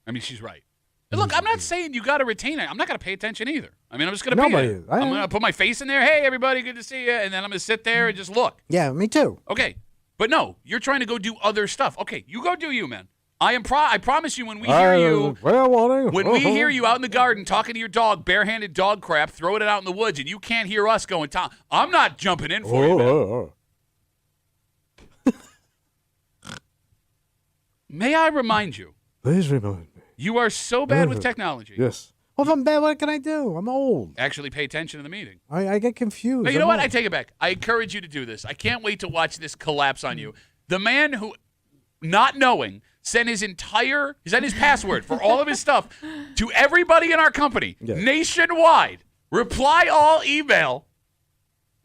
I mean, she's right. And look, I'm not saying you got to retain it. I'm not going to pay attention either. I mean, I'm just going to be Nobody there. is. I'm going to put my face in there. Hey, everybody, good to see you. And then I'm going to sit there and just look. Yeah, me too. Okay. But no, you're trying to go do other stuff. Okay, you go do you, man. I promise you when we hear you, when we hear you out in the garden talking to your dog, barehanded dog crap, throwing it out in the woods, and you can't hear us going, Tom, I'm not jumping in for you, man. May I remind you, Please remind me. you are so bad with technology. Yes. Well, if I'm bad, what can I do? I'm old. Actually pay attention to the meeting. I get confused. No, you I'm know what? old. I take it back. I encourage you to do this. I can't wait to watch this collapse on you. The man who, not knowing, sent his password for all of his stuff to everybody in our company, nationwide. Reply all email.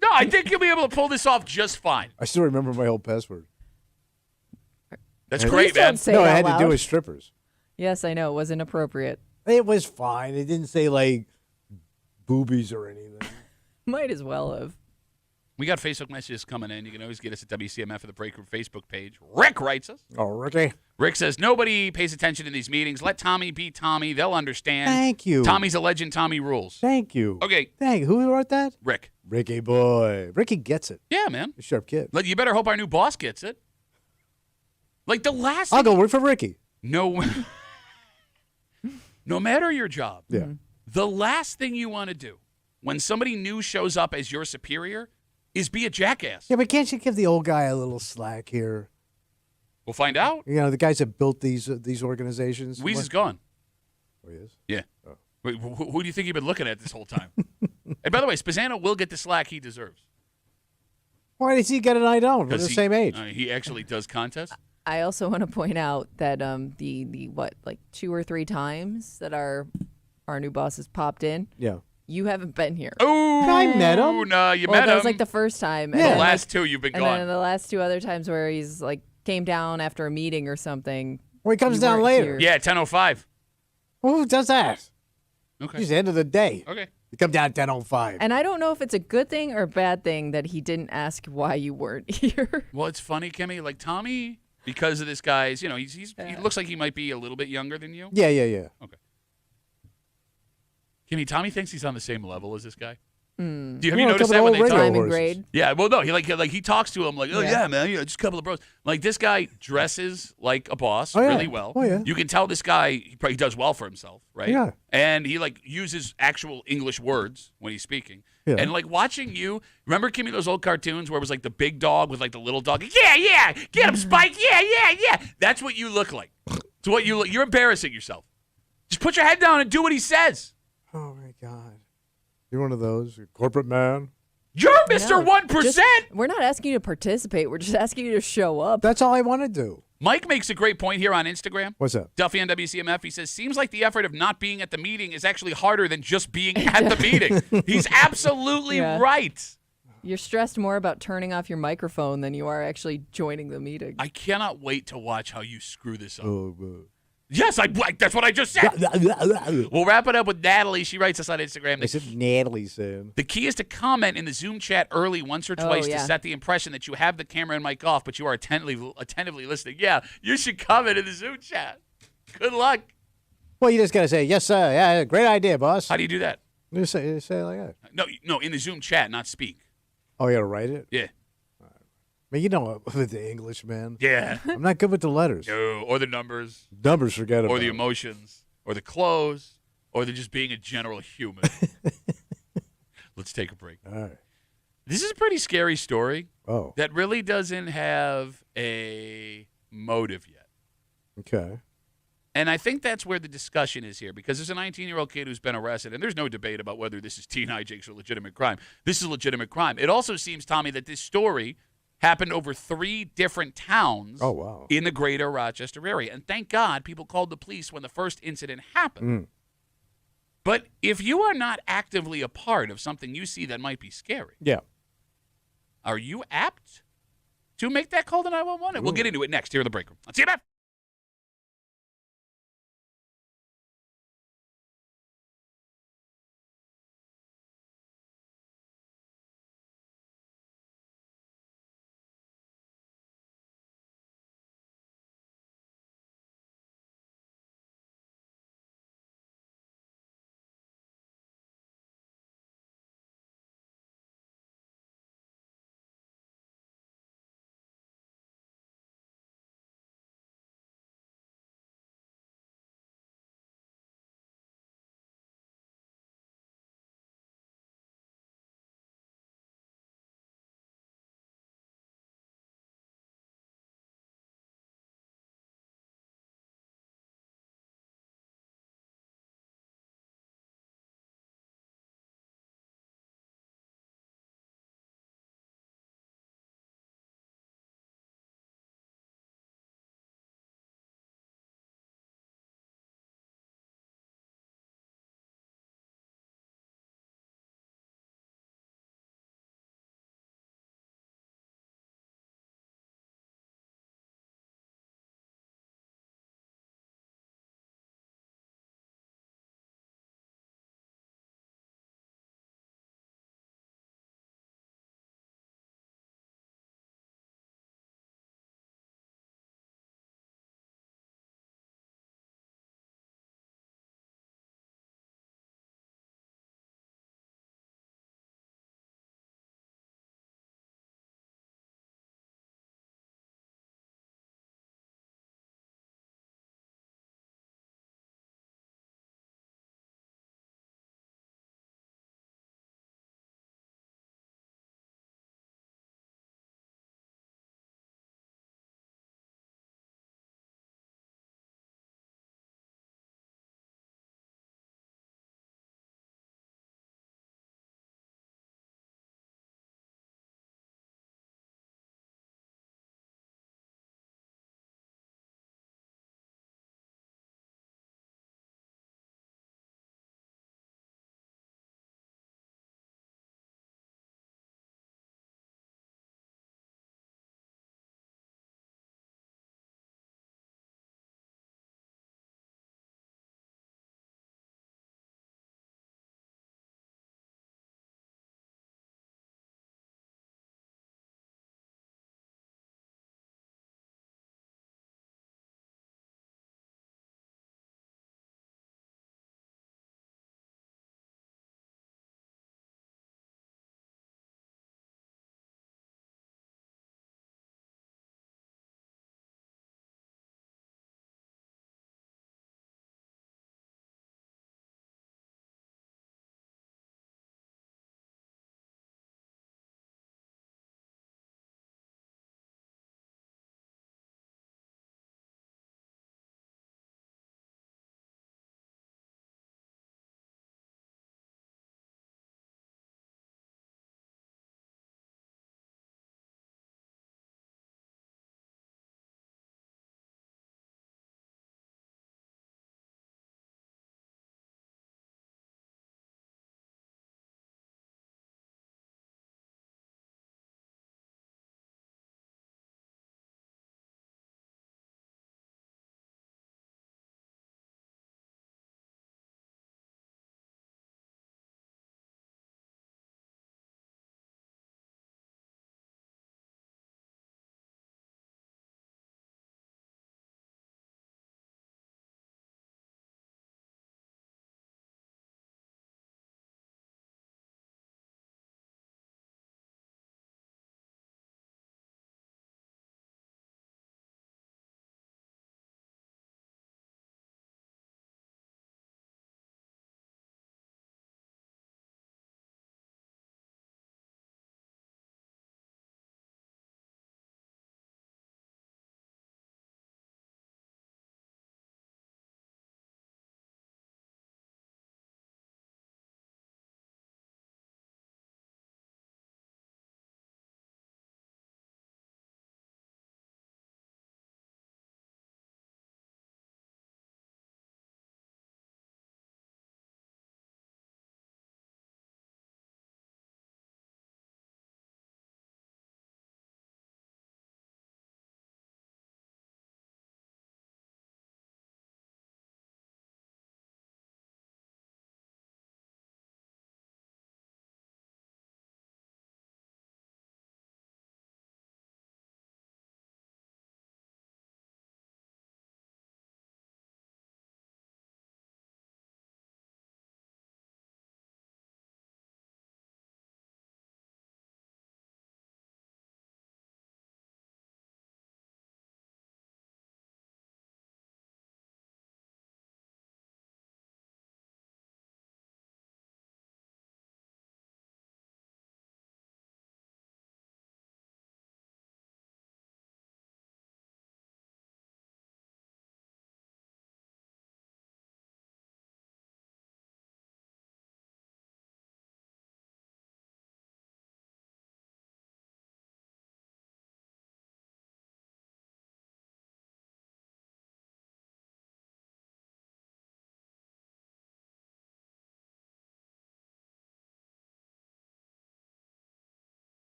No, I think you'll be able to pull this off just fine. I still remember my old password. That's Please great, don't man. say No, it I out had to do loud. with strippers. Yes, I know. It was inappropriate. It was fine. It didn't say like boobies or anything. Might as well have. We got Facebook messages coming in. You can always get us at WCMF at the Break Room Facebook page. Rick writes us. Oh, Ricky. Rick says, nobody pays attention in these meetings. Let Tommy be Tommy. They'll understand. Thank you. Tommy's a legend. Tommy rules. Thank you. Okay. Who wrote that? Rick. Ricky boy. Ricky gets it. Yeah, man. A sharp kid. You better hope our new boss gets it. Like the last I'll thing- go work for Ricky. No matter your job, Yeah. the last thing you want to do when somebody new shows up as your superior is be a jackass. Yeah, but can't you give the old guy a little slack here? We'll find out. You know, the guys that built these organizations. Weeze is gone. Oh, he is? Yeah. Wait, who do you think you've been looking at this whole time? And by the way, Spazzano will get the slack he deserves. Why does he get it and I don't? We're the he- same age. He actually does contests. I also want to point out that the what, like 2 or 3 times that our new boss has popped in, Yeah. you haven't been here. Oh, I met him. No, you Well, met that him. was like the first time. Yeah. And the then, last two you've been and gone. then the last 2 other times where he's like came down after a meeting or something. Well, he comes You down weren't later. here. Yeah, 10:05. Well, who does that? Okay. It's the end of the day. Okay. You come down at 10:05. And I don't know if it's a good thing or a bad thing that he didn't ask why you weren't here. Well, it's funny, Kimmy. Like Tommy, because of this guy's, he looks like he might be a little bit younger than you. Yeah. Kimmy, Tommy thinks he's on the same level as this guy. Have you noticed that when they talk? Time and grade. Yeah, well, no, he talks to him like, oh yeah, man, just a couple of bros. Like this guy dresses like a boss really well. Oh yeah. You can tell this guy he probably does well for himself, right? Yeah. And he uses actual English words when he's speaking. Yeah. And watching you, remember Kimmy those old cartoons where it was like the big dog with the little dog? Yeah, get him, Spike. Yeah. That's what you look like. It's what you look. You're embarrassing yourself. Just put your head down and do what he says. Oh my God. You're one of those, corporate man. You're Mr. 1%. We're not asking you to participate. We're just asking you to show up. That's all I want to do. Mike makes a great point here on Instagram. What's that? Duffy on WCMF. He says, seems like the effort of not being at the meeting is actually harder than just being at the meeting. He's absolutely right. You're stressed more about turning off your microphone than you are actually joining the meeting. I cannot wait to watch how you screw this up. Oh, Yes, that's what I just said. We'll wrap it up with Natalie. She writes us on Instagram. That's what Natalie said. The key is to comment in the Zoom chat early once or twice to set the impression that you have the camera and mic off, but you are attentively listening. Yeah, you should comment in the Zoom chat. Good luck. Well, you just got to say, yes, sir. Yeah, great idea, boss. How do you do that? You say it like that. No, in the Zoom chat, not speak. Oh, you got to write it? Yeah. Man, you know, with the English, man. Yeah. I'm not good with the letters. No, or the numbers. Numbers, forget about it. Or the emotions. Or the clothes. Or the just being a general human. Let's take a break. All right. This is a pretty scary story. Oh. That really doesn't have a motive yet. Okay. And I think that's where the discussion is here, because there's a 19-year-old kid who's been arrested, and there's no debate about whether this is teen hijinks or legitimate crime. This is a legitimate crime. It also seems, Tommy, that this story happened over 3 different towns in the greater Rochester area. And thank God people called the police when the first incident happened. But if you are not actively a part of something you see that might be scary, are you apt to make that call to 911? We'll get into it next here in the break room. On CMF.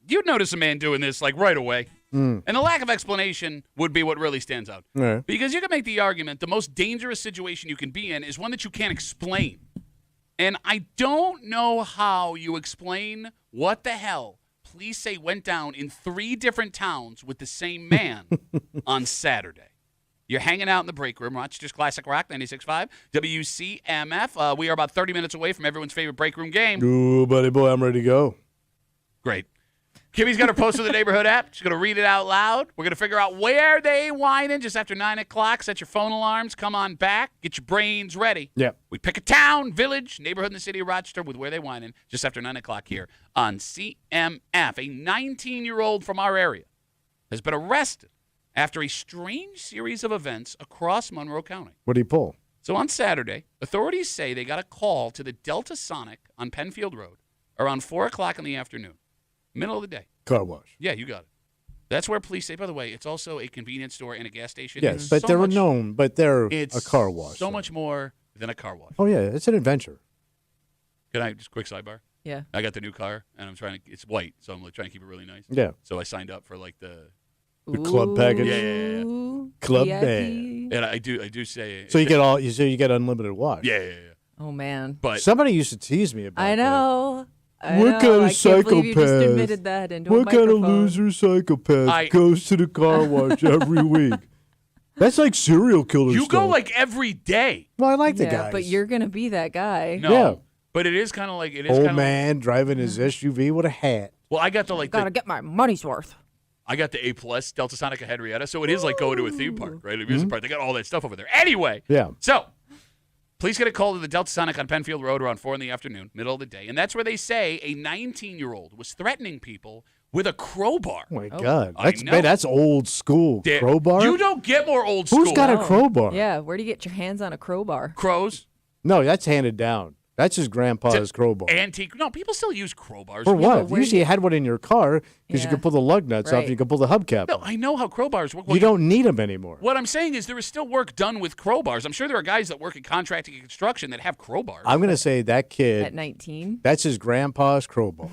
you'd notice a man doing this like right away. And the lack of explanation would be what really stands out. Yeah. Because you can make the argument the most dangerous situation you can be in is one that you can't explain. And I don't know how you explain what the hell police say went down in 3 different towns with the same man on Saturday. You're hanging out in the break room, Rochester's Classic Rock 96.5, WCMF. We are about 30 minutes away from everyone's favorite break room game. Ooh, buddy boy, I'm ready to go. Great. Kimmy's got her post of the neighborhood app. She's going to read it out loud. We're going to figure out where they whining just after 9 o'clock. Set your phone alarms. Come on back. Get your brains ready. Yeah. We pick a town, village, neighborhood in the city of Rochester with where they whining just after 9 o'clock here on CMF. A 19-year-old from our area has been arrested after a strange series of events across Monroe County. What did he pull? So on Saturday, authorities say they got a call to the Delta Sonic on Penfield Road around 4 o'clock in the afternoon. Middle of the day. Car wash. Yeah, you got it. That's where police say, by the way, it's also a convenience store and a gas station. Yes, It's but so they're much- known, but they're It's a car wash. So much more than a car wash. Oh, yeah, it's an adventure. Can I just quick sidebar? Yeah. I got the new car, and I'm trying to, it's white, so I'm like trying to keep it really nice. Yeah. So I signed up for like the, The club package? Yeah. Ooh, Club VIP. band. and I do say. So you get unlimited wash. Yeah. Oh, man. But Somebody used to tease me about I know. I What know. kind of I can't believe you just psychopath? admitted that into that. a What kind of microphone. loser psychopath goes to the car wash every week? That's like serial killer you stuff. go like every day. Well, I like the Yeah, guys. but you're going to be that guy. No. Yeah. But it is kind of like, it is Old kind of man driving his SUV with a hat. well, I got the like, Gotta get my money's worth. I got the A+ Delta Sonic at Henrietta, so it is like going to a theme park, right? Amusement park. They got all that stuff over there. Anyway. Yeah. So, police get a call to the Delta Sonic on Penfield Road around 4 in the afternoon, middle of the day. And that's where they say a 19-year-old was threatening people with a crowbar. Oh, my God. I know. That's old school. Damn, Crowbar? You don't get more old school. Who's got a crowbar? Yeah, where do you get your hands on a crowbar? Crows? No, that's handed down. That's his grandpa's crowbar. Antique. No, people still use crowbars. For Yeah, what? but where Usually do you had one in your car because you Yeah. could pull the lug nuts off Right. and you could pull the hubcap No, off. I know how crowbars work. You don't need them anymore. What I'm saying is there is still work done with crowbars. I'm sure there are guys that work in contracting and construction that have crowbars. I'm going to say that At kid, 19? that's his grandpa's crowbar.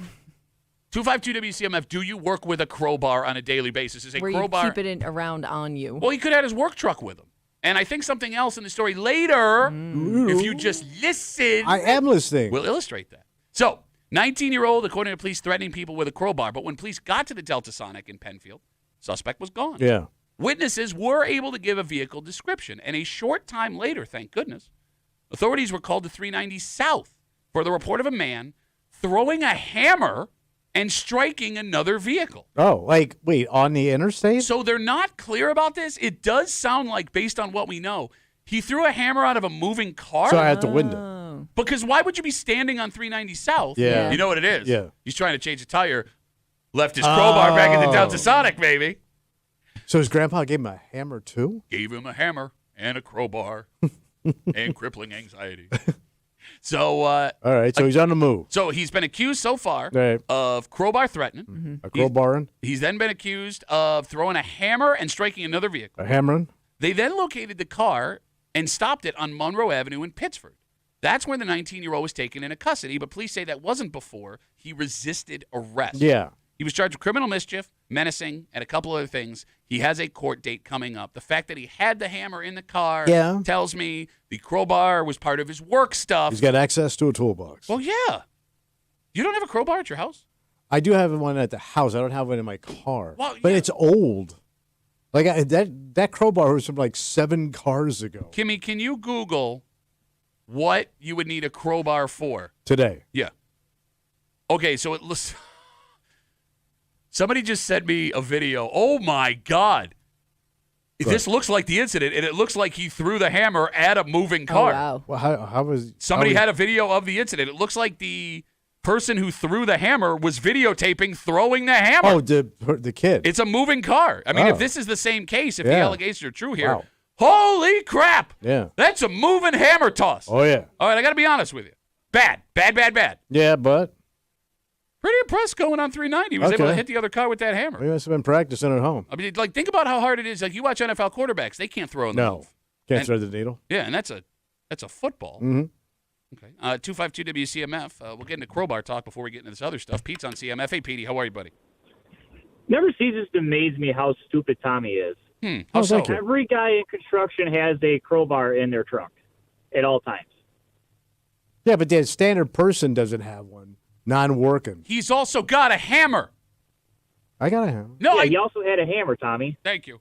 252 WCMF, do you work with a crowbar on a daily basis? Is a Where crowbar. you keep it around on you. Well, he could have his work truck with him. And I think something else in the story later, if you just listen, I am listening. will illustrate that. So, 19-year-old, according to police, threatening people with a crowbar. But when police got to the Delta Sonic in Penfield, suspect was gone. Yeah. Witnesses were able to give a vehicle description. And a short time later, thank goodness, authorities were called to 390 South for the report of a man throwing a hammer and striking another vehicle. Oh, like, wait, on the interstate? So they're not clear about this. It does sound like, based on what we know, he threw a hammer out of a moving car. So out the window. Oh. Because why would you be standing on 390 South? Yeah. You know what it is? Yeah. He's trying to change a tire, left his crowbar back in the Delta Sonic, baby. So his grandpa gave him a hammer too? Gave him a hammer and a crowbar and crippling anxiety. So, All right, so he's on the move. so he's been accused so far Right. of crowbar threatening. A crowbarring, He's then been accused of throwing a hammer and striking another vehicle. a hammering. They then located the car and stopped it on Monroe Avenue in Pittsford. That's when the 19-year-old was taken into custody, but police say that wasn't before he resisted arrest. Yeah. He was charged with criminal mischief, menacing, and a couple other things. He has a court date coming up. The fact that he had the hammer in the car Yeah. tells me the crowbar was part of his work stuff. He's got access to a toolbox. Well, yeah. You don't have a crowbar at your house? I do have one at the house. I don't have one in my car. Well, but yeah. it's old. Like that crowbar was from like 7 cars ago. Kimmy, can you Google what you would need a crowbar for? Today. Yeah. Okay, so it looks. Somebody just sent me a video. Oh my God. This looks like the incident, and it looks like he threw the hammer at a moving Oh, car. wow. Well, how was Somebody how had a video of the incident. It looks like the person who threw the hammer was videotaping throwing the hammer. Oh, the kid. It's a moving car. I mean, if Oh. this is the same case, if the Yeah. allegations are true here, Wow. holy crap. Yeah. That's a moving hammer toss. Oh yeah. All right, I got to be honest with you. Bad. Yeah, but Pretty impressed going on 390. He was able to Okay. hit the other car with that hammer. he must have been practicing at home. I mean, like, think about how hard it is. Like, you watch NFL quarterbacks, they can't throw in the No. move. Can't And- thread the needle. Yeah, and that's a football. Mhm. Okay. 252 WCMF. We'll get into crowbar talk before we get into this other stuff. Pete's on CMF. Hey, Petey, how are you, buddy? never ceases to amaze me how stupid Tommy is. How so? thank you. Every guy in construction has a crowbar in their truck at all times. Yeah, but the standard person doesn't have one. Non-working. He's also got a hammer. I got a hammer. No, Yeah, he also had a hammer, Tommy. Thank you.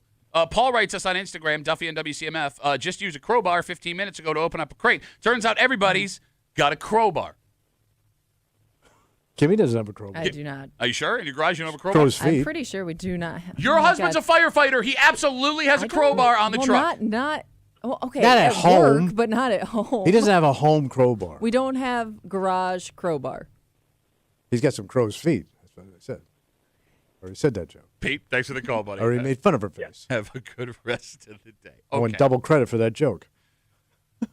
Paul writes us on Instagram, Duffy and WCMF, just used a crowbar 15 minutes ago to open up a crate. Turns out everybody's got a crowbar. Kimmy doesn't have a crowbar. I do not. Are you sure? In your garage you don't have a crowbar? Crow's feet. I'm pretty sure we do not have. Your husband's a firefighter. He absolutely has a crowbar on the truck. Not. Oh, okay. Not at home. Work, but not at home. He doesn't have a home crowbar. We don't have garage crowbar. He's got some crow's feet. That's what I said. Already said that, Joe. Pete, thanks for the call, buddy. Already made fun of her face. Have a good rest of the day. I want Okay. double credit for that joke.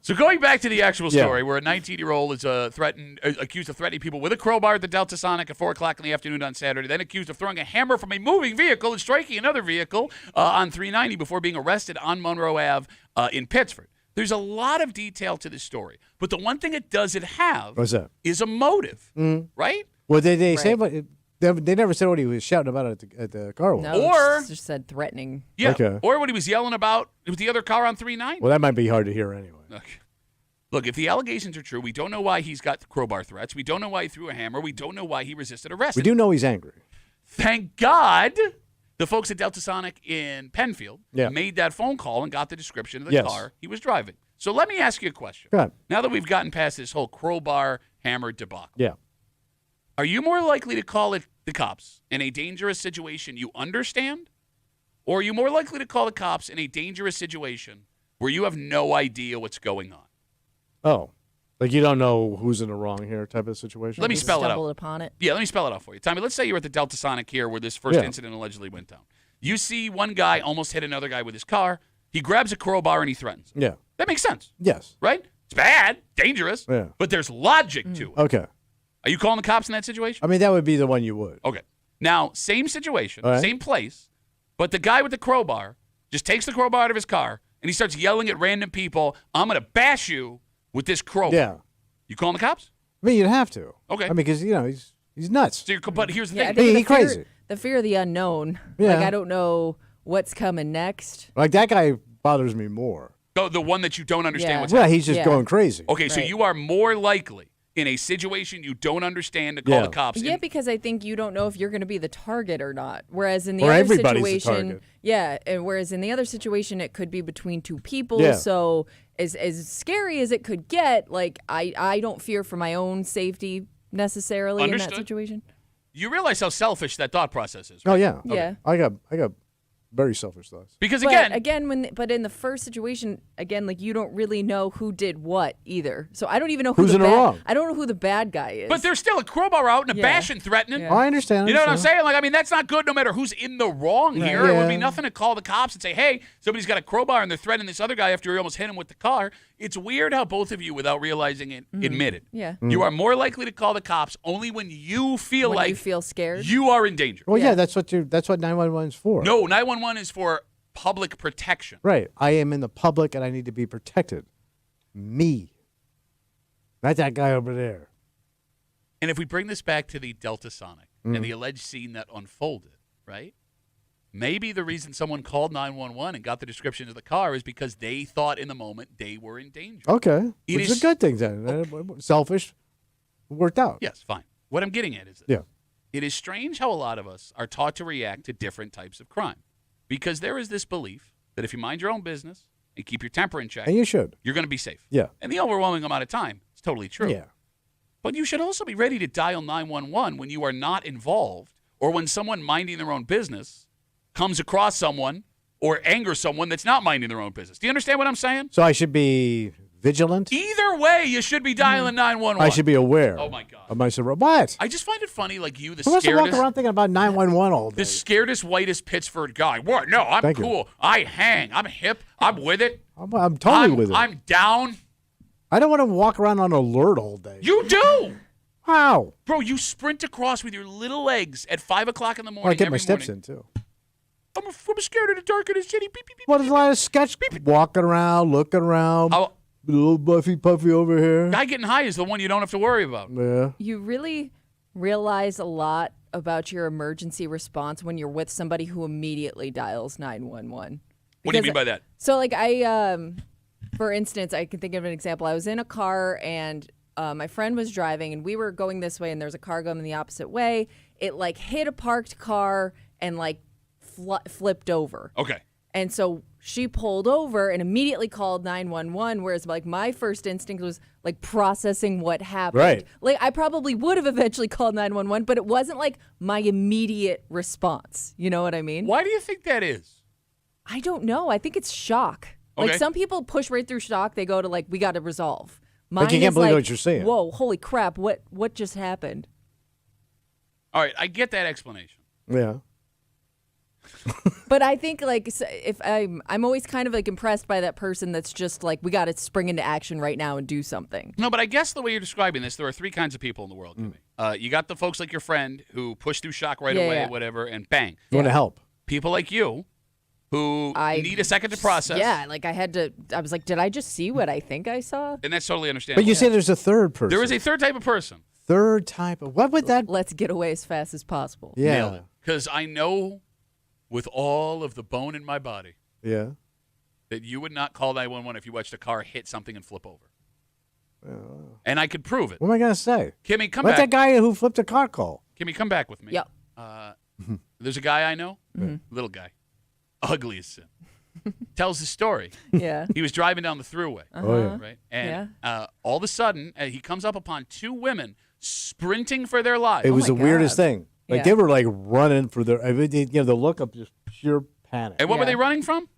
So going back to the actual Yeah. story, where a 19-year-old is accused of threatening people with a crowbar at the Delta Sonic at 4 o'clock in the afternoon on Saturday, then accused of throwing a hammer from a moving vehicle and striking another vehicle on 390 before being arrested on Monroe Ave in Pittsford. There's a lot of detail to this story, but the one thing it doesn't have What's that? is a motive, right? Well, they say Right. what? They never said what he was shouting about at the car wash. No, Or- just said threatening. Yeah. Okay. Or what he was yelling about with the other car on 390. Well, that might be hard to hear anyway. Look, if the allegations are true, we don't know why he's got crowbar threats. We don't know why he threw a hammer. We don't know why he resisted arrest. We do know he's angry. Thank God the folks at Delta Sonic in Penfield Yeah. made that phone call and got the description of the Yes. car he was driving. So let me ask you a question. Go ahead. Now that we've gotten past this whole crowbar hammer debacle, Yeah. are you more likely to call it the cops in a dangerous situation you understand? Or are you more likely to call the cops in a dangerous situation where you have no idea what's going on? Oh, like you don't know who's in the wrong here type of situation? Let me spell it out. Stumbled upon it. Yeah, let me spell it out for you. Tommy, let's say you're at the Delta Sonic here where this first Yeah. incident allegedly went down. You see one guy almost hit another guy with his car. He grabs a crowbar and he threatens him. Yeah. That makes sense, Yes. right? It's bad, dangerous, Yeah. but there's logic to it. Okay. Are you calling the cops in that situation? I mean, that would be the one you would. Okay. Now, same situation, All right. same place, but the guy with the crowbar just takes the crowbar out of his car and he starts yelling at random people, I'm going to bash you with this crowbar. Yeah. You calling the cops? I mean, you'd have to. Okay. I mean, because he's nuts. So but here's the Yeah, I thing. think He crazy. The fear of the unknown. Yeah. Like I don't know what's coming next. Like that guy bothers me more. The one that you don't understand Yeah. what's Yeah, happening. he's just Yeah. going crazy. Okay, so Right. you are more likely in a situation you don't understand to call Yeah. the cops. Yeah, And- because I think you don't know if you're going to be the target or not. Whereas in the Or other everybody's the situation, target. yeah, and whereas in the other situation, it could be between two people. Yeah. So as scary as it could get, like I don't fear for my own safety necessarily in Understood. that situation. You realize how selfish that thought process is, Oh right? yeah. Yeah. I got very selfish thoughts. Because But again, but in the first situation, again, like you don't really know who did what either. So I don't even know Who's who in the the bad. wrong. I don't know who the bad guy is. but there's still a crowbar out and a Yeah. bash and threatening. Yeah. Oh, I understand. You know what I'm understand. saying? Like, I mean, that's not good no matter who's in the wrong here. It would be Yeah. nothing to call the cops and say, hey, somebody's got a crowbar and they're threatening this other guy after he almost hit him with the car. It's weird how both of you, without realizing it, admit it. Yeah. You are more likely to call the cops only when you feel when like you feel scared. you are in danger. Well, yeah, Yeah. that's what 911 is for. No, 911 is for public protection. Right. I am in the public and I need to be protected. Me. Not that guy over there. And if we bring this back to the Delta Sonic and the alleged scene that unfolded, right? Maybe the reason someone called 911 and got the description of the car is because they thought in the moment they were in danger. Okay. It Which is- is a good thing then. Selfish. Worked out. Yes, fine. What I'm getting at is this. Yeah. It is strange how a lot of us are taught to react to different types of crime because there is this belief that if you mind your own business and keep your temper in check, And you should. you're going to be safe. Yeah. And the overwhelming amount of time, it's totally true. Yeah. But you should also be ready to dial 911 when you are not involved or when someone minding their own business comes across someone or angers someone that's not minding their own business. Do you understand what I'm saying? So I should be vigilant. Either way, you should be dialing 911. I should be aware. Oh, my God. Of my surroundings. What? I just find it funny, like you, the Who wants to walk scaredest, around thinking about 911 all day? the scaredest, whitest Pittsford guy. What? No, I'm Thank you. cool. I hang. I'm hip. I'm with it. I'm totally with it. I'm down. I don't want to walk around on alert all day. You do. How? Bro, you sprint across with your little legs at 5 o'clock in the morning. Well, I get every my steps morning. in, too. I'm scared of the dark in the city. Beep, beep, beep. Well, there's a lot of sketch walking around, looking around. Oh, Little Buffy Puffy over here. guy getting high is the one you don't have to worry about. Yeah. you really realize a lot about your emergency response when you're with somebody who immediately dials 911. What do you mean by that? So, like, for instance, I can think of an example. I was in a car and my friend was driving and we were going this way and there's a car going the opposite way. It, like, hit a parked car and, like, flipped over. Okay. And so she pulled over and immediately called 911, whereas, like, my first instinct was, like, processing what happened. Right. Like, I probably would have eventually called 911, but it wasn't, like, my immediate response. You know what I mean? Why do you think that is? I don't know. I think it's shock. Okay. Like, some people push right through shock. They go to, like, we got to resolve. Like, you Mine can't is believe like, what you're saying. Whoa, holy crap, what just happened? All right, I get that explanation. Yeah. But I think, like, if I'm always kind of, like, impressed by that person that's just like, we got to spring into action right now and do something. No, but I guess the way you're describing this, there are three kinds of people in the world, Kimmy. You got the folks like your friend who push through shock right away, whatever, and bang. You want to help. People like you who need a second to process. Yeah, like, I was like, did I just see what I think I saw? And that's totally understandable. But you say there's a third person. There is a third type of person. Third type of, what would that? Let's get away as fast as possible. Yeah. Because I know with all of the bone in my body Yeah. that you would not call 911 if you watched a car hit something and flip over. And I could prove it. What am I going to say? Kimmy, come Let back. that guy who flipped a car call. Kimmy, come back with me. Yep. There's a guy I know, little guy, ugly as sin, tells the story. Yeah. He was driving down the thruway, Oh, yeah. right? And all of a sudden, he comes up upon two women sprinting for their lives. It was the my weirdest God. thing. Like, Yeah. they were, like, running for their, I mean, the look of just pure panic. And what were Yeah. they running from?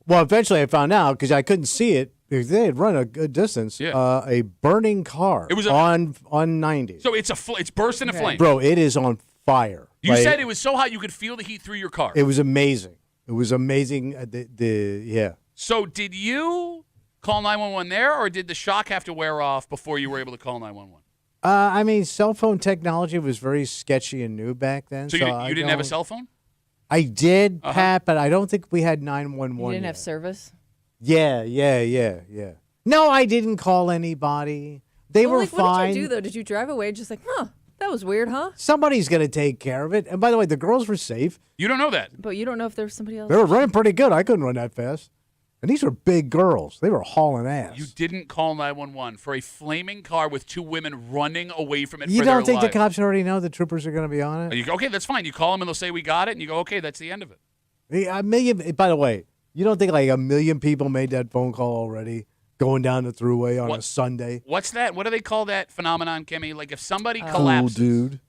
Well, eventually I found out because I couldn't see it because they had run a good distance. Yeah. A burning car. It was on 90. So it's it's burst into flame. Bro, it is on fire. You Like, said it was so hot you could feel the heat through your car. it was amazing. It was amazing. Yeah. So did you call 911 there, or did the shock have to wear off before you were able to call 911? I mean, cell phone technology was very sketchy and new back then. So you didn't have a cell phone? I did, Pat, but I don't think we had 911 You didn't yet. have service? Yeah. No, I didn't call anybody. They were Like, fine. what did you do, though? Did you drive away just like, that was weird, huh? Somebody's going to take care of it. And by the way, the girls were safe. You don't know that. But you don't know if there was somebody else. They were running pretty good. I couldn't run that fast. And these were big girls. They were hauling ass. You didn't call 911 for a flaming car with two women running away from it You for their don't think lives. the cops already know the troopers are going to be on it? You go, okay, that's fine. You call them and they'll say, we got it. And you go, okay, that's the end of it. A million. By the way, you don't think like a million people made that phone call already going down the thruway on a Sunday? What's that? What do they call that phenomenon, Kimmy? Like if somebody Cool, collapses dude.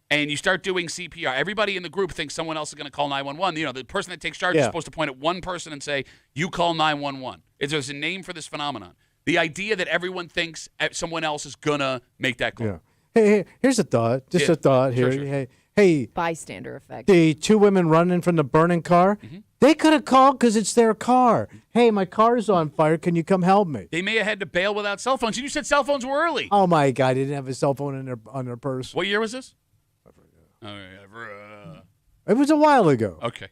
and you start doing CPR, everybody in the group thinks someone else is going to call 911. You know, the person that takes charge is Yeah. supposed to point at one person and say, you call 911. There's a name for this phenomenon. The idea that everyone thinks someone else is going to make that call. Yeah. Hey, here's a thought. Just Yeah. a thought here. Sure. Hey, Bystander effect. the two women running from the burning car, they could have called because it's their car. Hey, my car's on fire. Can you come help me? They may have had to bail without cell phones. And you said cell phones were early. Oh my God, they didn't have a cell phone on their purse. What year was this? I forgot. It was a while ago. Okay.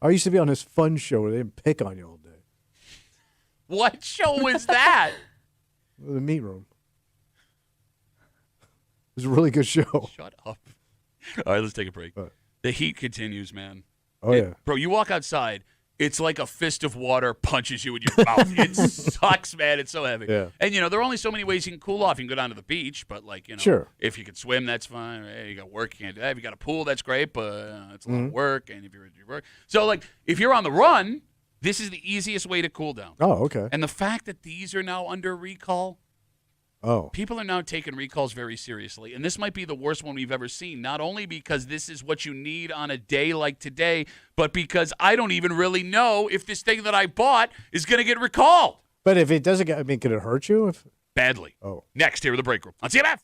I used to be on this fun show where they didn't pick on you all day. What show was that? The meat room. It was a really good show. Shut up. All right, let's take a break. What? The heat continues, man. Oh yeah. Bro, you walk outside, it's like a fist of water punches you in your mouth. It sucks, man. It's so heavy. Yeah. And, you know, there are only so many ways you can cool off. You can go down to the beach, but, like, you know, Sure. if you can swim, that's fine. Hey, you got work, you can't do that. If you got a pool, that's great, but it's a lot of work. And if you're at your work. So, like, if you're on the run, this is the easiest way to cool down. Oh, okay. And the fact that these are now under recall, Oh. people are now taking recalls very seriously. And this might be the worst one we've ever seen, not only because this is what you need on a day like today, but because I don't even really know if this thing that I bought is going to get recalled. But if it doesn't get, I mean, could it hurt you? Badly. Oh. Next, here with the break room on CMF.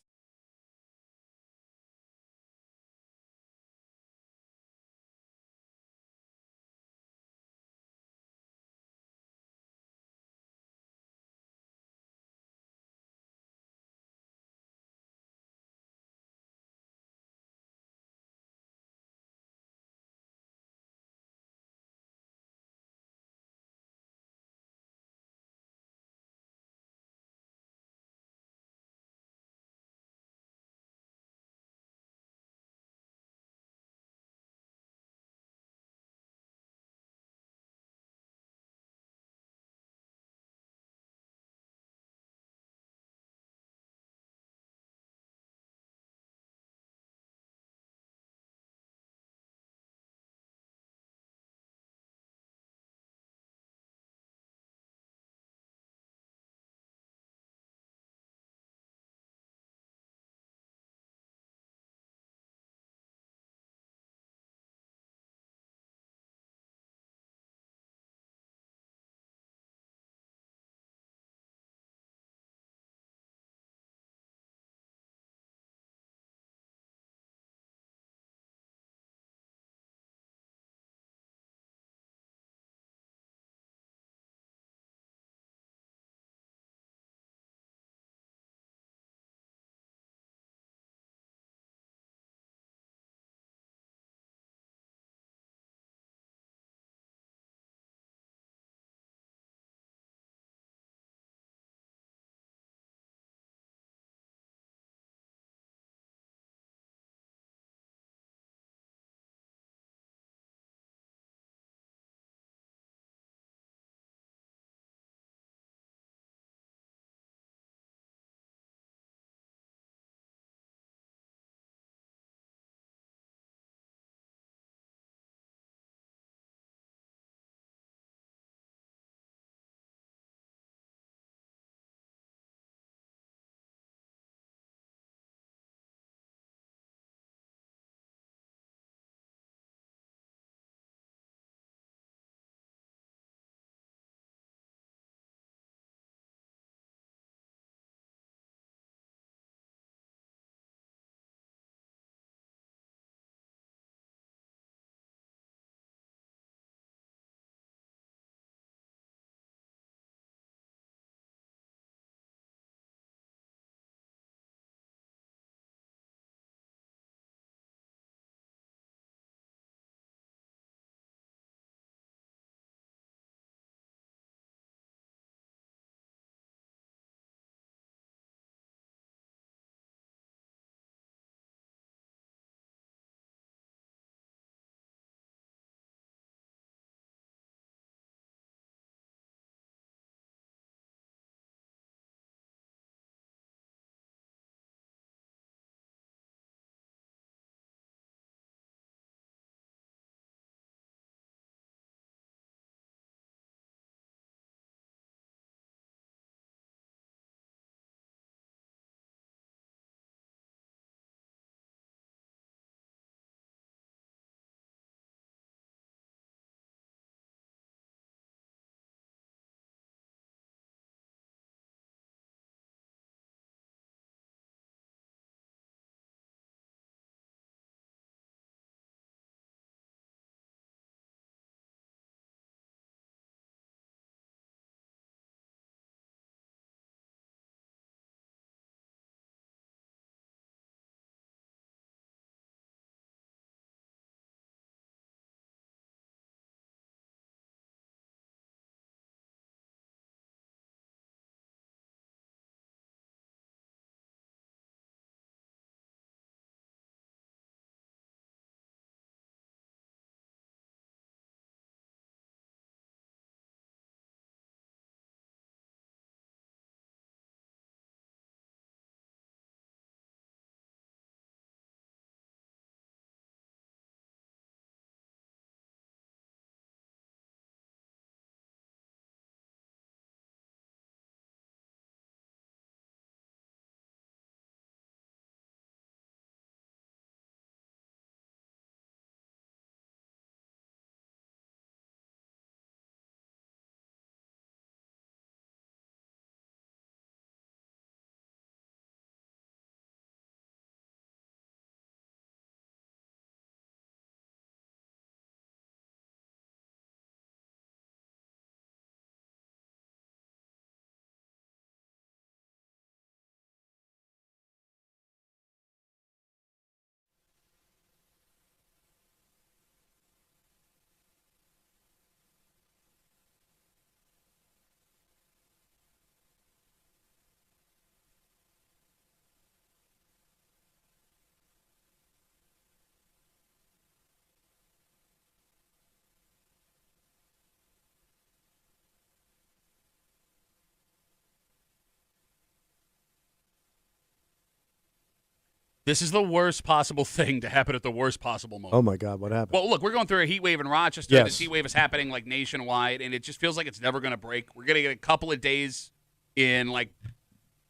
This is the worst possible thing to happen at the worst possible moment. Oh, my God, what happened? Well, look, we're going through a heat wave in Rochester. Yes. This heat wave is happening like nationwide, and it just feels like it's never going to break. We're going to get a couple of days in like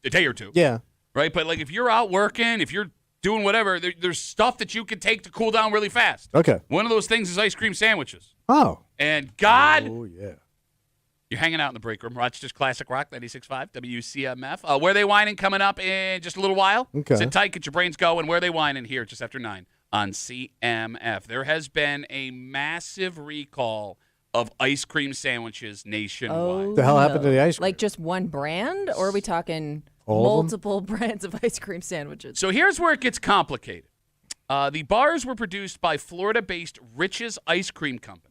a day or two. Yeah. Right? But like if you're out working, if you're doing whatever, there's stuff that you can take to cool down really fast. Okay. One of those things is ice cream sandwiches. Oh. And God, Oh, yeah. you're hanging out in the break room. Rochester's Classic Rock, 96.5 WCMF. Where They Whining coming up in just a little while. Okay. Sit tight, get your brains going. Where They Whining here just after 9 on CMF. There has been a massive recall of ice cream sandwiches nationwide. Oh, The hell happened to the ice cream? Like just one brand, or are we talking All of them? multiple brands of ice cream sandwiches? So here's where it gets complicated. The bars were produced by Florida-based Rich's Ice Cream Company.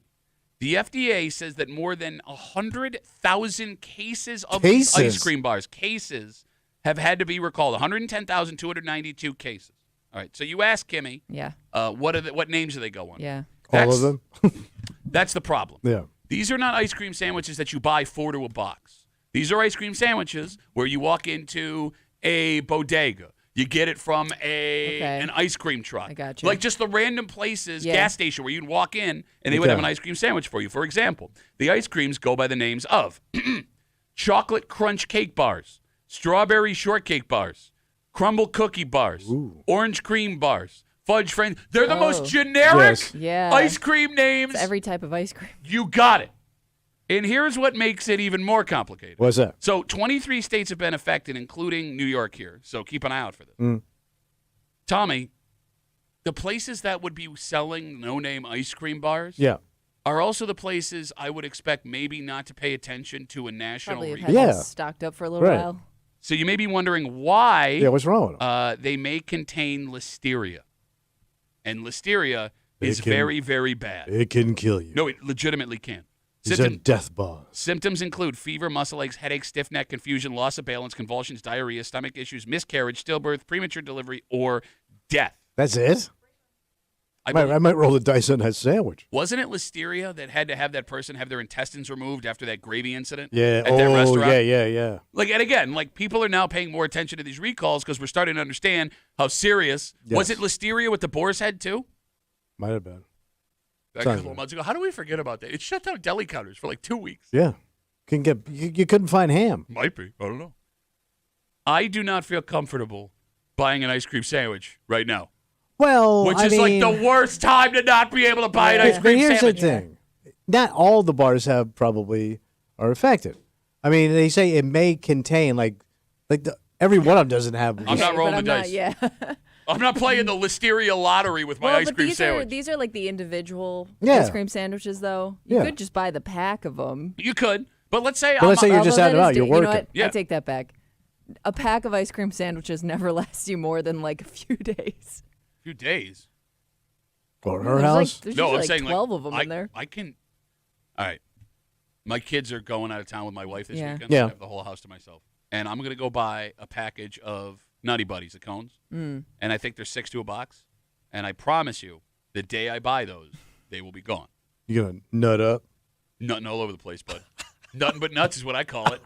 The FDA says that more than 100,000 cases of these ice cream bars, have had to be recalled. 110,292 cases. All right. So you ask Kimmy, Yeah. what names do they go on? Yeah. All of them? That's the problem. Yeah. These are not ice cream sandwiches that you buy 4 to a box. These are ice cream sandwiches where you walk into a bodega. You get it from an ice cream truck. I got you. Like just the random places, Yeah. gas station where you'd walk in and they would have an ice cream sandwich for you. For example, the ice creams go by the names of chocolate crunch cake bars, strawberry shortcake bars, crumble cookie bars, orange cream bars, fudge friends. They're the most generic Yes. Yeah. ice cream names. It's every type of ice cream. You got it. And here's what makes it even more complicated. What's that? So 23 states have been affected, including New York here. So keep an eye out for this. Tommy, the places that would be selling no-name ice cream bars Yeah. are also the places I would expect maybe not to pay attention to a national Probably have recall. had Yeah. those stocked up for a little Right. while. So you may be wondering why Yeah, what's wrong with them? they may contain listeria. And listeria It is can- very, very bad. It can kill you. No, it legitimately can. These are death bars. Symptoms include fever, muscle aches, headache, stiff neck, confusion, loss of balance, convulsions, diarrhea, stomach issues, miscarriage, stillbirth, premature delivery, or death. That's it? I I might roll the dice on that sandwich. Wasn't it listeria that had to have that person have their intestines removed after that gravy incident? Yeah. At that restaurant? Yeah. Like, and again, like people are now paying more attention to these recalls because we're starting to understand how serious. Yes. Was it listeria with the boar's head too? Might have been. Like a Sounds couple right. months ago. How do we forget about that? It shut down deli counters for like 2 weeks. Yeah. You couldn't find ham. Might be. I don't know. I do not feel comfortable buying an ice cream sandwich right now. Well, Which I is mean, like the worst time to not be able to buy an ice But cream here's sandwich. the thing. Not all the bars are affected. I mean, they say it may contain every one of them doesn't have. I'm not Okay, rolling but the I'm dice. Yeah. I'm not playing the listeria lottery with my Well, ice but cream these sandwich. these are like the individual Yeah. ice cream sandwiches, though. You Yeah. could just buy the pack of them. You could, but let's say But let's say you're just out and about. You're You know working. what? Yeah. I take that back. A pack of ice cream sandwiches never lasts you more than like a few days. a few days. Or her There's house. There's No, usually I'm like saying 12 of them I, in there. I can. All right, my kids are going out of town with my wife this Yeah. weekend. Yeah. So I have the whole house to myself, and I'm gonna go buy a package of Nutty Buddies, the cones, and I think they're 6 to a box. And I promise you, the day I buy those, they will be gone. You're gonna nut up. Nutting all over the place, bud. Nothing but nuts is what I call it.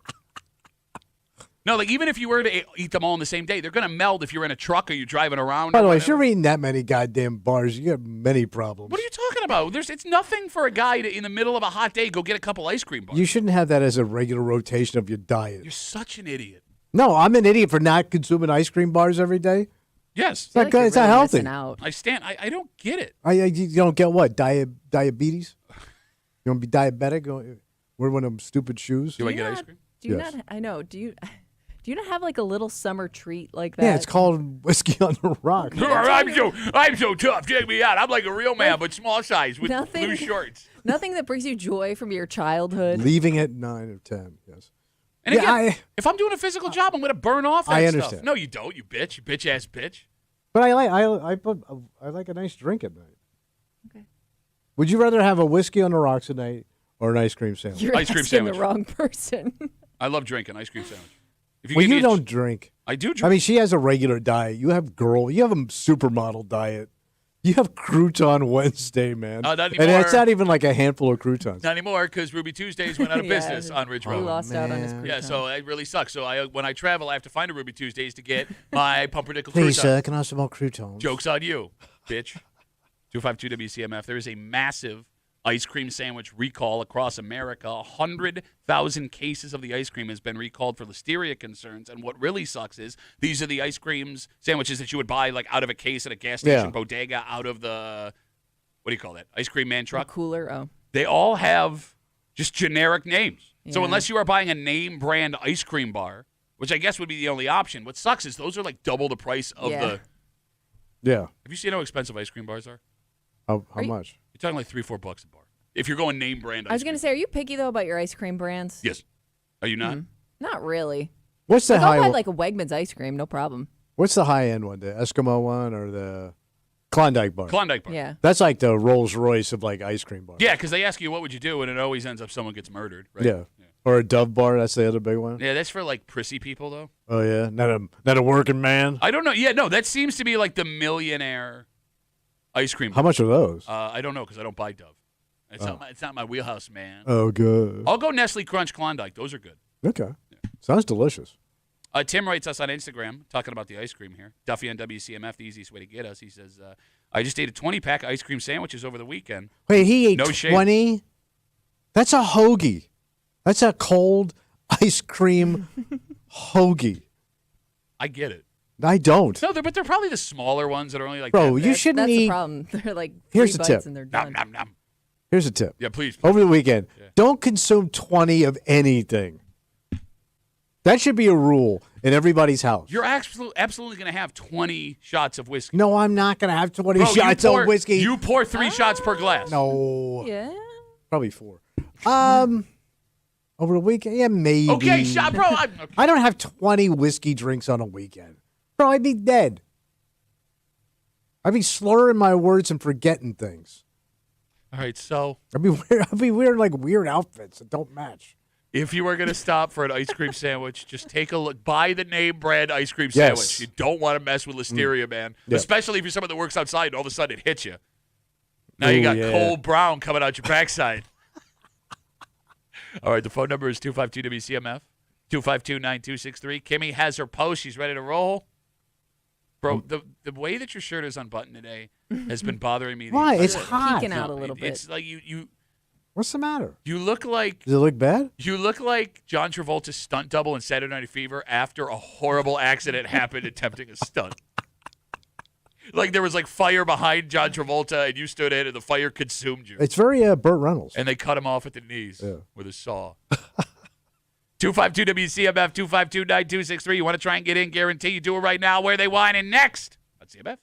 No, like even if you were to eat them all in the same day, they're going to meld if you're in a truck or you're driving around. By or the way, if whatever. you're eating that many goddamn bars, you have many problems. What are you talking about? It's nothing for a guy to, in the middle of a hot day, go get a couple ice cream bars. You shouldn't have that as a regular rotation of your diet. You're such an idiot. No, I'm an idiot for not consuming ice cream bars every day. Yes, It's not I feel good. like It's you're not really healthy. missing out. I stand. I don't get it. You don't get what? Diabetes? You want to be diabetic? Wear one of them stupid shoes? Do I you get not- ice cream? Do you Yes. not? I know. Do you not have like a little summer treat like that? Yeah, it's called whiskey on the rock. I'm so tough. Check me out. I'm like a real man, but small size with Nothing- blue shorts. Nothing that brings you joy from your childhood. Leaving at 9 or 10, yes. And Yeah, again, if I'm doing a physical job, I'm going to burn off that I stuff. understand. No, you don't. You bitch ass bitch. But I like a nice drink at night. Okay. Would you rather have a whiskey on the rocks at night or an ice cream sandwich? You're Ice cream asking sandwich. the wrong person. I love drinking ice cream sandwich. If Well, give me you a don't drink. I do drink. I mean, she has a regular diet. You have a supermodel diet. You have Crouton Wednesday, man. Not and anymore. it's not even like a handful of croutons. Not anymore because Ruby Tuesdays went out of Yeah, business on Ridge He Road. lost out on his man. crouton. Yeah, so it really sucks. So when I travel, I have to find a Ruby Tuesdays to get my pumpernickel Please, crouton. can I have some more croutons? Joke's on you, bitch. 252 WCMF. There is a massive ice cream sandwich recall across America. 100,000 cases of the ice cream has been recalled for listeria concerns. And what really sucks is these are the ice creams sandwiches that you would buy like out of a case at a gas station bodega, out of the, what do you call that? Ice cream man The truck. cooler. Oh. They all have just generic names. So Yeah. unless you are buying a name brand ice cream bar, which I guess would be the only option, what sucks is those are like double the price of Yeah. the. Yeah. Have you seen how expensive ice cream bars are? How you- much? You're talking like $3-4 a bar. If you're going name brand ice I was going cream. to say, are you picky, though, about your ice cream brands? Yes. Are you not? Not really. What's the Like, I'll buy high? like a Wegmans ice cream, no problem. What's the high end one? The Eskimo one or the Klondike bar? Klondike bar. Yeah. That's like the Rolls Royce of like ice cream bars. Yeah, because they ask you what would you do, and it always ends up someone gets murdered. Right? Yeah. Or a Dove bar. That's the other big one. Yeah, that's for like prissy people though. Oh yeah, not a working man. I don't know. Yeah, no, that seems to be like the millionaire ice cream. How much are those? I don't know because I don't buy Dove. It's not my wheelhouse, man. Oh, good. I'll go Nestle Crunch Klondike. Those are good. Okay. Sounds delicious. Tim writes us on Instagram, talking about the ice cream here. Duffy on WCMF, the easiest way to get us. He says, I just ate a 20-pack of ice cream sandwiches over the weekend. Wait, he ate No shame. 20? That's a hoagie. That's a cold ice cream hoagie. I get it. I don't. No, but they're probably the smaller ones that are only like Bro, that you big. shouldn't That's eat. the problem. They're like Here's three the bites tip. and they're Nom, done. nom, nom. Here's a tip. Yeah, please. Over the weekend, don't consume 20 of anything. That should be a rule in everybody's house. You're absolutely going to have 20 shots of whiskey. No, I'm not going to have 20 Bro, shots you pour, of whiskey. You pour 3 shots per glass. No. Yeah. Probably 4. Over the weekend, yeah, maybe. Okay, shot, bro. Okay. I don't have 20 whiskey drinks on a weekend. Bro, I'd be dead. I'd be slurring my words and forgetting things. All right, so I'd be wearing like weird outfits that don't match. if you are going to stop for an ice cream sandwich, just take a look. Buy the name brand ice cream Yes. sandwich. You don't want to mess with listeria, man. Yeah. Especially if you're someone that works outside and all of a sudden it hits you. Now you Ooh, got yeah. cold brown coming out your backside. All right, the phone number is 252-WCMF, 252-9263. Kimmy has her post. She's ready to roll. Bro, the way that your shirt is unbuttoned today has been bothering me. the Why? entire It's day. hot. Peeking out a little bit. It's like you What's the matter? look like Does it look bad? you look like John Travolta's stunt double in Saturday Night Fever after a horrible accident happened attempting a stunt. Like there was like fire behind John Travolta and you stood in and the fire consumed you. It's very Burt Reynolds. And they cut him off at the knees Yeah. with a saw. 252-WCMF, 252-9263. You want to try and get in? Guarantee you do it right now. Where are they whining next? Let's see, CMF.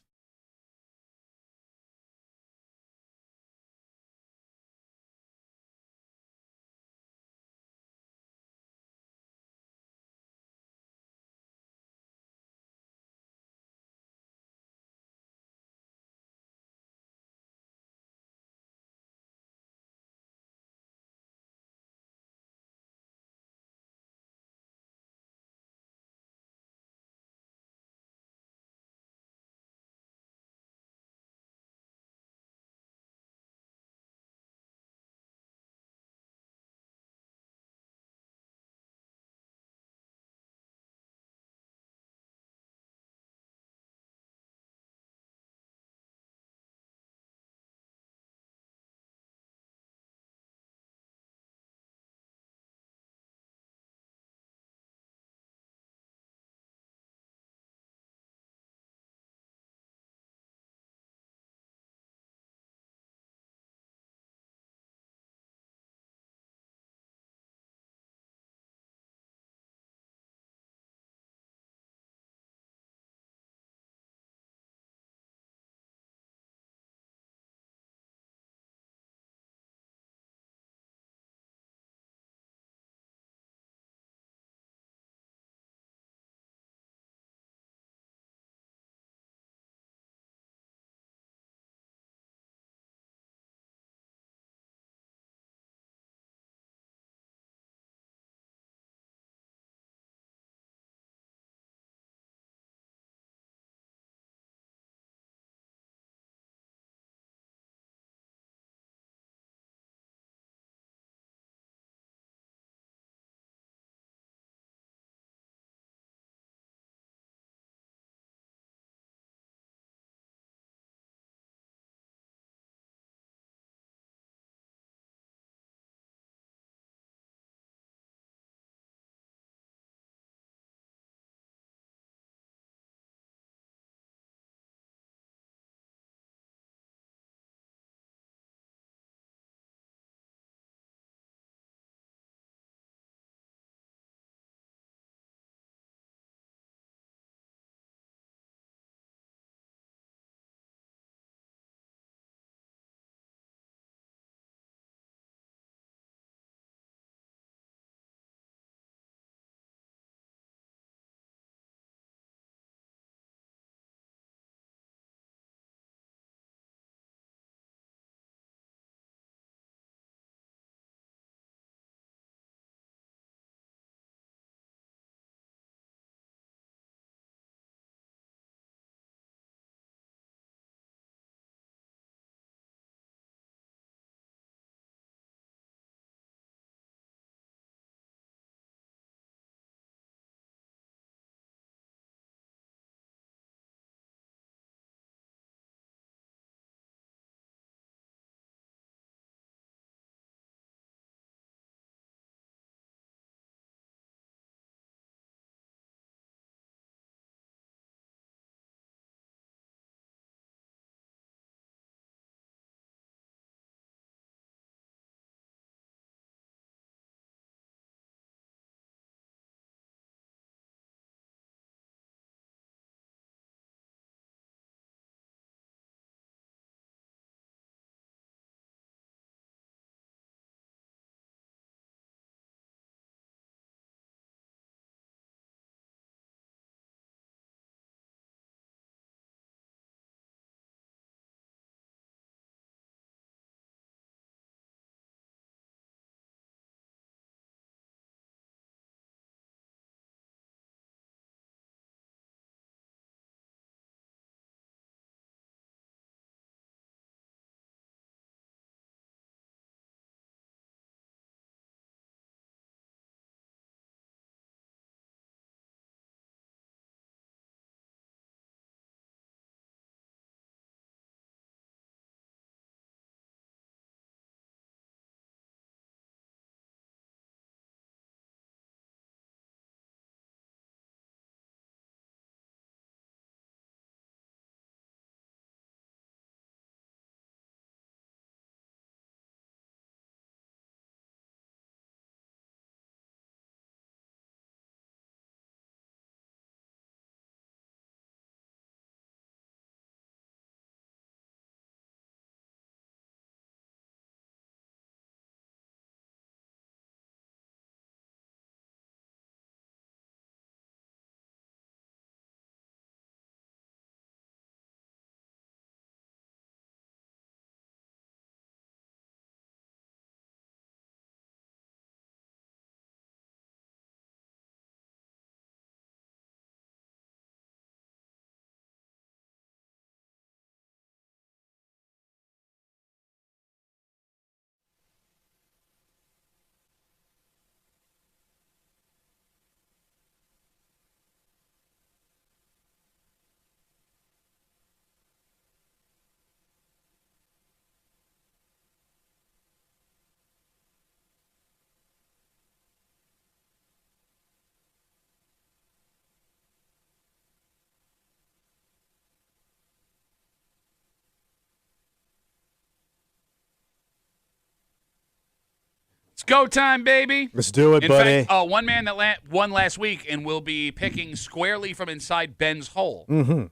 go time, baby. Let's do it, In buddy. fact, one man that won last week and will be picking squarely from inside Ben's hole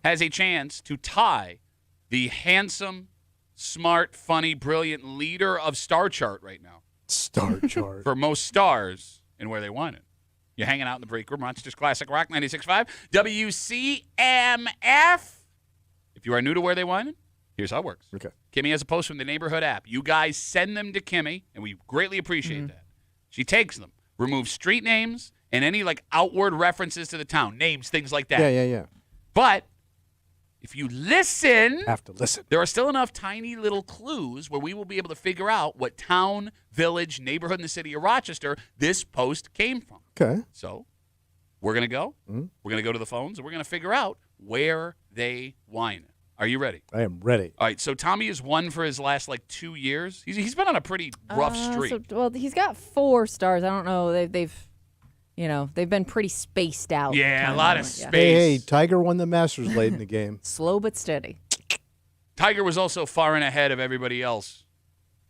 has a chance to tie the handsome, smart, funny, brilliant leader of Star Chart right now. Star Chart. For most stars and where they won it. You're hanging out in the break room. Rochester's Classic Rock 96.5. WCMF. If you are new to where they won it, here's how it works. Okay. Kimmy has a post from the neighborhood app. You guys send them to Kimmy, and we greatly appreciate that. She takes them, removes street names, and any outward references to the town, names, things like that. Yeah. But if you listen, Have to listen. there are still enough tiny little clues where we will be able to figure out what town, village, neighborhood in the city of Rochester this post came from. Okay. So we're going to go. Mm-hmm. We're going to go to the phones, and we're going to figure out where they whine. Are you ready? I am ready. All right, so Tommy has won for his last 2 years. He's been on a pretty rough streak. He's got 4 stars. I don't know. They've been pretty spaced out. Yeah, a lot of Yeah. space. Hey, Tiger won the Masters late in the game. Slow but steady. Tiger was also far and ahead of everybody else.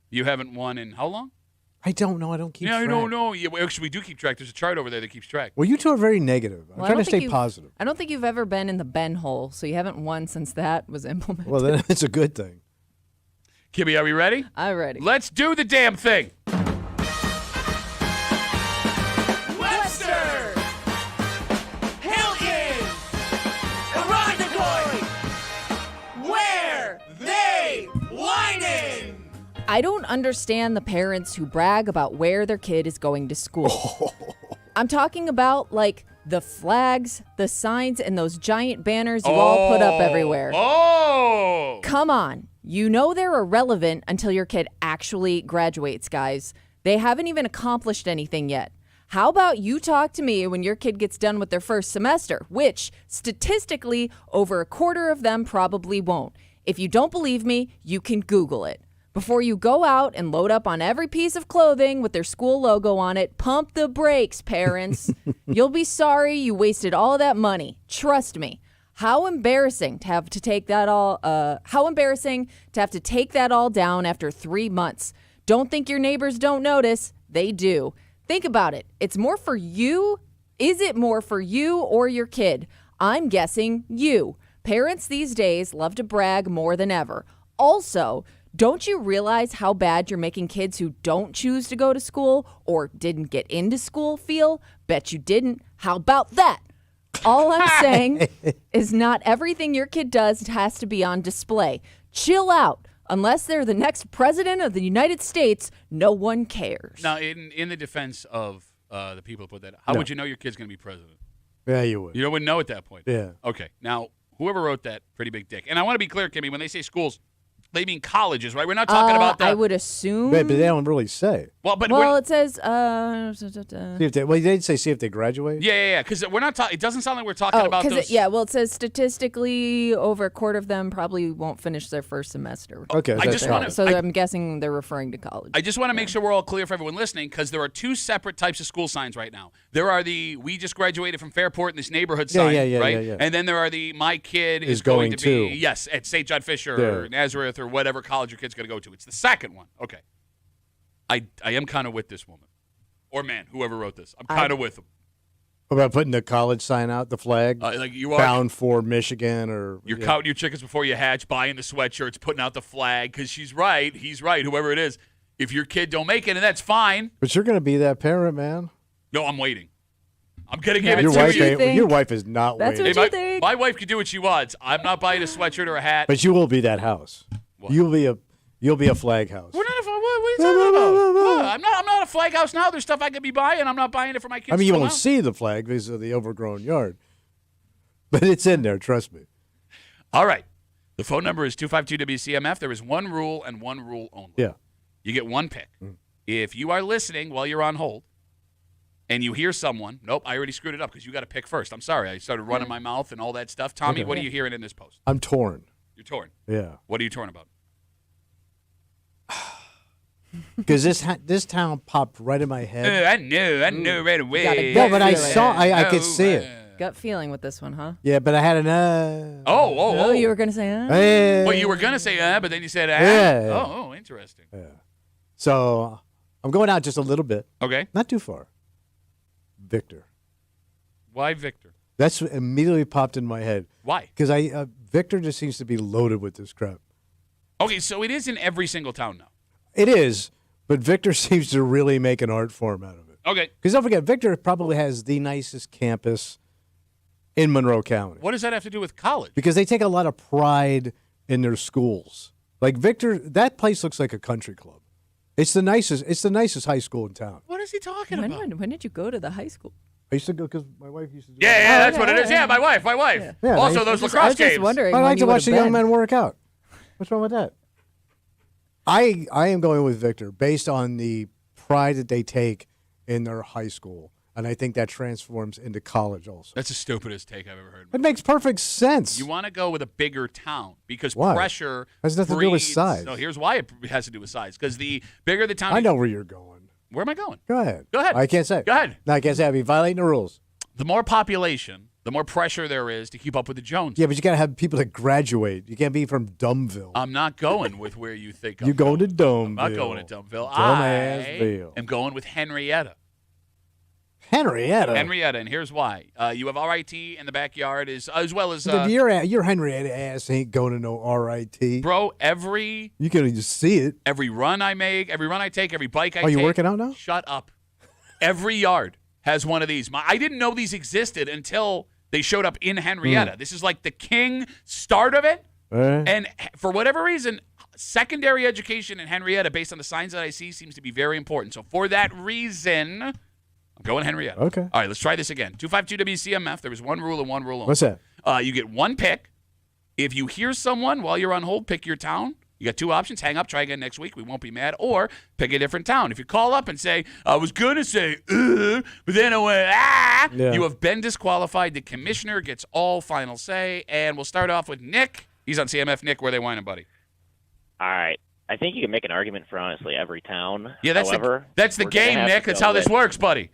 You haven't won in how long? I don't know. I don't keep track. I don't know. Yeah, actually, we do keep track. There's a chart over there that keeps track. Well, you two are very negative. I'm Well, I trying don't to think stay you've- positive. I don't think you've ever been in the Ben hole, so you haven't won since that was implemented. Well, then it's a good thing. Kimmy, are we ready? I'm ready. Let's do the damn thing. Webster! Hilton! Irondequoit! Where they whining? I don't understand the parents who brag about where their kid is going to school. I'm talking about the flags, the signs, and those giant banners you all put up everywhere. Oh! Come on. You know they're irrelevant until your kid actually graduates, guys. They haven't even accomplished anything yet. How about you talk to me when your kid gets done with their first semester, which statistically over a quarter of them probably won't. If you don't believe me, you can Google it. Before you go out and load up on every piece of clothing with their school logo on it, pump the brakes, parents. You'll be sorry you wasted all of that money. Trust me. How embarrassing to have to take that all down after 3 months. Don't think your neighbors don't notice. They do. Think about it. It's more for you. Is it more for you or your kid? I'm guessing you. Parents these days love to brag more than ever. Also, don't you realize how bad you're making kids who don't choose to go to school or didn't get into school feel? Bet you didn't. How about that? All I'm saying is not everything your kid does has to be on display. Chill out. Unless they're the next president of the United States, no one cares. Now, in the defense of the people who put that, how would you know your kid's going to be president? Yeah, you would. You wouldn't know at that point. Yeah. Okay. Now, whoever wrote that, pretty big dick. And I want to be clear, Kimmy, when they say schools, they mean colleges, right? We're not talking about the. I would assume. But they don't really say. Well, but Well, it says. See if they, they'd say see if they graduate. yeah. Because we're not talking. It doesn't sound like we're talking about those. Well, it says statistically over a quarter of them probably won't finish their first semester. Okay, I just want to. So I'm guessing they're referring to college. I just want to make sure we're all clear for everyone listening, because there are 2 separate types of school signs right now. There are the "we just graduated from Fairport in this neighborhood" sign, right? Yeah. And then there are the "my kid Is is going going to to." be at St. John Fisher There. or Nazareth or whatever college your kid's going to go to. It's the second one. Okay. I am kind of with this woman, or man, whoever wrote this. I'm kind of with them. What about putting the college sign out, the flag, Like you are. bound for Michigan, or You're counting your chickens before you hatch, buying the sweatshirts, putting out the flag, because she's right, he's right, whoever it is. If your kid don't make it, and that's fine. But you're going to be that parent, man. No, I'm waiting. I'm going to give it Your to wife, you. ain't, your wife is not That's waiting. what you think. My wife can do what she wants. I'm not buying a sweatshirt or a hat. But you will be that house. What? You'll be a flag house. We're not a, what are you talking about? What? I'm not a flag house now. There's stuff I could be buying. I'm not buying it for my kids. I mean, you to won't go out. see the flag because of the overgrown yard. But it's in there, trust me. All right. The phone number is 252-WCMF. There is one rule and one rule only. Yeah. You get one pick. If you are listening while you're on hold and you hear someone, nope, I already screwed it up because you got to pick first. I'm sorry. I started running my mouth and all that stuff. Tommy, Okay. what are you hearing in this post? I'm torn. You're torn. Yeah. What are you torn about? Because this town popped right in my head. I knew right away. Got a No, but I feeling. saw, I could see it. Gut feeling with this one, huh? Yeah, but I had an Oh, you were going to say, huh? Hey. Well, you were going to say but then you said Yeah. Oh, interesting. So I'm going out just a little bit. Okay. Not too far. Victor. Why Victor? That's what immediately popped in my head. Why? Because Victor just seems to be loaded with this crap. Okay, so it is in every single town now. It is, but Victor seems to really make an art form out of it. Okay. Because don't forget, Victor probably has the nicest campus in Monroe County. What does that have to do with college? Because they take a lot of pride in their schools. Like Victor, that place looks like a country club. It's the nicest. It's the nicest high school in town. What is he talking about? When did you go to the high school? I used to go because my wife used to do it. Yeah, that's what it is. Yeah, my wife. Yeah, Also, those I lacrosse was just games. wondering. I when like to you watch the would've young been. men work out. What's wrong with that? I am going with Victor based on the pride that they take in their high school, and I think that transforms into college also. That's the stupidest take I've ever heard. It makes perfect sense. You want to go with a bigger town because Why? pressure Has nothing to do with breeds- size. No, here's why it has to do with size. Because the bigger the town, I know where you're going. Where am I going? Go ahead. Go ahead. I can't say. Go ahead. No, I can't say. I'd be violating the rules. The more population, the more pressure there is to keep up with the Joneses. Yeah, but you got to have people that graduate. You can't be from Dumbville. I'm not going with where you think You I'm going to Dumbville. I'm not going to Dumbville. Dumbassville. I am going with Henrietta. Henrietta. Henrietta, and here's why. You have RIT in the backyard, as well as Your Henrietta ass ain't going to no RIT. bro. Every You can just see it. run I make, every run I take, every bike I take. Oh, you working out now? Shut up. Every yard has one of these. I didn't know these existed until they showed up in Henrietta. This is like the king start of it. And for whatever reason, secondary education in Henrietta, based on the signs that I see, seems to be very important. So for that reason, I'm going Henrietta. Okay. All right, let's try this again. 252 WCMF. There was one rule and one rule only. What's that? You get one pick. If you hear someone while you're on hold, pick your town. You got two options. Hang up, try again next week. We won't be mad. Or pick a different town. If you call up and say, I was going to say, but then I went, you have been disqualified. The commissioner gets all final say. And we'll start off with Nick. He's on CMF. Nick, where they whining, buddy? All right. I think you can make an argument for honestly every town. Yeah, that's However, the we're gonna game, have Nick. to That's go how this with- works, buddy.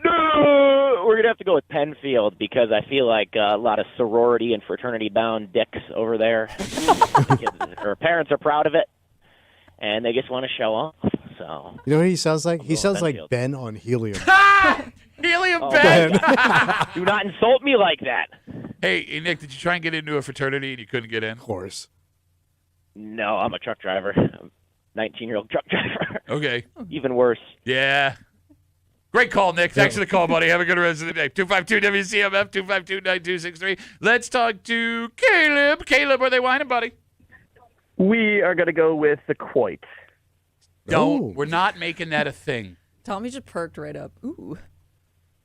No, we're gonna have to go with Penfield because I feel like a lot of sorority and fraternity bound dicks over there. Her parents are proud of it, and they just want to show off. So You know what he sounds like? He I'll go sounds like Penfield. Ben on Helium. Helium Oh, Ben. do not insult me like that. Hey, Nick, did you try and get into a fraternity and you couldn't get in? Of course. No, I'm a truck driver. I'm a 19-year-old truck driver. Okay. Even worse. Yeah. Great call, Nick. Thanks for the call, buddy. Have a good rest of the day. 252 WCMF, 252-9263. Let's talk to Caleb. Caleb, where they whining, buddy? We are going to go with the Coit. Don't. We're not making that a thing. Tommy just perked right up. Ooh.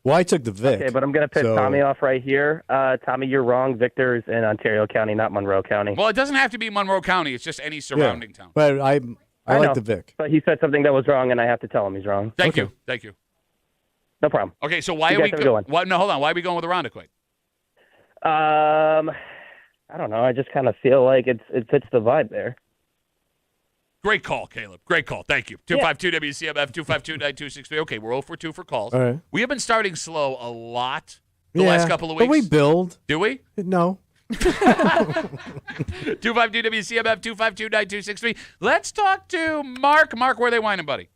Well, I took the Vic. Okay, but I'm going to piss so- Tommy off right here. Tommy, you're wrong. Victor's in Ontario County, not Monroe County. Well, it doesn't have to be Monroe County. It's just any surrounding town. But I I like know. the Vic. But he said something that was wrong, and I have to tell him he's wrong. Thank you. Thank you. No problem. Okay, so why You are we guys have a good one. What? No, hold on. Why are we going with the Rondequoit? I don't know. I just kind of feel like it fits the vibe there. Great call, Caleb. Great call. Thank you. 252 WCMF, 252-9263. Okay, we're 0 for 2 for calls. All right. We have been starting slow a lot the last couple of weeks. But we build. Do we? No. 252 WCMF, 252-9263. Let's talk to Mark. Mark, where are they whining, buddy?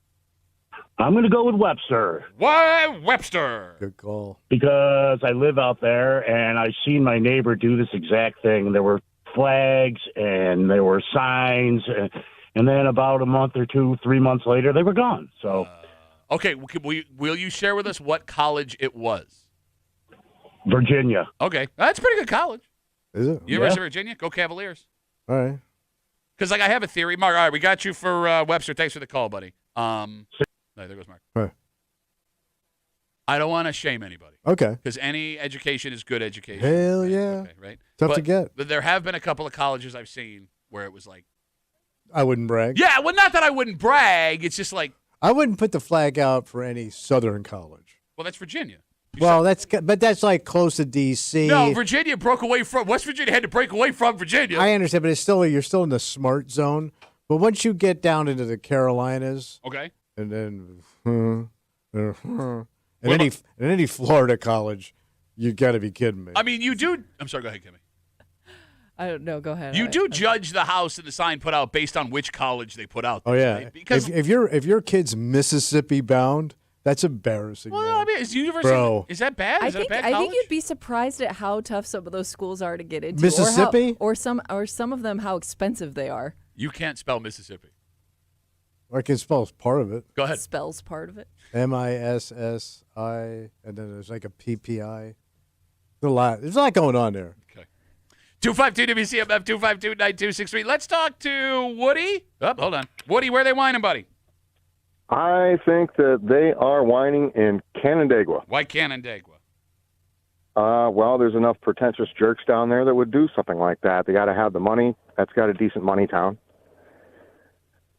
I'm going to go with Webster. Why Webster? Good call. Because I live out there, and I've seen my neighbor do this exact thing. There were flags, and there were signs, and then about a month or 2, 3 months later, they were gone. So, Okay, will you share with us what college it was? Virginia. Okay, that's a pretty good college. Is it? University of Virginia. Go Cavaliers. All right. Because I have a theory. Mark, all right, we got you for Webster. Thanks for the call, buddy. There goes Mark. All right. I don't want to shame anybody. Okay. Because any education is good education. Hell yeah. Okay, right? Tough to get. But there have been a couple of colleges I've seen where it was like, I wouldn't brag. yeah, well, not that I wouldn't brag. It's just like, I wouldn't put the flag out for any Southern college. well, that's Virginia. Well, but that's like close to D.C. No, Virginia broke away from, West Virginia had to break away from Virginia. I understand, but you're still in the smart zone. But once you get down into the Carolinas, Okay. and then any Florida college, you got to be kidding me. I mean, you do. I'm sorry, go ahead, Kimmy. I don't know. Go ahead. You do judge the house and the sign put out based on which college they put out. Oh There, yeah. right? Because if your kid's Mississippi bound, that's embarrassing. well, man. I mean, is university Bro. is that bad? I Is that think a bad I college? think you'd be surprised at how tough some of those schools are to get into. Mississippi? or some of them how expensive they are. You can't spell Mississippi. I can spell part of it. Go ahead. Spells part of it. MISSI, and then there's like a PPI. There's a lot going on there. 252 WCMF 252-9263. Let's talk to Woody. Oh, hold on. Woody, where are they whining, buddy? I think that they are whining in Canandaigua. Why Canandaigua? Well, there's enough pretentious jerks down there that would do something like that. They got to have the money. That's got a decent money town.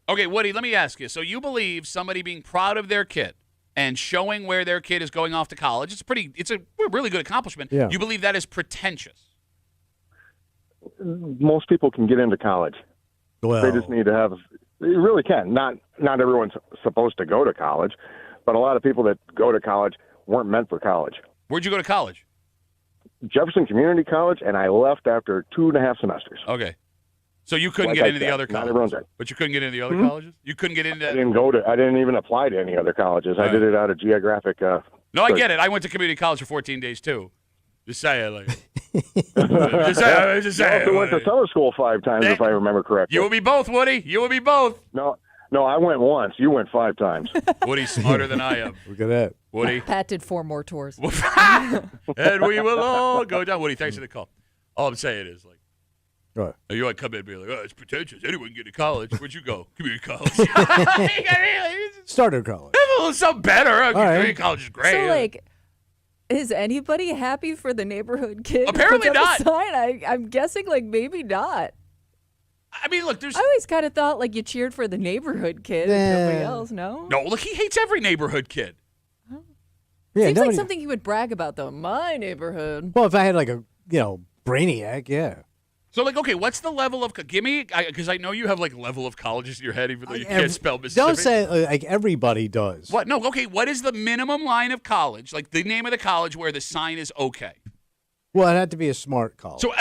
Okay, Woody, let me ask you. So you believe somebody being proud of their kid and showing where their kid is going off to college, it's a really good accomplishment. Yeah. You believe that is pretentious? Most people can get into college. Well, they just need to have. You really can. Not everyone's supposed to go to college, but a lot of people that go to college weren't meant for college. Where'd you go to college? Jefferson Community College, and I left after 2.5 semesters. Okay. So you couldn't Like get I into the said, other not colleges? everyone's right. But you couldn't get into the other Mhm. colleges? You couldn't get into... I didn't even apply to any other colleges. I did it out of geographic. No, I search. get it. I went to community college for 14 days, too. Just saying. Like, just saying. Just You saying. also went to summer school 5 times, if I remember correctly. You and me both, Woody. You and me both. No, I went once. You went 5 times. Woody's smarter than I am. Look at that. Woody. Pat did 4 more tours. And we will all go down. Woody, thanks for the call. All I'm saying is, like, What? you might come in and be like, oh, it's pretentious. Anyone can get to college. Where'd you go? Community college. Starter college. Something better. Community right. college is great. So, like, is anybody happy for the neighborhood kid? who Apparently puts up a not. Sign? I'm guessing, like, maybe not. I mean, look, there's... I always kind of thought, like, you cheered for the neighborhood kid and nobody else, no? No, look, he hates every neighborhood kid. Yeah, Seems like nobody- something he would brag about, though. My neighborhood. Well, if I had like a brainiac, yeah. So, like, okay, what's the level of... Give me... Because I know you have, like, level of colleges in your head, even though you can't spell Mississippi. Don't say like everybody does. What? No, okay, what is the minimum line of college, like the name of the college where the sign is okay? Well, it had to be a smart college. So,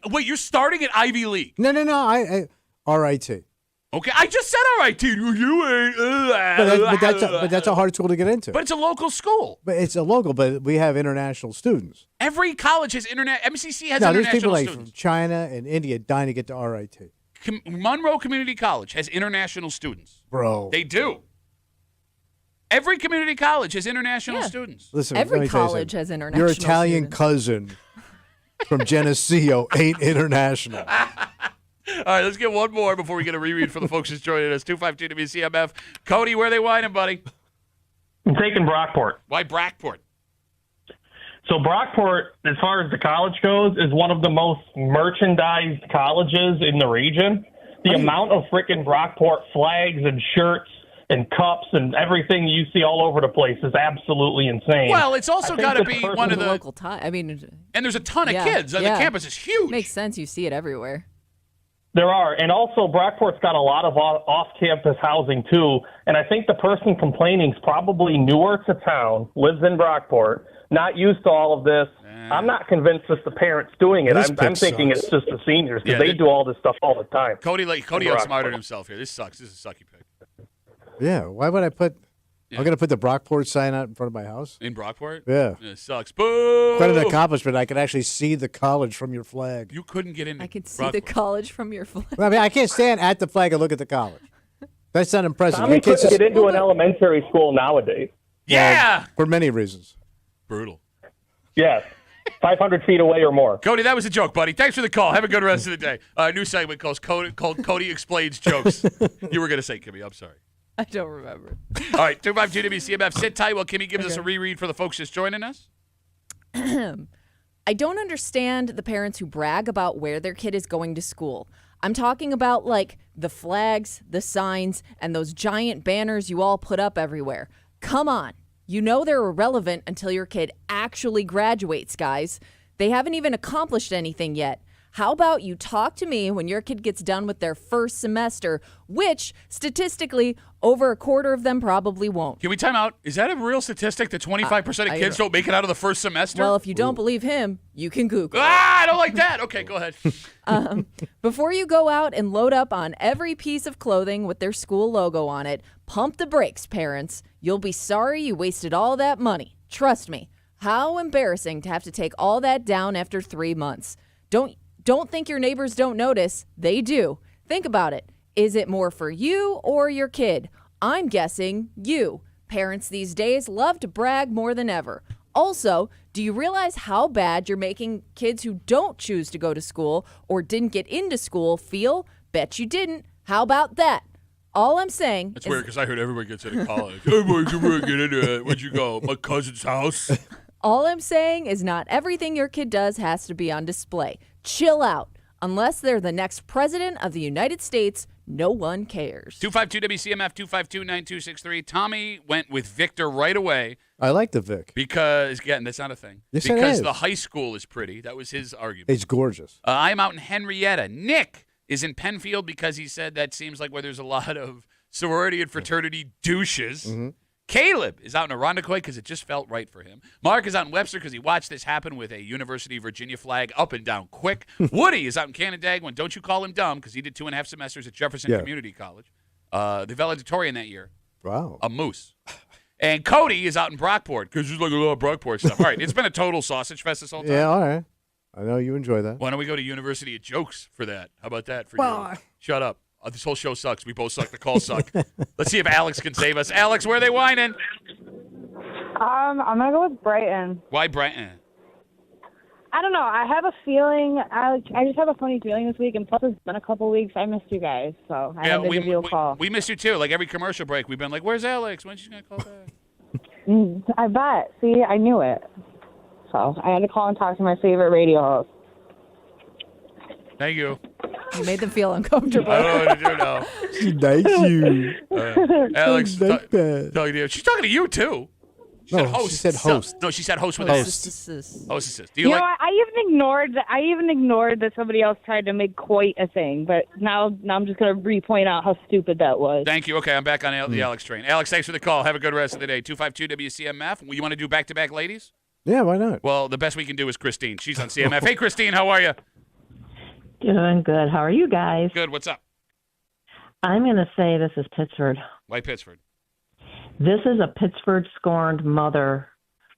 wait, you're starting at Ivy League? No. I RIT. Okay, I just said RIT. You ain't... But that's a hard school to get into. But it's a local school. But it's a local, but we have international students. Every college has internet... MCC has No, there's international people like students. from China and India dying to get to RIT. Monroe Community College has international students. Bro. They do. Every community college has international students. Listen, Every let me tell you college something. has international Your Italian students. cousin from Geneseo ain't international. All right, let's get one more before we get a reread for the folks who's joining us. 252 WCMF. Cody, where are they whining, buddy? I'm taking Brockport. Why Brockport? So Brockport, as far as the college goes, is one of the most merchandised colleges in the region. The amount of freaking Brockport flags and shirts and cups and everything you see all over the place is absolutely insane. Well, it's also got to be one of the local time. I mean, and there's a ton of kids. The campus is huge. Makes sense. You see it everywhere. There are, and also Brockport's got a lot of off-campus housing too. And I think the person complaining is probably newer to town, lives in Brockport, not used to all of this. I'm not convinced it's the parents doing it. This I'm pick thinking sucks. it's just the seniors because Yeah, they do all this stuff all the time. Cody In outsmarted Brockport. himself here. This sucks. This is a sucky pick. Yeah, why would I put? I'm going to put the Brockport sign out in front of my house. In Brockport? Yeah. It sucks. Boo! Quite an accomplishment. I could actually see the college from your flag. You couldn't get into I could see the college from your flag. I mean, I can't stand at the flag and look at the college. That's not impressive. Tommy Your kids couldn't get just- into an elementary school nowadays. Yeah! for many reasons. Brutal. Yes. 500 feet away or more. Cody, that was a joke, buddy. Thanks for the call. Have a good rest of the day. New segment called Cody Explains Jokes. You were going to say, Kimmy. I'm sorry. I don't remember. All right, 252 WCMF. Sit tight while Kimmy gives us a reread for the folks just joining us. I don't understand the parents who brag about where their kid is going to school. I'm talking about like the flags, the signs, and those giant banners you all put up everywhere. Come on. You know they're irrelevant until your kid actually graduates, guys. They haven't even accomplished anything yet. How about you talk to me when your kid gets done with their first semester, which statistically Over a quarter of them probably won't. Can we time out? Is that a real statistic that 25% of kids don't make it out of the first semester? Well, if you don't believe him, you can Google it. I don't like that. Okay, go ahead. Before you go out and load up on every piece of clothing with their school logo on it, pump the brakes, parents. You'll be sorry you wasted all that money. Trust me. How embarrassing to have to take all that down after 3 months. Don't think your neighbors don't notice. They do. Think about it. Is it more for you or your kid? I'm guessing you. Parents these days love to brag more than ever. Also, do you realize how bad you're making kids who don't choose to go to school or didn't get into school feel? Bet you didn't. How about that? All I'm saying That's weird because I heard everybody gets into college. Everybody can get into it. Where'd you go? My cousin's house. All I'm saying is not everything your kid does has to be on display. Chill out. Unless they're the next president of the United States, no one cares. 252-WCMF, 252-9263. Tommy went with Victor right away. I like the Vic. Because, again, that's not a thing. Yes, it because is. the high school is pretty. That was his argument. It's gorgeous. I'm out in Henrietta. Nick is in Penfield because he said that seems like where there's a lot of sorority and fraternity douches. Mm-hmm. Caleb is out in Irondequoit because it just felt right for him. Mark is out in Webster because he watched this happen with a University of Virginia flag up and down quick. Woody is out in Canandaigua, and don't you call him dumb because he did 2.5 semesters at Jefferson Community College. The valedictorian that year. Wow. A moose. And Cody is out in Brockport because there's like a lot of Brockport stuff. All right, it's been a total sausage fest this whole time. Yeah, all right. I know you enjoy that. Why don't we go to University of Jokes for that? How about that for you? Shut up. This whole show sucks. We both suck. The calls suck. Let's see if Alex can save us. Alex, where are they whining? I'm gonna go with Brighton. Why Brighton? I don't know. I have a feeling. I just have a funny feeling this week, and plus it's been a couple weeks. I missed you guys, so I had to give you a call. We missed you too. Like every commercial break, we've been like, "Where's Alex? When's she gonna call back?" I bet. See, I knew it. So I had to call and talk to my favorite radio host. Thank you. You made them feel uncomfortable. I don't know what to do now. She likes you. Alex, Like that. talking to you. She's talking to you too. She said host. She said host. No, she said host with an S. Hostesses. Do you You like? know, I even ignored that somebody else tried to make quite a thing, but now I'm just gonna re-point out how stupid that was. Thank you. Okay, I'm back on the Alex train. Alex, thanks for the call. Have a good rest of the day. 252-WCMF. You want to do back-to-back ladies? Yeah, why not? Well, the best we can do is Christine. She's on CMF. Hey, Christine, how are you? Doing good. How are you guys? Good. What's up? I'm going to say this is Pittsford. Why Pittsford? This is a Pittsford-scorned mother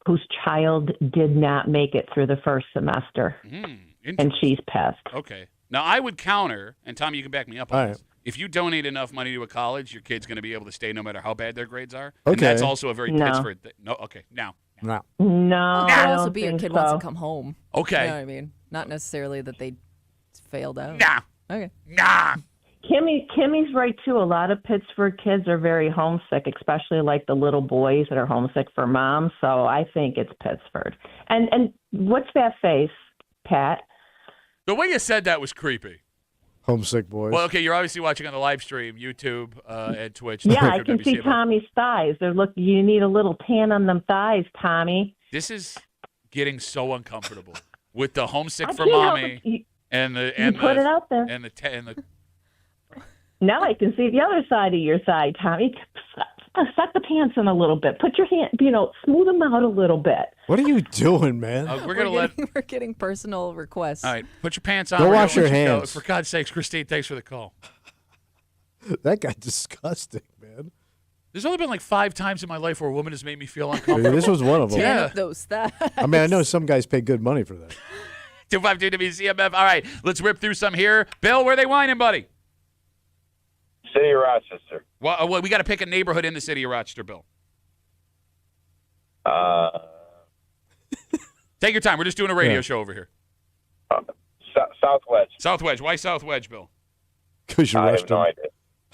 whose child did not make it through the first semester, and she's pissed. Okay. Now, I would counter, and Tommy, you can back me up on All this. right. If you donate enough money to a college, your kid's going to be able to stay no matter how bad their grades are. Okay. And that's also a very No. Pittsford thing. No, okay. Now. No. No, It I could also don't be your think kid so. wants to come home. Okay. You know what I mean? Not necessarily that they failed out. Nah. Okay. Nah. Kimmy's right too. A lot of Pittsburgh kids are very homesick, especially like the little boys that are homesick for mom. So I think it's Pittsburgh. And what's that face, Pat? The way you said that was creepy. Homesick boys. Well, okay, you're obviously watching on the live stream, YouTube and Twitch. Yeah, I can see WCMF. Tommy's thighs. You need a little tan on them thighs, Tommy. This is getting so uncomfortable with the homesick I for can't help mommy it. and the You put it out there. and the Now I can see the other side of your thigh, Tommy. Suck the pants in a little bit. Put your hand, smooth them out a little bit. What are you doing, man? We're getting personal requests. All right, put your pants on. Go We're wash gonna your let you go. hands. For God's sakes, Christine, thanks for the call. That guy's disgusting, man. There's only been like 5 times in my life where a woman has made me feel uncomfortable. This was one of them. Yeah. Those thighs. I mean, I know some guys pay good money for that. 252-WCMF. All right, let's rip through some here. Bill, where they whining, buddy? City of Rochester. Well, we got to pick a neighborhood in the city of Rochester, Bill. Take your time. We're just doing a radio show over here. South Wedge. South Wedge. Why South Wedge, Bill? Because you I rushed have no him. idea.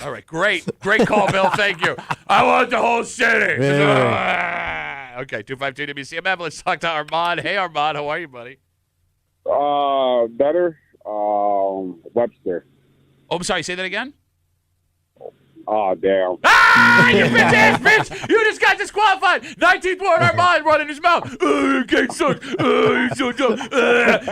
All right, great call, Bill. Thank you. I want the whole city. Yeah. Okay, 252-WCMF. Let's talk to Armand. Hey, Armand, how are you, buddy? Better. Webster. Oh, I'm sorry. Say that again. Oh, damn. Ah, you bitch ass bitch! You just got disqualified. 19th ward Armand running his mouth. Oh, game sucks. Oh, you're so dumb.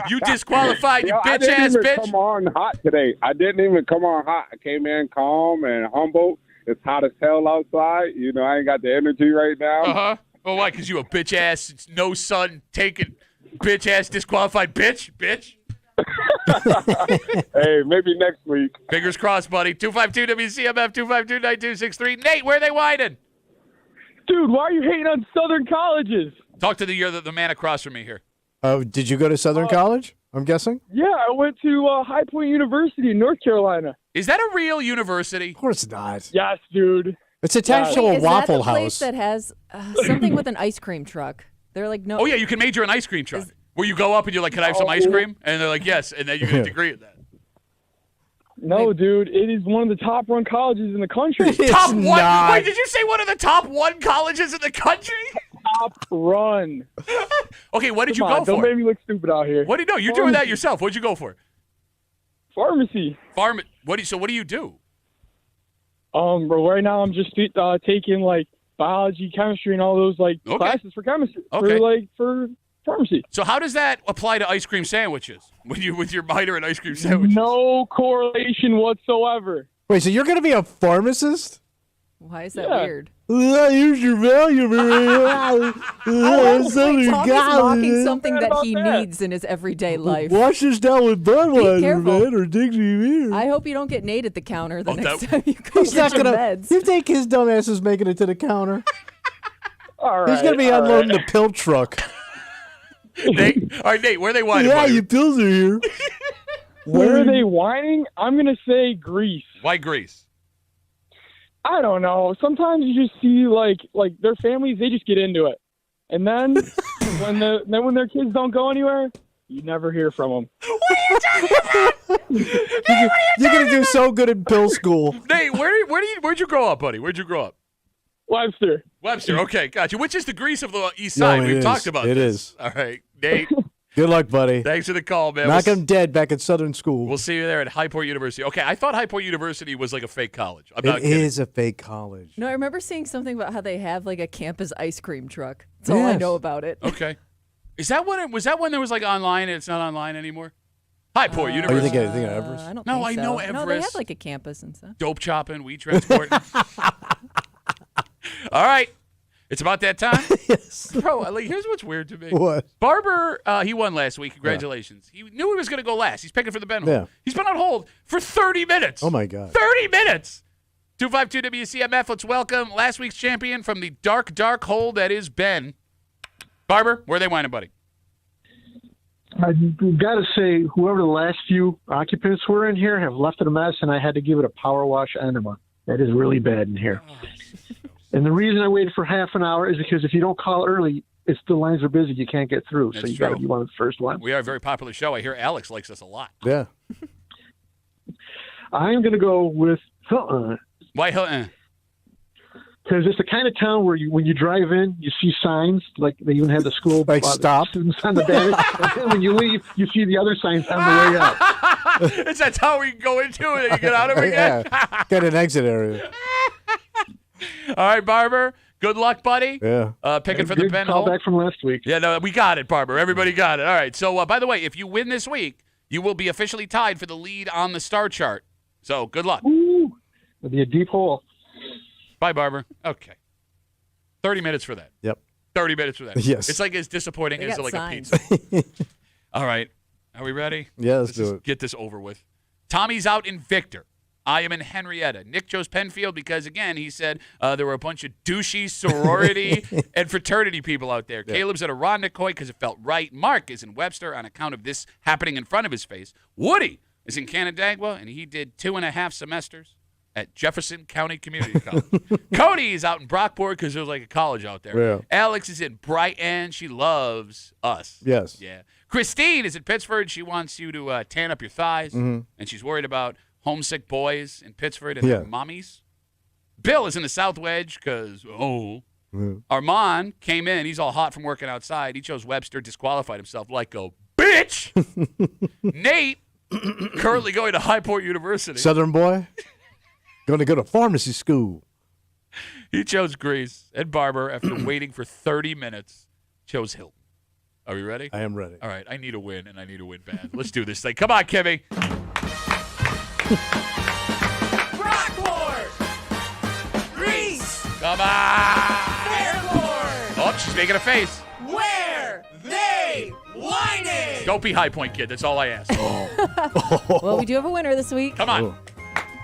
You disqualified, you I bitch didn't ass even bitch. come on hot today. I didn't even come on hot. I came in calm and humble, It's hot as hell outside. You know, I ain't got the energy right now. Uh-huh. Oh, why? Because you a bitch-ass, it's no sun, taking bitch-ass disqualified bitch? Hey, maybe next week. Fingers crossed, buddy. 252 WCMF, 252-9263. Nate, where are they whining? Dude, why are you hating on Southern colleges? Talk to the man across from me here. Did you go to Southern College, I'm guessing? Yeah, I went to High Point University in North Carolina. Is that a real university? Of course not. Yes, dude. It's attached to a Wait, Waffle is that the place House. that has something with an ice cream truck? They're like, no. Oh, yeah, you can major in ice cream truck. Where you go up and you're like, can I have some ice cream? And they're like, yes. And then you get a degree in that. No, dude, it is one of the top-run colleges in the country. Top one? Wait, did you say one of the top one colleges in the country? Top run. Okay, what did you Come on, go for? Don't make me look stupid out here. What do you know? You're doing that yourself. What'd you go for? Pharmacy. So what do you do? Right now I'm just taking like biology, chemistry, and all those classes for chemistry. Okay. For pharmacy. So how does that apply to ice cream sandwiches? With your minor in ice cream sandwiches? No correlation whatsoever. Wait, so you're going to be a pharmacist? Why is that weird? Use your value. Tommy's mocking something that he needs in his everyday life. Wash this down with Be Budweiser, careful. man, or Dixie beer. I hope you don't get Nate at the counter the next time you go He's get not your gonna. meds. You think his dumb ass is making it to the counter? All right. He's gonna be unloading the pill truck. Nate, all right, Nate, where are they whining? Yeah, buddy? your pills are here. Where are they whining? I'm going to say Greece. Why Greece? I don't know. Sometimes you just see like their families, they just get into it. And then when their kids don't go anywhere, you never hear from them. What are you talking about? You're gonna do so good in pill school. Nate, where'd you grow up, buddy? Where'd you grow up? Webster. Okay, gotcha. Which is the Greece of the East Side? We've talked about It this. is. All right, Nate. Good luck, buddy. Thanks for the call, man. Knock him dead back at Southern School. We'll see you there at High Point University. Okay, I thought High Point University was like a fake college. I'm It not kidding. is a fake college. No, I remember seeing something about how they have like a campus ice cream truck. That's all I Yes. know about it. Okay. Is that when was that when there was like online and it's not online anymore? High Point Oh, you University. think of Everest? I don't No, think I so. know No, they Everest. have like a campus and stuff. Dope chopping, weed transporting. All right. It's about that time. Yes. Bro, here's what's weird to me. What? Barber, he won last week. Congratulations. He knew he was going to go last. He's picking for the Ben hold. Yeah. He's been on hold for 30 minutes. Oh my God. 30 minutes. 252 WCMF. Let's welcome last week's champion from the dark, dark hole that is Ben. Barber, where are they whining, buddy? I've got to say, whoever the last few occupants were in here have left it a mess, and I had to give it a power wash enema. That is really bad in here. And the reason I waited for half an hour is because if you don't call early, it's the lines are busy. You can't get through. That's so you got to true. be one of the first ones. We are a very popular show. I hear Alex likes us a lot. Yeah. I'm going to go with Why Hilton? because it's the kind of town where when you drive in, you see signs like they even have the school stop students on the back. And then when you leave, you see the other signs on the way out. It's that town where you go into and then you get out of it again. Yeah. Got an exit area. All right, Barber. Good luck, buddy. Yeah. Picking for the Good Ben call hole. back from last week. Yeah, no, we got it, Barber. Everybody got it. All right. So, by the way, if you win this week, you will be officially tied for the lead on the star chart. So, good luck. Ooh, it'll be a deep hole. Bye, Barber. Okay. 30 minutes for that. Yep. 30 minutes for that. Yes. It's like as disappointing They as got like signs. a pizza. All right. Are we ready? Yeah, let's do just it. get this over with. Tommy's out in Victor. I am in Henrietta. Nick chose Penfield because, again, he said there were a bunch of douchey sorority and fraternity people out there. Yeah. Caleb's at Irondequoit because it felt right. Mark is in Webster on account of this happening in front of his face. Woody is in Canandaigua, and he did 2.5 semesters at Jefferson County Community College. Cody is out in Brockport because there's like a college out there. Yeah. Alex is in Brighton. She loves us. Yes. Yeah. Christine is in Pittsford. She wants you to tan up your thighs, Mhm. and she's worried about homesick boys in Pittsford and Yeah. their mommies. Bill is in the South Wedge because, Mhm. Armand came in. He's all hot from working outside. He chose Webster, disqualified himself like a bitch. Nate, currently going to High Point University. Southern boy. Going to go to pharmacy school. He chose Greece. And Barber, after waiting for 30 minutes, chose Hilton. Are we ready? I am ready. All right. I need a win, and I need a win bad. Let's do this thing. Come on, Kimmy. Brockport! Come on. Oh, she's making a face. Where they whining? Don't be High Point Kid. That's all I ask. Well, we do have a winner this week. Come on.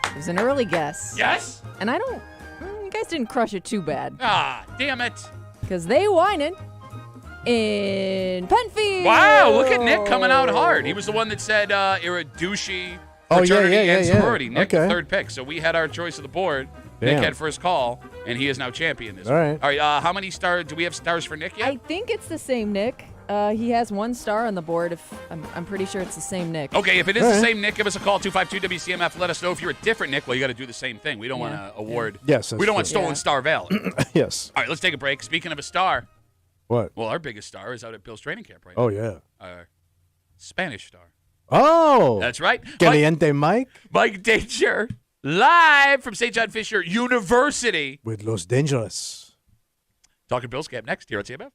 It was an early guess. Yes? And I don't. You guys didn't crush it too bad. Ah, damn it. Because they whining in Penfield. Wow, look at Nick coming out hard. He was the one that said Iradushi fraternity and sorority. Nick, the third pick. So we had our choice of the board. Damn. Nick had first call, and he is now champion this All week. right. All right, how many stars? Do we have stars for Nick yet? I think it's the same Nick. He has 1 star on the board. If I'm pretty sure it's the same Nick. Okay, if it is the same Nick, give us a call, 252-WCMF. Let us know if you're a different Nick. Well, you got to do the same thing. We don't want to award. Yes, that's we don't want true. stolen star valor. Yes. All right, let's take a break. Speaking of a star. What? Well, our biggest star is out at Bill's training camp right Oh, now. yeah. Our Spanish star. Oh. That's right. Caliente Mike. Mike Danger, live from St. John Fisher University. With Los Dangerous. Talking Bill's camp next here on CMF.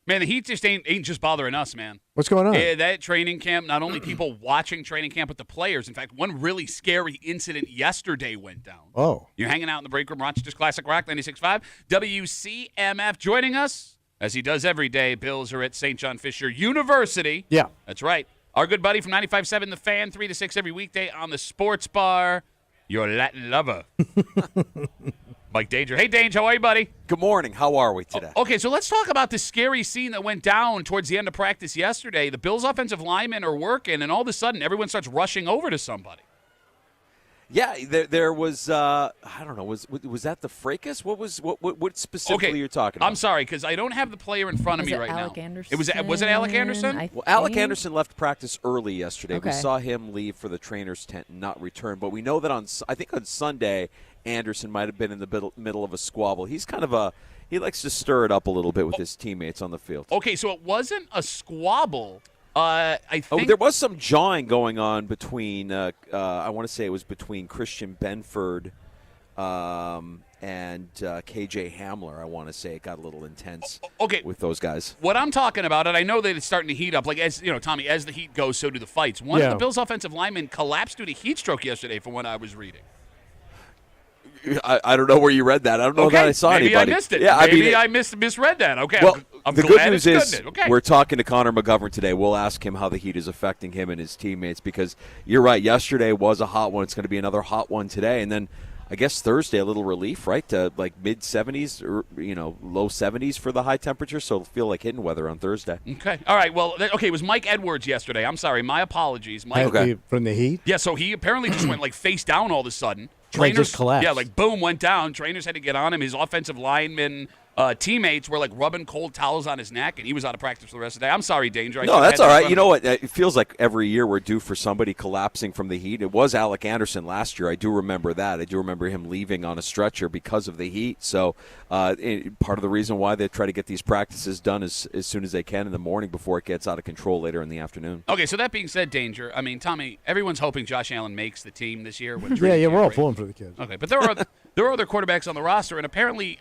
Man, the Heat just ain't just bothering us, man. What's going on? That training camp, not only people watching training camp, but the players. In fact, one really scary incident yesterday went down. Oh. You're hanging out in the break room, Rochester's Classic Rock 96.5. WCMF joining us, as he does every day. Bills are at St. John Fisher University. Yeah. That's right. Our good buddy from 95.7 The Fan, 3 to 6 every weekday on the Sports Bar. Your Latin lover. Mike Danger. Hey, Danger, how are you, buddy? Good morning. How are we today? Okay, so let's talk about the scary scene that went down towards the end of practice yesterday. The Bills' offensive linemen are working, and all of a sudden, everyone starts rushing over to somebody. Yeah, there was I don't know, was that the fracas? What specifically you're talking about? I'm sorry, because I don't have the player in front of me right now. Alec Anderson? Was it Alec Anderson? Well, Alec Anderson left practice early yesterday. Okay. We saw him leave for the trainer's tent and not return. But we know that on Sunday, Anderson might have been in the middle of a squabble. He's kind of he likes to stir it up a little bit with his teammates on the field. Okay, so it wasn't a squabble. I think there was some jawing going on between. I want to say it was between Christian Benford and KJ Hamler. I want to say it got a little intense. Okay. With those guys. What I'm talking about, and I know that it's starting to heat up. Like as you know, Tommy, as the heat goes, so do the fights. One of the Bills' offensive linemen collapsed due to heat stroke yesterday, from what I was reading. I don't know where you read that. I don't know that I saw maybe anybody. I missed it. Yeah, maybe I misread that. Okay. Well, I'm the glad good news it's is good. Okay. we're talking to Connor McGovern today. We'll ask him how the heat is affecting him and his teammates, because you're right. Yesterday was a hot one. It's going to be another hot one today, and then I guess Thursday a little relief, right? To like mid 70s or low 70s for the high temperature. So it'll feel like hitting weather on Thursday. Okay. All right. Well, it was Mike Edwards yesterday. I'm sorry. My apologies. Mike. Okay. From the Heat? Yeah. So he apparently just went like face down all of a sudden. Trainers just collapsed. Yeah, like boom, went down. Trainers had to get on him. His offensive linemen teammates were like rubbing cold towels on his neck, and he was out of practice for the rest of the day. I'm sorry, Danger. No, that's all right. You know what? It feels like every year we're due for somebody collapsing from the heat. It was Alec Anderson last year. I do remember that. I do remember him leaving on a stretcher because of the heat. So part of the reason why they try to get these practices done as soon as they can in the morning before it gets out of control later in the afternoon. Okay, so that being said, Danger, I mean, Tommy, everyone's hoping Josh Allen makes the team this year. Yeah, we're all pulling for the kids. Okay, but there are other quarterbacks on the roster, and apparently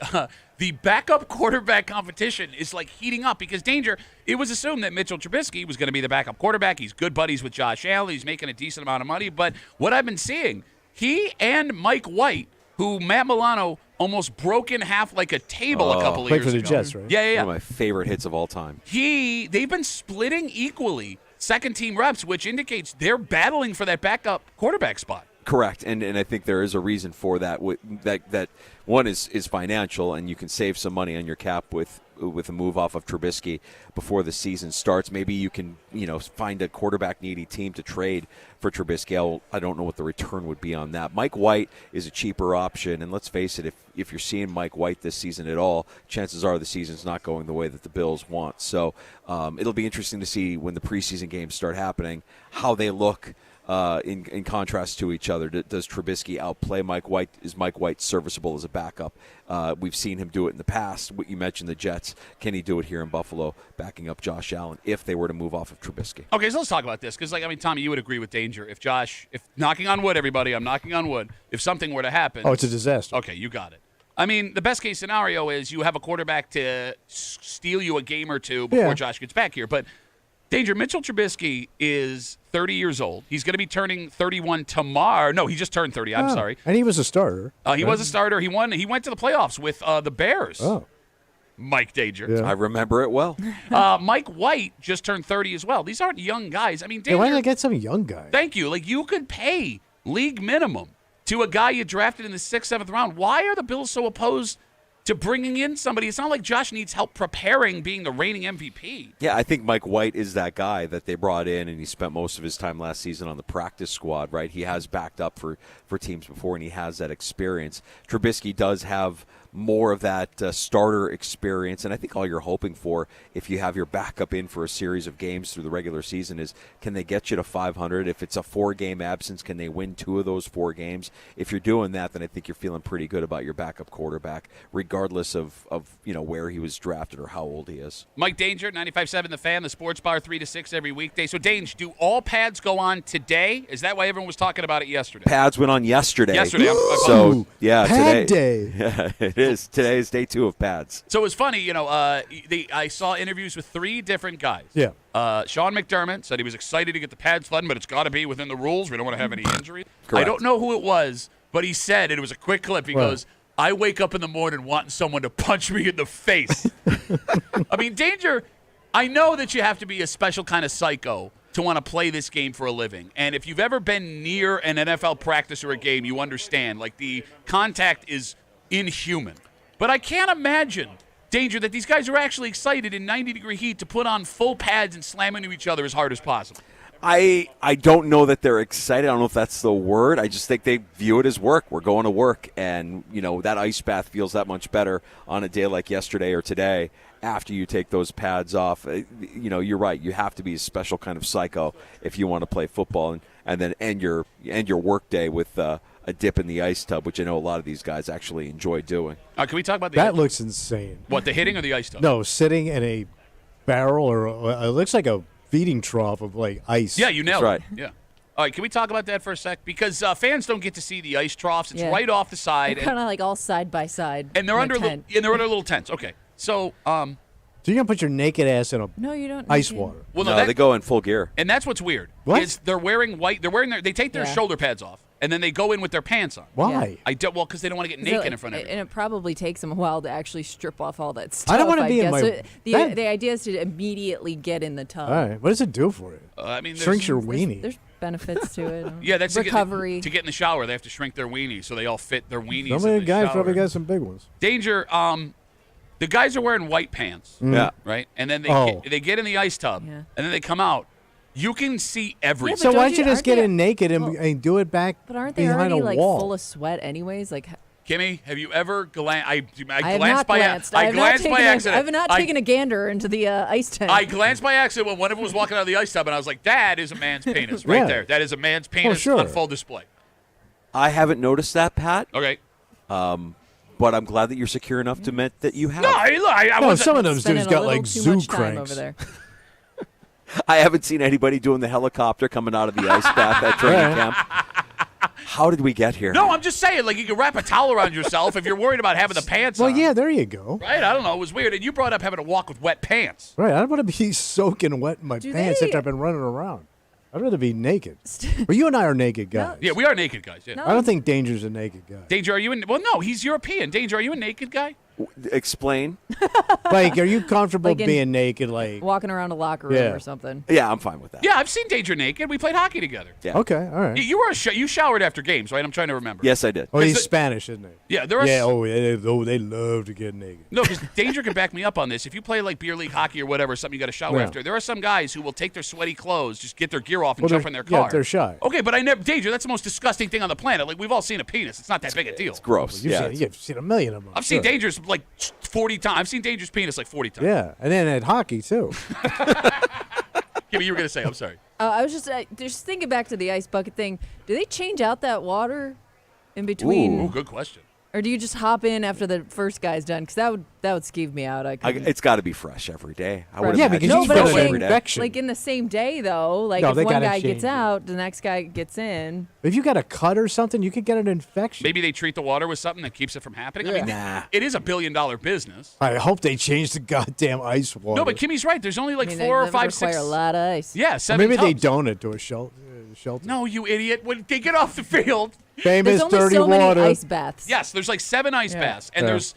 the backup quarterback competition is like heating up because, Danger, it was assumed that Mitchell Trubisky was going to be the backup quarterback. He's good buddies with Josh Allen. He's making a decent amount of money. But what I've been seeing, he and Mike White, who Matt Milano almost broke in half like a table a couple of years ago. Played for the Jets, right? Yeah. One of my favorite hits of all time. They've been splitting equally second-team reps, which indicates they're battling for that backup quarterback spot. Correct, and I think there is a reason for that. That one is financial, and you can save some money on your cap with a move off of Trubisky before the season starts. Maybe you can find a quarterback needy team to trade for Trubisky. I don't know what the return would be on that. Mike White is a cheaper option, and let's face it, if you're seeing Mike White this season at all, chances are the season's not going the way that the Bills want. So it'll be interesting to see when the preseason games start happening how they look. In contrast to each other, does Trubisky outplay Mike White? Is Mike White serviceable as a backup? We've seen him do it in the past. You mentioned the Jets. Can he do it here in Buffalo, backing up Josh Allen if they were to move off of Trubisky? Okay, so let's talk about this because, Tommy, you would agree with Danger. If knocking on wood, everybody, I'm knocking on wood. If something were to happen, it's a disaster. Okay, you got it. I mean, the best case scenario is you have a quarterback to steal you a game or two before Josh gets back here, but. Danger, Mitchell Trubisky is 30 years old. He's going to be turning 31 tomorrow. No, he just turned 30. I'm sorry. And he was a starter. He was a starter. He won. He went to the playoffs with the Bears. Oh. Mike Danger. Yeah. I remember it well. Mike White just turned 30 as well. These aren't young guys. I mean, Danger, why did I get some young guy? Thank you. Like, you could pay league minimum to a guy you drafted in the 6th, 7th round. Why are the Bills so opposed to bringing in somebody? It's not like Josh needs help preparing being the reigning MVP. Yeah, I think Mike White is that guy that they brought in, and he spent most of his time last season on the practice squad, right? He has backed up for teams before, and he has that experience. Trubisky does have more of that starter experience, and I think all you're hoping for if you have your backup in for a series of games through the regular season is, can they get you to 500? If it's a 4-game absence, can they win 2 of those 4 games? If you're doing that, then I think you're feeling pretty good about your backup quarterback, regardless of where he was drafted or how old he is. Mike Danger, 95.7 The Fan, the Sports Bar, 3 to 6 every weekday. So, Dange, do all pads go on today? Is that why everyone was talking about it yesterday? Pads went on yesterday. Yesterday. So, yeah, Pad today. day. Yeah, it is. Today is day 2 of pads. So it was funny, I saw interviews with 3 different guys. Yeah. Sean McDermott said he was excited to get the pads flooding, but it's got to be within the rules. We don't want to have any injuries. Correct. I don't know who it was, but he said, and it was a quick clip, he goes, I wake up in the morning wanting someone to punch me in the face. I mean, Danger, I know that you have to be a special kind of psycho to want to play this game for a living. And if you've ever been near an NFL practice or a game, you understand. Like, the contact is inhuman. But I can't imagine, Danger, that these guys are actually excited in 90-degree heat to put on full pads and slam into each other as hard as possible. I don't know that they're excited. I don't know if that's the word. I just think they view it as work. We're going to work. And, that ice bath feels that much better on a day like yesterday or today after you take those pads off. You're right. You have to be a special kind of psycho if you want to play football and then end your work day with a dip in the ice tub, which I know a lot of these guys actually enjoy doing. Can we talk about that? Looks insane. What, the hitting or the ice tub? No, sitting in a barrel or it looks like a feeding trough of like ice. Yeah, you nailed That's it. Yeah. All right, can we talk about that for a sec? Because fans don't get to see the ice troughs. It's right off the side. Kind of like all side by side. And they're under little tents. Okay. So you're gonna put your naked ass in a you don't ice water. Well, no, they go in full gear. And that's what's weird. What? Is they're wearing white. They take their shoulder pads off, and then they go in with their pants on. Why? Because they don't want to get naked in front of everyone. And it probably takes them a while to actually strip off all that stuff. I don't want to be in guess. my. So the idea is to immediately get in the tub. All right. What does it do for you? Shrinks your weenie. There's benefits to it. Yeah, that's recovery. To get in the shower, they have to shrink their weenies so they all fit their weenies. Some of the guys shower. probably got some big ones. Danger. The guys are wearing white pants. Yeah. Right, and then they get in the ice tub, and then they come out. You can see everything. So why don't you just get in naked and do it back But aren't they behind already a wall? full of sweat anyways? Like. Kimmy, have you ever glanced? I have glanced not by glanced. I glanced by accident. I have not taken a gander into the ice tent. I glanced by accident when one of them was walking out of the ice tub, and I was like, "That is a man's penis right there. That is a man's penis on full display." I haven't noticed that, Pat. Okay. But I'm glad that you're secure enough to admit that you have. No, I no, some of those dudes got like zoo cranks. Over there. I haven't seen anybody doing the helicopter coming out of the ice bath at training camp. How did we get here? No, I'm just saying, like, you can wrap a towel around yourself if you're worried about having the pants on. Well, yeah, there you go. Right? I don't know. It was weird. And you brought up having to walk with wet pants. Right. I don't want to be soaking wet in my pants after I've been running around. I'd rather be naked. But you and I are naked guys. Yeah, we are naked guys. Yeah. No. I don't think Danger's a naked guy. Danger, are you in? Well, no, he's European. Danger, are you a naked guy? Explain. Like, are you comfortable Like in- being naked? Like, Walking around a locker room or something. Yeah, I'm fine with that. Yeah, I've seen Danger naked. We played hockey together. Yeah. Okay, all right. You were you showered after games, right? I'm trying to remember. Yes, I did. Oh, he's Spanish, isn't he? Yeah, there are. They love to get naked. No, because Danger can back me up on this. If you play like beer league hockey or whatever, something you got to shower Yeah. after. There are some guys who will take their sweaty clothes, just get their gear off, and Well, jump they're- in their yeah, car. they're shy. Okay, but I never Danger. That's the most disgusting thing on the planet. Like, we've all seen a penis. It's not that big a deal. It's gross. You've seen a million of them. I've seen sure. Danger's like 40 times. I've seen Danger's penis like 40 times. Yeah, and then at hockey too. Kimmy, you were gonna say. I'm sorry. I was just thinking back to the ice bucket thing. Do they change out that water in between? Ooh, good question. Or do you just hop in after the first guy's done? Because that would skeeve me out. It's got to be fresh every day. I would Yeah, imagine because it's you fresh get an every day. infection. Like in the same day, though. Like No, if they one gotta guy change gets it. out, the next guy gets in. If you got a cut or something, you could get an infection. Maybe they treat the water with something that keeps it from happening. I mean, Nah. it is $1 billion business. I hope they change the goddamn ice water. No, but Kimmy's right. There's only like I mean, 4 or they 5, require 6. a lot of ice. Yeah, Or 7 maybe they tubs. donate to a shelter. No, you idiot. When they get off the field. Famous There's only dirty so water. many ice baths. Yes, there's like 7 ice baths, and Yeah. there's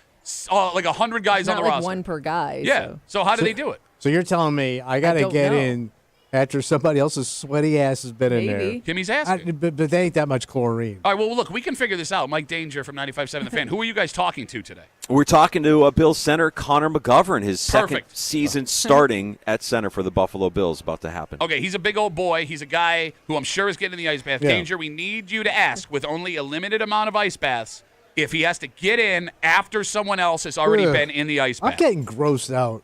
like 100 guys It's on not the like roster. one per guy. Yeah. So how do So- they do it? So you're telling me I got to don't get know. in after somebody else's sweaty ass has been in Maybe. Kimmy's there? asking. But they ain't that much chlorine. All right, well, look, we can figure this out. Mike Danger from 95.7 The Fan. Who are you guys talking to today? We're talking to Bills center Connor McGovern. His second Perfect. season starting at center for the Buffalo Bills about to happen. Okay, he's a big old boy. He's a guy who I'm sure is getting in the ice bath. Yeah. Danger, we need you to ask, with only a limited amount of ice baths, if he has to get in after someone else has already Ugh. been in the ice I'm bath. getting grossed out.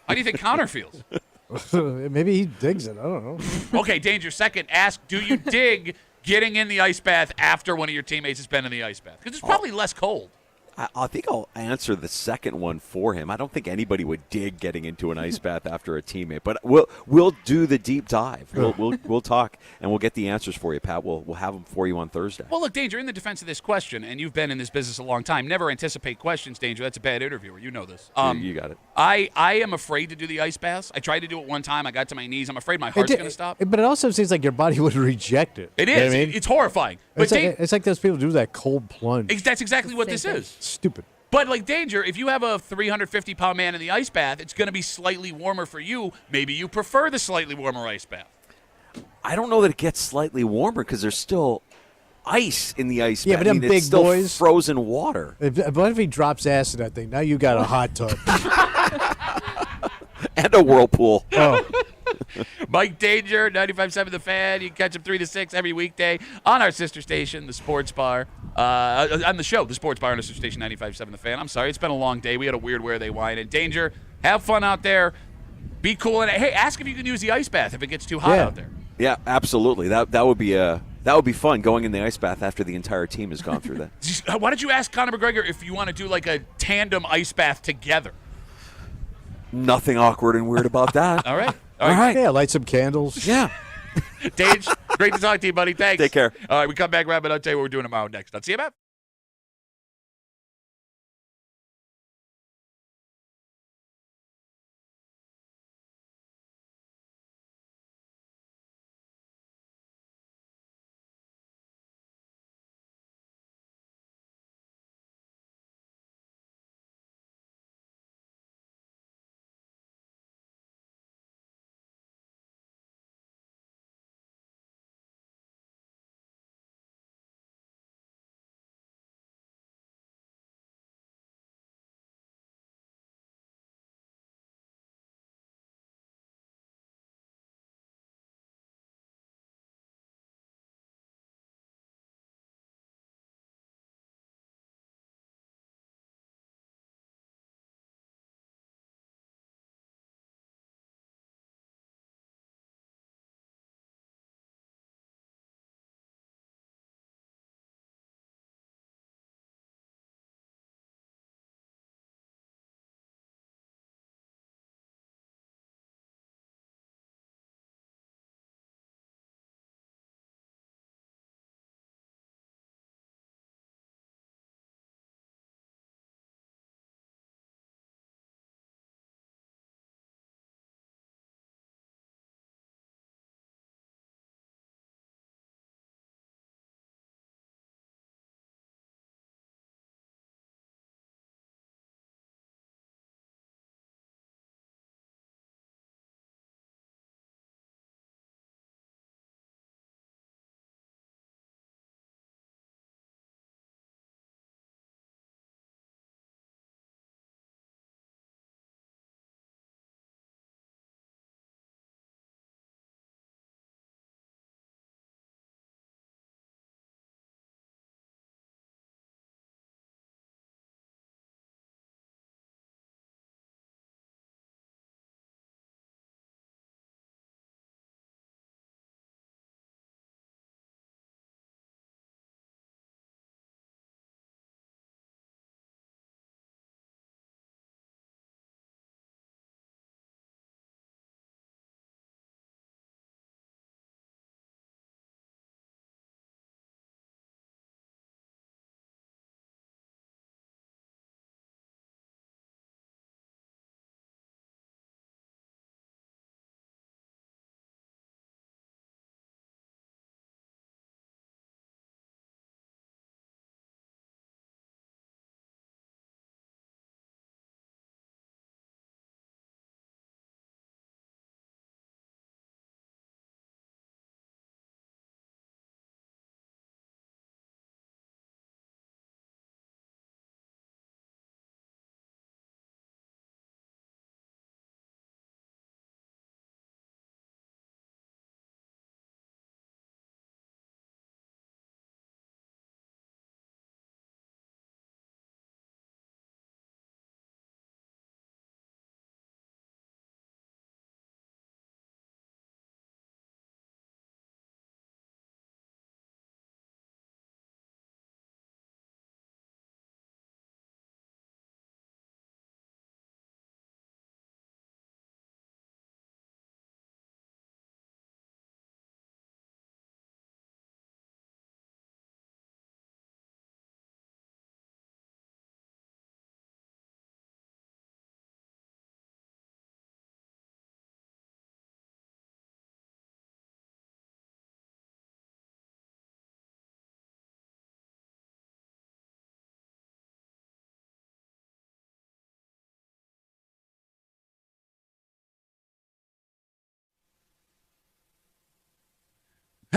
How do you think Connor feels? Maybe he digs it. I don't know. Okay, Danger, second, ask, do you dig getting in the ice bath after one of your teammates has been in the ice bath? Because it's probably less cold. I think I'll answer the second one for him. I don't think anybody would dig getting into an ice bath after a teammate, but we'll do the deep dive. We'll talk and we'll get the answers for you, Pat. We'll have them for you on Thursday. Well, look, Danger, in the defense of this question, and you've been in this business a long time, never anticipate questions, Danger. That's a bad interviewer. You know this. You got it. I am afraid to do the ice baths. I tried to do it one time. I got to my knees. I'm afraid my heart's going to stop. But it also seems like your body would reject it. It You know is. what I mean? It's horrifying. But It's like those people who do that cold plunge. That's exactly what this is. Stupid. But, like, Danger, if you have a 350-pound man in the ice bath, it's going to be slightly warmer for you. Maybe you prefer the slightly warmer ice bath. I don't know that it gets slightly warmer because there's still ice in the ice Yeah, bath. but them it's big still boys. frozen water. What if he drops acid in that thing? Now you got a hot tub. And a whirlpool. Oh. Mike Danger, 95.7 The Fan. You can catch him 3 to 6 every weekday on our sister station, the Sports Bar. On the show, the Sports Bar on our sister station, 95.7 The Fan. I'm sorry, it's been a long day. We had a weird Where They Wine. And Danger, have fun out there. Be cool. And hey, ask if you can use the ice bath if it gets too hot out there. Yeah, absolutely. That would be fun, going in the ice bath after the entire team has gone through that. Why don't you ask Conor McGregor if you want to do like a tandem ice bath together? Nothing awkward and weird about that. All right. All right. Yeah, light some candles. Yeah. Dage, great to talk to you, buddy. Thanks. Take care. All right, we come back, wrap it up. I'll tell you what we're doing tomorrow next on CMF.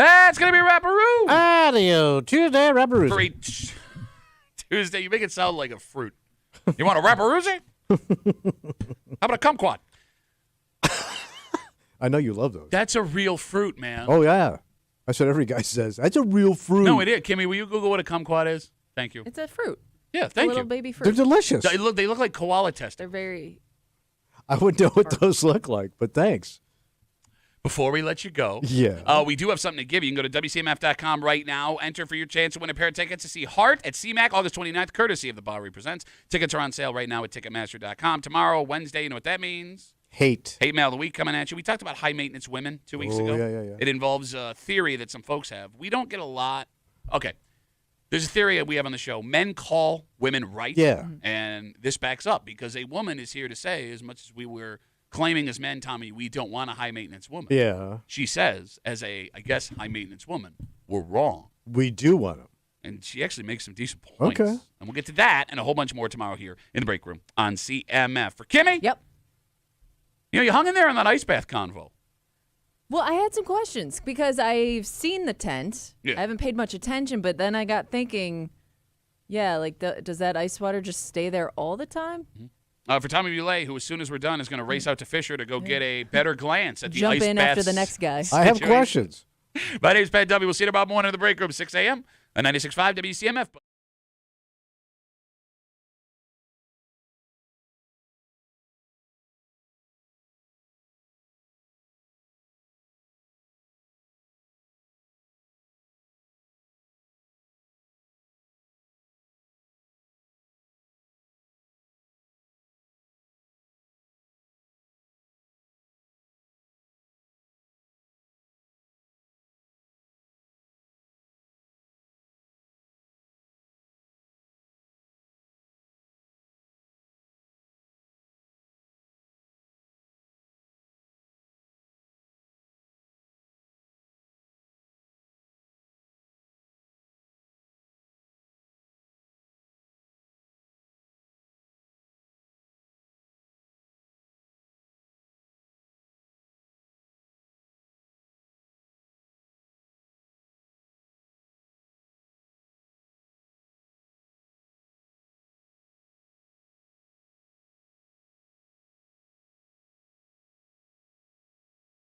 It's going to be Rapparoo. Audio Tuesday Rapparoo. Great Tuesday. You make it sound like a fruit. You want a Rapparoozie? How about a kumquat? I know you love those. That's a real fruit, man. Oh, yeah. That's what every guy says. That's a real fruit. No, it is. Kimmy, will you Google what a kumquat is? Thank you. It's a fruit. Yeah, It's thank a little you. baby fruit. They're delicious. They look like koala testing. They're very. I wouldn't know what those look like, but thanks. Before we let you go, we do have something to give you. You can go to WCMF.com right now. Enter for your chance to win a pair of tickets to see Heart at CMAC August 29th, courtesy of the Bowery Presents. Tickets are on sale right now at Ticketmaster.com. Tomorrow, Wednesday, you know what that means? Hate Mail of the Week coming at you. We talked about high-maintenance women 2 weeks ago. Yeah. It involves a theory that some folks have. We don't get a lot. Okay. There's a theory that we have on the show. Men call women right. Yeah. And this backs up because a woman is here to say, as much as we were claiming as men, Tommy, we don't want a high-maintenance woman. Yeah. She says, as a, I guess, high-maintenance woman, we're wrong. We do want them. And she actually makes some decent points. Okay. And we'll get to that and a whole bunch more tomorrow here in the break room on CMF. For Kimmy? Yep. You know, you hung in there on that ice bath convo. Well, I had some questions because I've seen the tent. Yeah. I haven't paid much attention, but then I got thinking, does that ice water just stay there all the time? For Tommy Boulay, who as soon as we're done is going to race out to Fisher to go get a better glance at the Jump ice in bath after the next guy. I have situation. questions. My name's Pat W. We'll see you tomorrow morning in the break room, 6 a.m. on 96.5 WCMF.